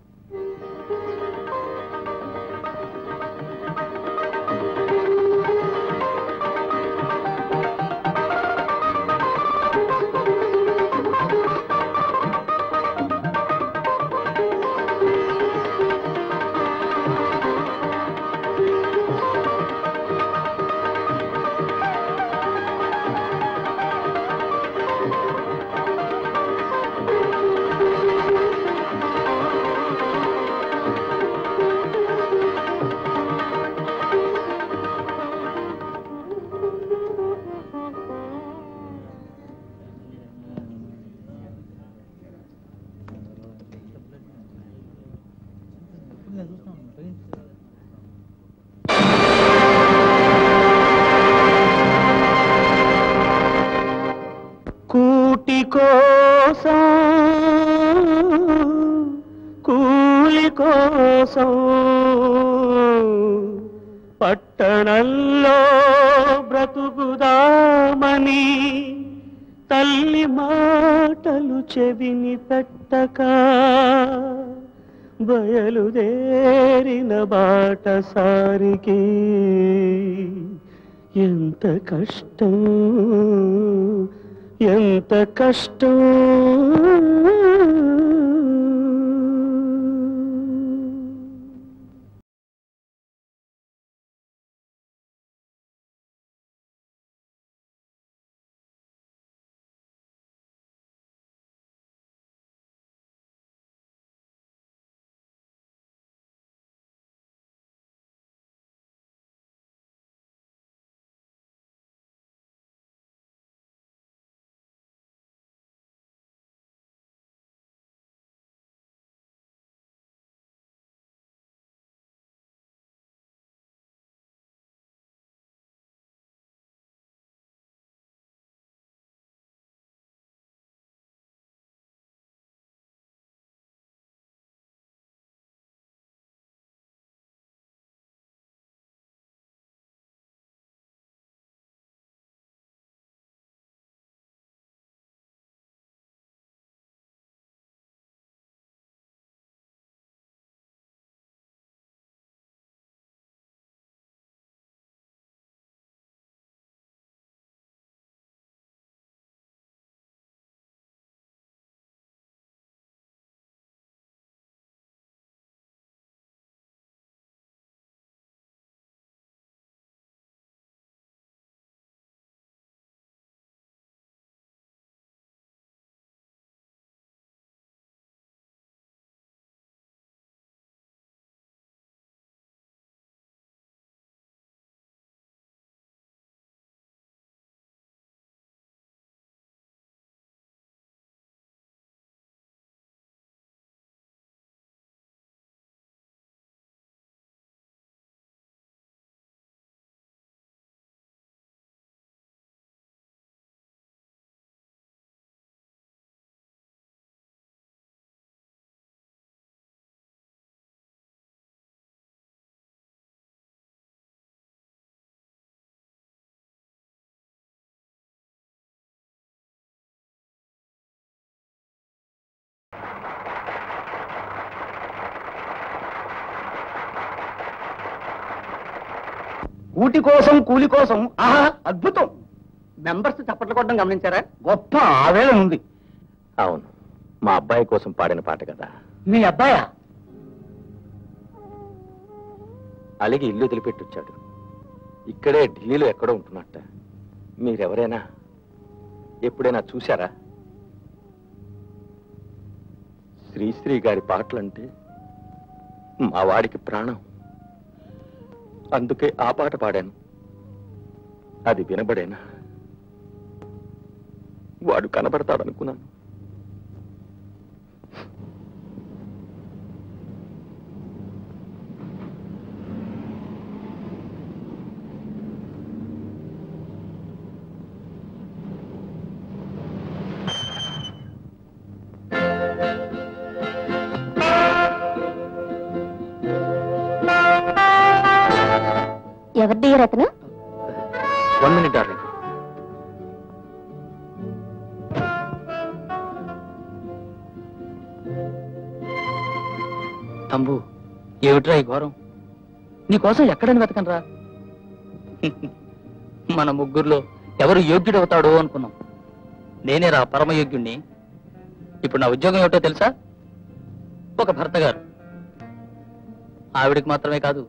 కూటి కోసం కూలి కోసం పట్టణంలో బ్రతుకుదామని తల్లి మాటలు చెవిని పెట్టక బయలుదేరిన బాటసారికి ఎంత కష్టం, ఎంత కష్టం. కూటి కోసం కూలి కోసం ఆహా అద్భుతం. మెంబర్స్ చప్పట్లు కొట్టడం గమనించారా? గొప్ప ఆవేదన ఉంది. అవును, మా అబ్బాయి కోసం పాడిన పాట కదా. మీ అబ్బాయా? అలిగి ఇల్లు వదిలిపెట్టొచ్చాడు. ఇక్కడే ఢిల్లీలో ఎక్కడో ఉంటున్నట్ట. మీరెవరైనా ఎప్పుడైనా చూశారా? శ్రీశ్రీ గారి పాటలంటే మా వాడికి ప్రాణం. అందుకే ఆ పాట పాడాను. అది వినబడేనా? వాడు కనబడతాడనుకున్నాను. ఎవరిది రత్న? 1 minute డార్లింగ్. తంబు, ఏమిట్రా ఈ ఘోరం? నీకోసం ఎక్కడని వెతకనరా? మన ముగ్గురులో ఎవరు యోగ్యుడవుతాడో అనుకున్నాం. నేనేరా పరమయోగ్యుణ్ణి. ఇప్పుడు నా ఉద్యోగం ఏమిటో తెలుసా? ఒక భర్త గారు. ఆవిడికి మాత్రమే కాదు,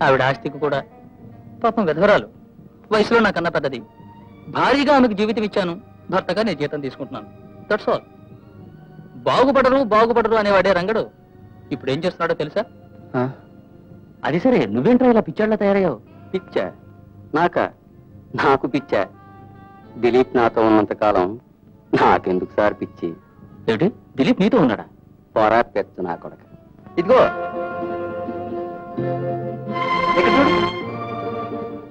ఆవిడ ఆస్తికి కూడా. పాపం విధవరాలు, వయసులో నాకన్నా పెద్దది. భారీగా ఆమెకు జీవితం ఇచ్చాను, భర్తగా నేను జీతం తీసుకుంటున్నాను. That's all. బాగుపడరు అనేవాడే రంగడు ఇప్పుడు ఏం చేస్తున్నాడో తెలుసా? అది సరే, నువ్వేంట్రా ఇలా పిచ్చాళ్ళ తయారయ్యావు? పిచ్చా? నాకు పిచ్చా. దిలీప్ నాతో ఉన్నంత కాలం నాకెందుకు సార్ పిచ్చి? ఏమిటి, దిలీప్ నీతో ఉన్నాడా? పొరా పెచ్చు నా కొడక. ఇదిగో ఇక్కడ చూడు.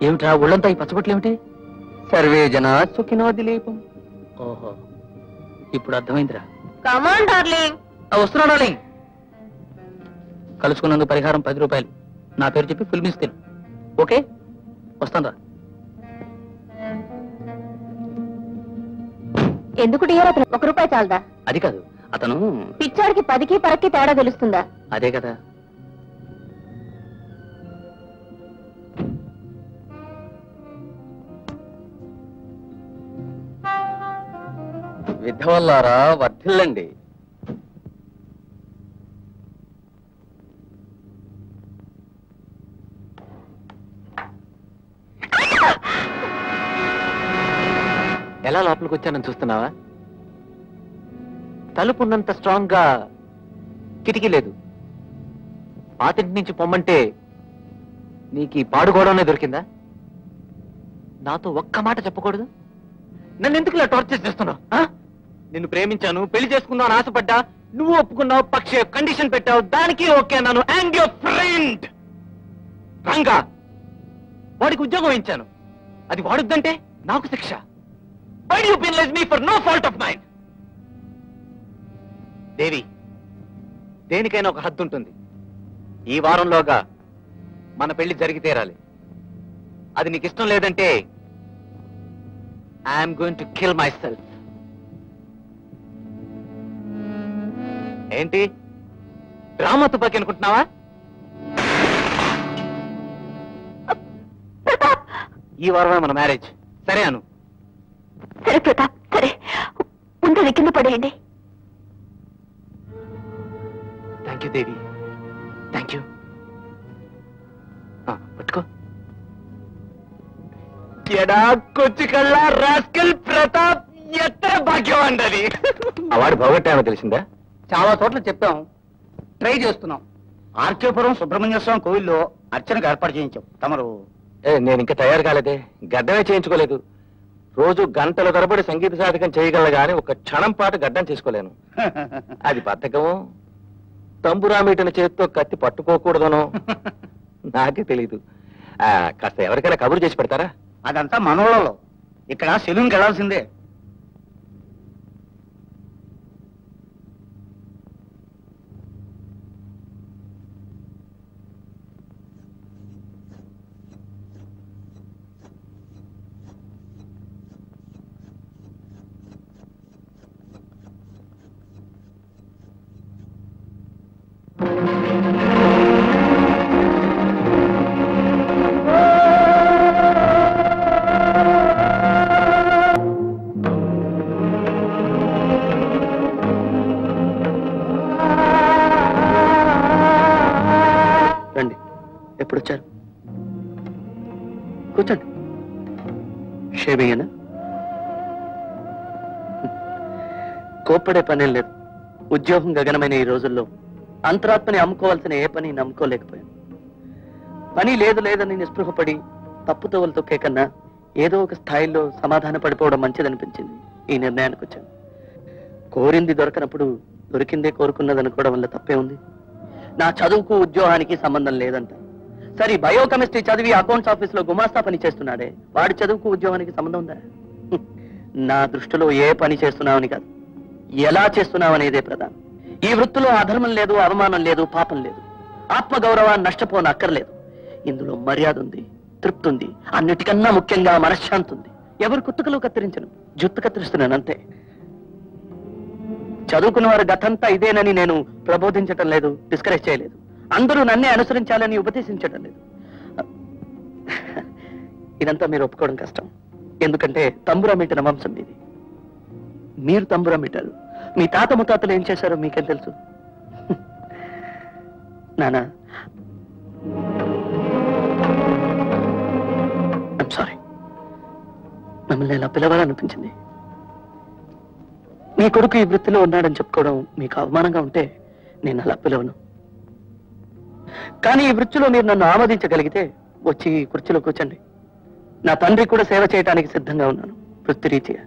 ఏమిట్రా ఒళ్ళంతా ఈ పచ్చబొట్లేమిటి? సర్వే జన సుఖినో దిలీపం. ఓహో, ఇప్పుడు అర్థమైందిరా. Come on darling. వస్తున్నా డార్లింగ్. కలుసుకున్నందుకు పరిహారం 10 రూపాయలు. నా పేరు చెప్పి ఫిల్మ్ ఇస్తాను. ఓకే, వస్తాను రా. ఎందుకు డియర్ అతను 1 రూపాయి చాలదా? అది కాదు, అతను పిచ్చాడికి 10కి 10కి తేడా తెలుస్తుందా? అదే కదా. విధవల్లారా వర్ధిల్లండి. ఎలా లోపలికి వచ్చానని చూస్తున్నావా? తలుపున్నంత స్ట్రాంగ్ గా కిటికీ లేదు. పాతింటి నుంచి పొమ్మంటే నీకు ఈ పాడుకోవడమే దొరికిందా? నాతో ఒక్క మాట చెప్పకూడదు? నన్ను ఎందుకు ఇలా టార్చర్ చేస్తున్నావు? నిన్ను ప్రేమించాను, పెళ్లి చేసుకుందాం అని ఆశపడ్డా, నువ్వు ఒప్పుకున్నావు, పక్షే కండిషన్ పెట్టావు, దానికి ఓకే అన్నాను. అండ్ యువర్ ఫ్రెండ్ రంగా, వాడికి ఉద్యోగం ఇచ్చాను, అది వాడుద్దంటే నాకు శిక్ష. Why do you penalize me for no fault of mine? దేవి, దేనికైనా ఒక హద్దు ఉంటుంది. ఈ వారంలోగా మన పెళ్లి జరిగి తీరాలి. అది నీకు ఇష్టం లేదంటే I'm going to kill my self. ఏంటి డ్రామా తుపాకి అనుకుంటున్నావా? ఈ వారమే మన మ్యారేజ్, సరే అను. సరే ప్రతాప్, సరే ముందు కింద పడేయండి. Thank you Devi, thank you. పట్టుకో. ఎడా కొచ్చి కళ్ళ రాస్కల్ ప్రతాప్, ఎత్తర భాగ్యం అది. అవార్డు పోగొట్టామో తెలిసిందా? చాలా చోట్ల చెప్పాం, ట్రై చేస్తున్నాం. ఆర్కేపురం సుబ్రహ్మణ్య స్వామి కోవిల్లో అర్చనకు ఏర్పాటు చేయించాం. తమరు? నేను ఇంకా తయారు కాలేదే, గడ్డమే చేయించుకోలేదు. రోజు గంటల తరబడి సంగీత సాధకం చేయగల గాని ఒక క్షణం పాటు గడ్డం చేసుకోలేను. అది బద్ధకము, తంబురామీటిన చేతితో కత్తి పట్టుకోకూడదనో నాకే తెలీదు. కాస్త ఎవరికైనా కబురు చేసి పెడతారా? అదంతా మనోళ్ళలో. ఇక్కడ సెలూన్కి వెళ్ళాల్సిందే. ప్లేబేయనా? కోప్పడే పనేం లేదు. ఉద్యోగం గగనమైన ఈ రోజుల్లో అంతరాత్మని అమ్ముకోవాల్సిన ఏ పని నమ్ముకోలేకపోయాను. పని లేదు లేదని నిస్పృహపడి తప్పుతోవలు తొక్కే కన్నా ఏదో ఒక స్థాయిలో సమాధాన పడిపోవడం మంచిదనిపించింది. ఈ నిర్ణయానికి వచ్చాను. కోరింది దొరకనప్పుడు దొరికిందే కోరుకున్నదనుకోవడం వల్ల తప్పే ఉంది. నా చదువుకు ఉద్యోగానికి సంబంధం లేదంట. సరే, బయోకెమిస్ట్రీ చదివి అకౌంట్స్ ఆఫీస్ లో గుమాస్తా పని చేస్తున్నాడే, వాడి చదువుకు ఉద్యోగానికి సంబంధం ఉందా? నా దృష్టిలో ఏ పని చేస్తున్నావని కాదు, ఎలా చేస్తున్నావనేదే ప్రధానం. ఈ వృత్తిలో అధర్మం లేదు, అవమానం లేదు, పాపం లేదు, ఆత్మగౌరవాన్ని నష్టపోని అక్కర్లేదు. ఇందులో మర్యాద ఉంది, తృప్తి ఉంది, అన్నిటికన్నా ముఖ్యంగా మనశ్శాంతి ఉంది. ఎవరు కుత్తుకలు కత్తిరించను, జుత్తు కత్తిరిస్తున్నాను అంతే. చదువుకున్న వారు గతంతా ఇదేనని నేను ప్రబోధించటం లేదు, డిస్కరేజ్ చేయలేదు. అందరూ నన్నే అనుసరించాలని ఉపదేశించటం లేదు. ఇదంతా మీరు ఒప్పుకోవడం కష్టం. ఎందుకంటే తంబురా మీటిన వంశం మీది. మీరు తంబురా మీటారు. మీ తాత ముత్తాతలు ఏం చేశారో మీకేం తెలుసు? నానా, ఐమ్ సారీ. మిమ్మల్ని ఇలా పిలవాలనిపించింది. మీ కొడుకు ఈ వృత్తిలో ఉన్నాడని చెప్పుకోవడం మీకు అవమానంగా ఉంటే నేను అలా పిలవను. కానీ ఈ వృత్తిలో మీరు నన్ను ఆమోదించగలిగితే వచ్చి కుర్చీలో కూర్చోండి. నా తండ్రి కూడా సేవ చేయడానికి సిద్ధంగా ఉన్నాను వృత్తిరీత్యా.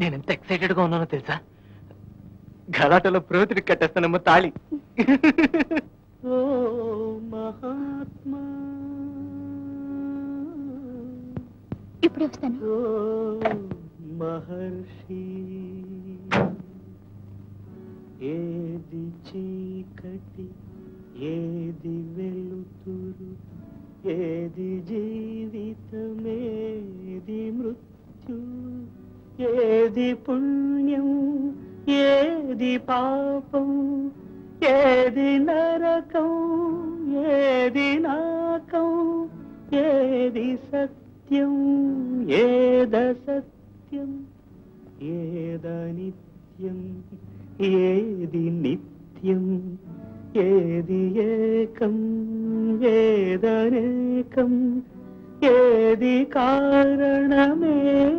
నేను ఎంత ఎక్సైటెడ్ గా ఉన్నానో తెలుసా? గలాటలో ప్రోతికి కట్టేస్తానేమో తాళి. ఓ మహాత్మా, ఇప్పుడు వస్తాను. ఓ మహర్షి, ఏది చీకటి, ఏది వెలుతురు, ఏది జీవితమేది మృత్యు, ఏది పుణ్యం ఏది పాపం, ఏది నరకం ఏది నాకం, ఏది సత్యం ఏదసత్యం, ఏదనిత్యం ఏది నిత్యం, ఏది ఏకం ఏదనేకం, ఏది కారణమేది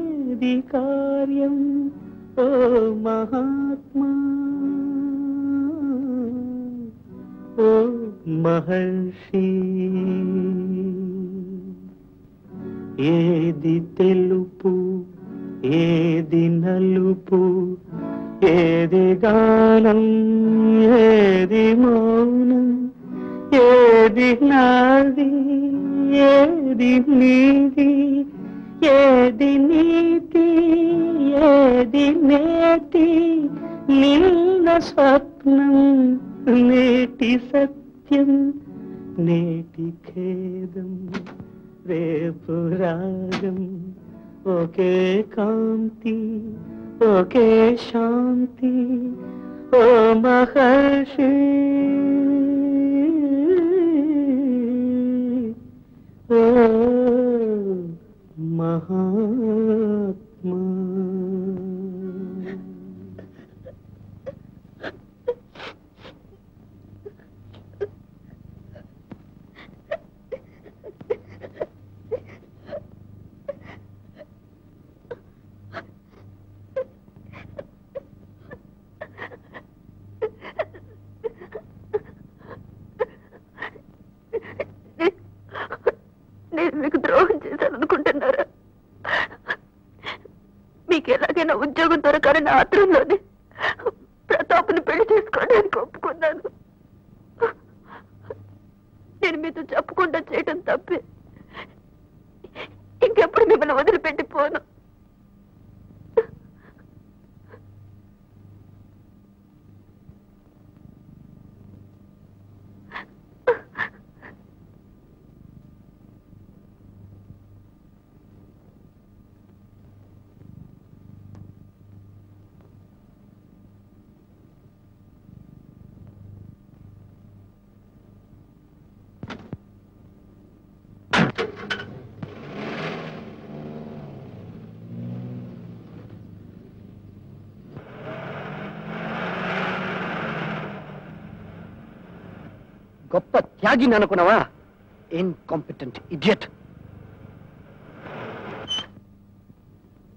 కార్యం. ఓ మహాత్మా, ఓ మహర్షి, ఏది తెలుపు ఏది నలుపు, ఏది గానం ఏది మౌనం, ఏది నాది ఏది నీది, ఏది నీతి ఏది నేటి, నిన్న స్వప్నం నేటి సత్యం, నేటి ఖేదం రేపు రాగం, ఒకే కాంతి ఒకే శాంతి. ఓ మహర్షి, ఓ మహాత్మా. నేను మీకు ద్రోహం చేశాననుకుంటున్నారా? మీకు ఎలాగైనా ఉద్యోగం దొరకాలని ఆత్రంలోనే ప్రతాప్ని పెళ్లి చేసుకోవడానికి ఒప్పుకున్నాను. నేను మీతో చెప్పకుండా చేయటం తప్పే. ఇంకెప్పుడు మిమ్మల్ని వదిలిపెట్టిపోను. గొప్ప త్యాగిని అనుకున్నావా? Incompetent idiot.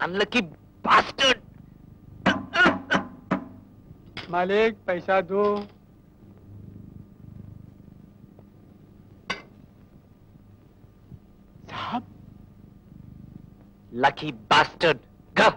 Unlucky bastard. मालिक पैसा दो. साहब లక్కీ బాస్టర్డ్. గా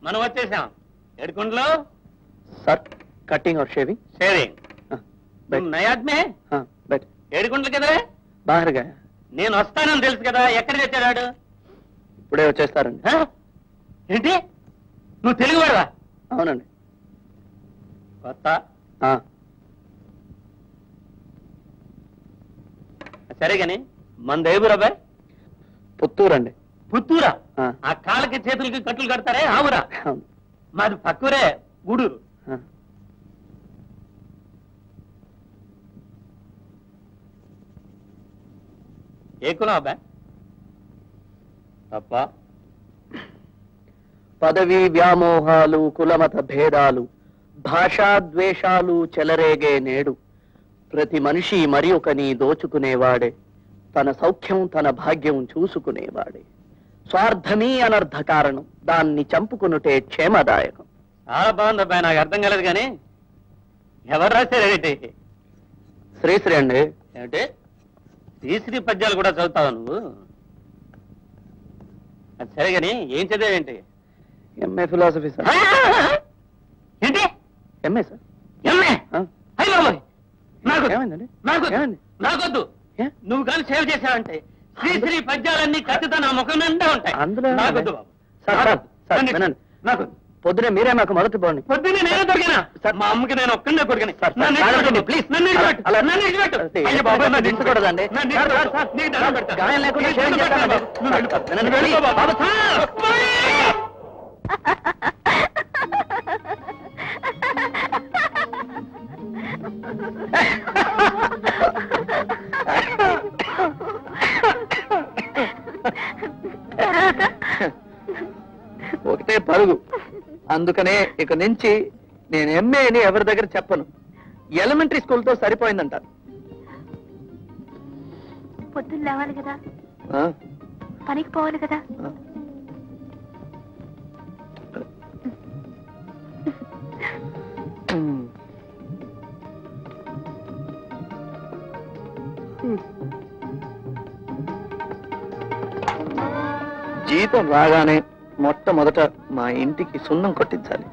మనం వచ్చేసాం. ఏడుకుండలో सर कटिंग और शेविंग. షేవింగ్. నయాద్ మే बैठ. ఏడుకుండలు కదా. बाहर गया. నేను వస్తానని తెలుసు కదా. ఎక్కడ తెచ్చాడు? ఇప్పుడే వచ్చేస్తారండి. ఏంటి? నువ్వు తెలుగువాడువా? అవునండి. కొత్త ఆ, సరే గాని మన దేవుడు అబ్బాయి పుత్తూరండి. పుత్తూరా? ఆ. ఆ కాళ్ళకి చేతులకి కట్టులు కడతారే ఆవురా? అవును. మాది పక్కూరే గూడూరు. ఆ. ఏ కులం అబ్బాయి? తప్ప పదవీ వ్యామోహాలు, కులమత భేదాలు, భాషాద్వేషాలు చెలరేగే నేడు ప్రతి మనిషి మరి ఒకని దోచుకునేవాడే, తన సౌఖ్యం తన భాగ్యం చూసుకునేవాడే. స్వార్థమీ అనర్థ కారణం, దాన్ని చంపుకునుటే క్షేమదాయకం. చాలా బాగుంది అబ్బాయి. నాకు అర్థం కాలేదు కానీ ఎవరు రాశారేంటి? శ్రీశ్రీ అండి. ఏమిటి శ్రీశ్రీ పద్యాలు కూడా చదువుతావా నువ్వు? అది సరే గాని ఏం చదివేంటి? MA philosophy sir. ఏంటి? MA sir. ఎమ్మె? ఆ. అయ్య బాబోయ్. నాకు ఏమైందండి? నాకొద్దు. ఏమైంది? నాకొద్దు. ఏ? నువ్వు కానీ సేవ చేశావంటే శ్రీశ్రీ పద్యాలన్నీ ఖచ్చితంగా నా ముఖం నిండా ఉంటాయి. అందులో నాకొద్దు బాబు. సార్, సార్, సార్, నన్ను- వినండి. నాకొద్దు. పొద్దునే మీరే నాకు మొదటి బాగుంది. పొద్దున్నే నేను దొరికినా మా అమ్మకి నేను ఒక్కడే కొడుకుని. నన్ను ఆగండి, ఇడిచిపెట్టు. ప్లీజ్. నన్ను ఇడిచిపెట్టు. అలా- నన్ను ఇడిచిపెట్టు. అలా- అయ్య బాబోయ్, నన్ను దించకూడదండి. నన్ను సార్, ఇడిచిపెట్టు. సార్, నీకు దండం పెడతా. గాయం లేకుండా నీకు షేవింగ్ దండం పెడతా. చేస్తానండి. నువ్వు వెళ్ళిపో. వినండి, నువ్వు వెళ్ళిపో బాబు. బాబు, ఒకటే పరుగు. అందుకనే ఇక నుంచి నేను ఎంఏ అని ఎవరి దగ్గర చెప్పను. ఎలిమెంటరీ స్కూల్తో సరిపోయిందంటారు. పొద్దున్న లేవాలి కదా, ఆ? పనికి పోవాలి కదా. ఆ. జీతం రాగానే మొట్టమొదట మా ఇంటికి సున్నం కొట్టించాలి.